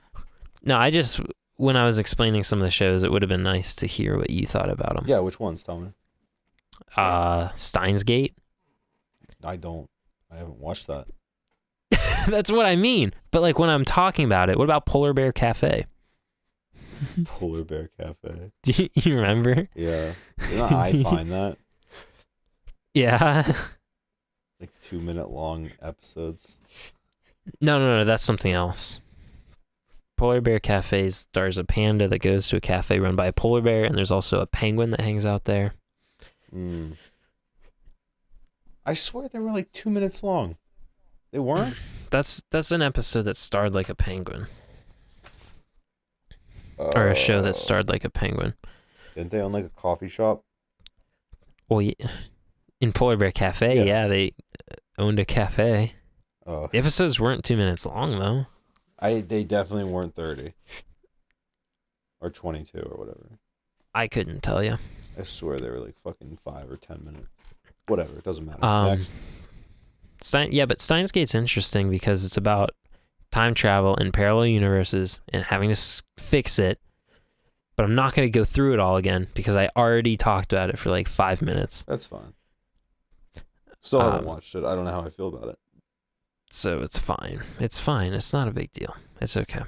No, I just, when I was explaining some of the shows, it would have been nice to hear what you thought about them. Yeah, which ones? Tell me. Steins Gate. I haven't watched that. That's what I mean. But like when I'm talking about it, what about Polar Bear Cafe? Polar Bear Cafe. Do you remember? Yeah. Didn't I find that? Yeah. Like 2-minute long episodes. No, that's something else. Polar Bear Cafe stars a panda that goes to a cafe run by a polar bear, and there's also a penguin that hangs out there. I swear they were like 2 minutes long. They weren't? That's an episode that starred like a penguin. Or a show that starred like a penguin. Didn't they own like a coffee shop? Well, in Polar Bear Cafe, Yeah. they owned a cafe. Oh. The episodes weren't 2 minutes long, though. They definitely weren't 30. Or 22 or whatever. I couldn't tell you. I swear they were like fucking 5 or 10 minutes. Whatever, it doesn't matter. Next. But Steins Gate's interesting because it's about time travel in parallel universes and having to fix it. But I'm not going to go through it all again because I already talked about it for like 5 minutes. That's fine. Still haven't watched it. I don't know how I feel about it. So it's fine. It's fine. It's not a big deal. It's okay.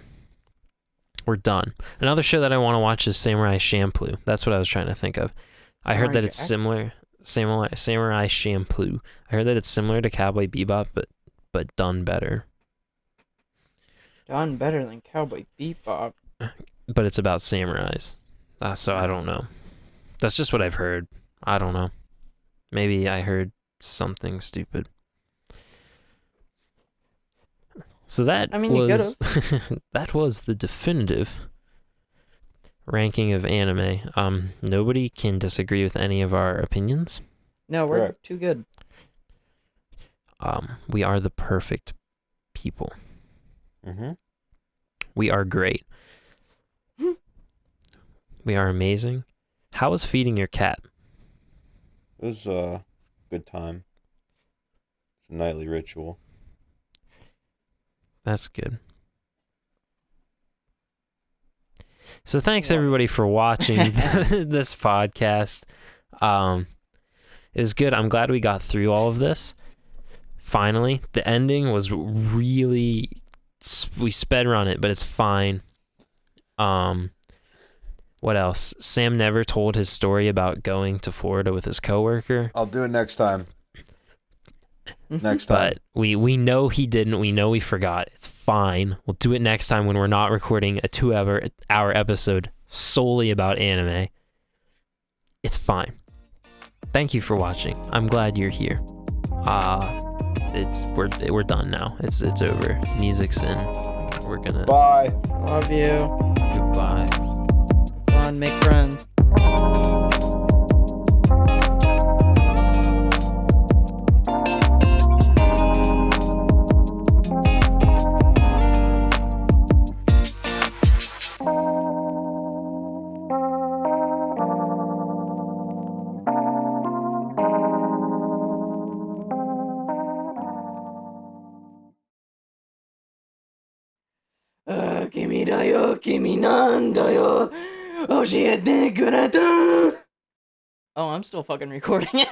We're done. Another show that I want to watch is Samurai Champloo. That's what I was trying to think of. I heard that it's similar. Samurai Champloo. I heard that it's similar to Cowboy Bebop, but done better. Done better than Cowboy Bebop. But it's about samurais. So I don't know. That's just what I've heard. I don't know. Maybe I heard something stupid. So that was that was the definitive ranking of anime. Nobody can disagree with any of our opinions. No, we're Correct. too good. We are the perfect people. Mm-hmm. We are great. We are amazing. How was feeding your cat? It was a good time. It's a nightly ritual. That's good. So thanks everybody for watching this podcast. It was good. I'm glad we got through all of this. Finally, the ending was we sped run it, but it's fine. What What else? Sam never told his story about going to Florida with his coworker. I'll do it next time. Next time. But we know he didn't. We know we forgot. It's fine. We'll do it next time when we're not recording a 2-hour episode solely about anime. It's fine. Thank you for watching. I'm glad you're here. We're done now. It's over. Music's in. We're gonna. Bye. Love you. Goodbye. Come on, make friends. Kimi da yo, kimi nan da yo, oshiete kureta. Oh, I'm still fucking recording it.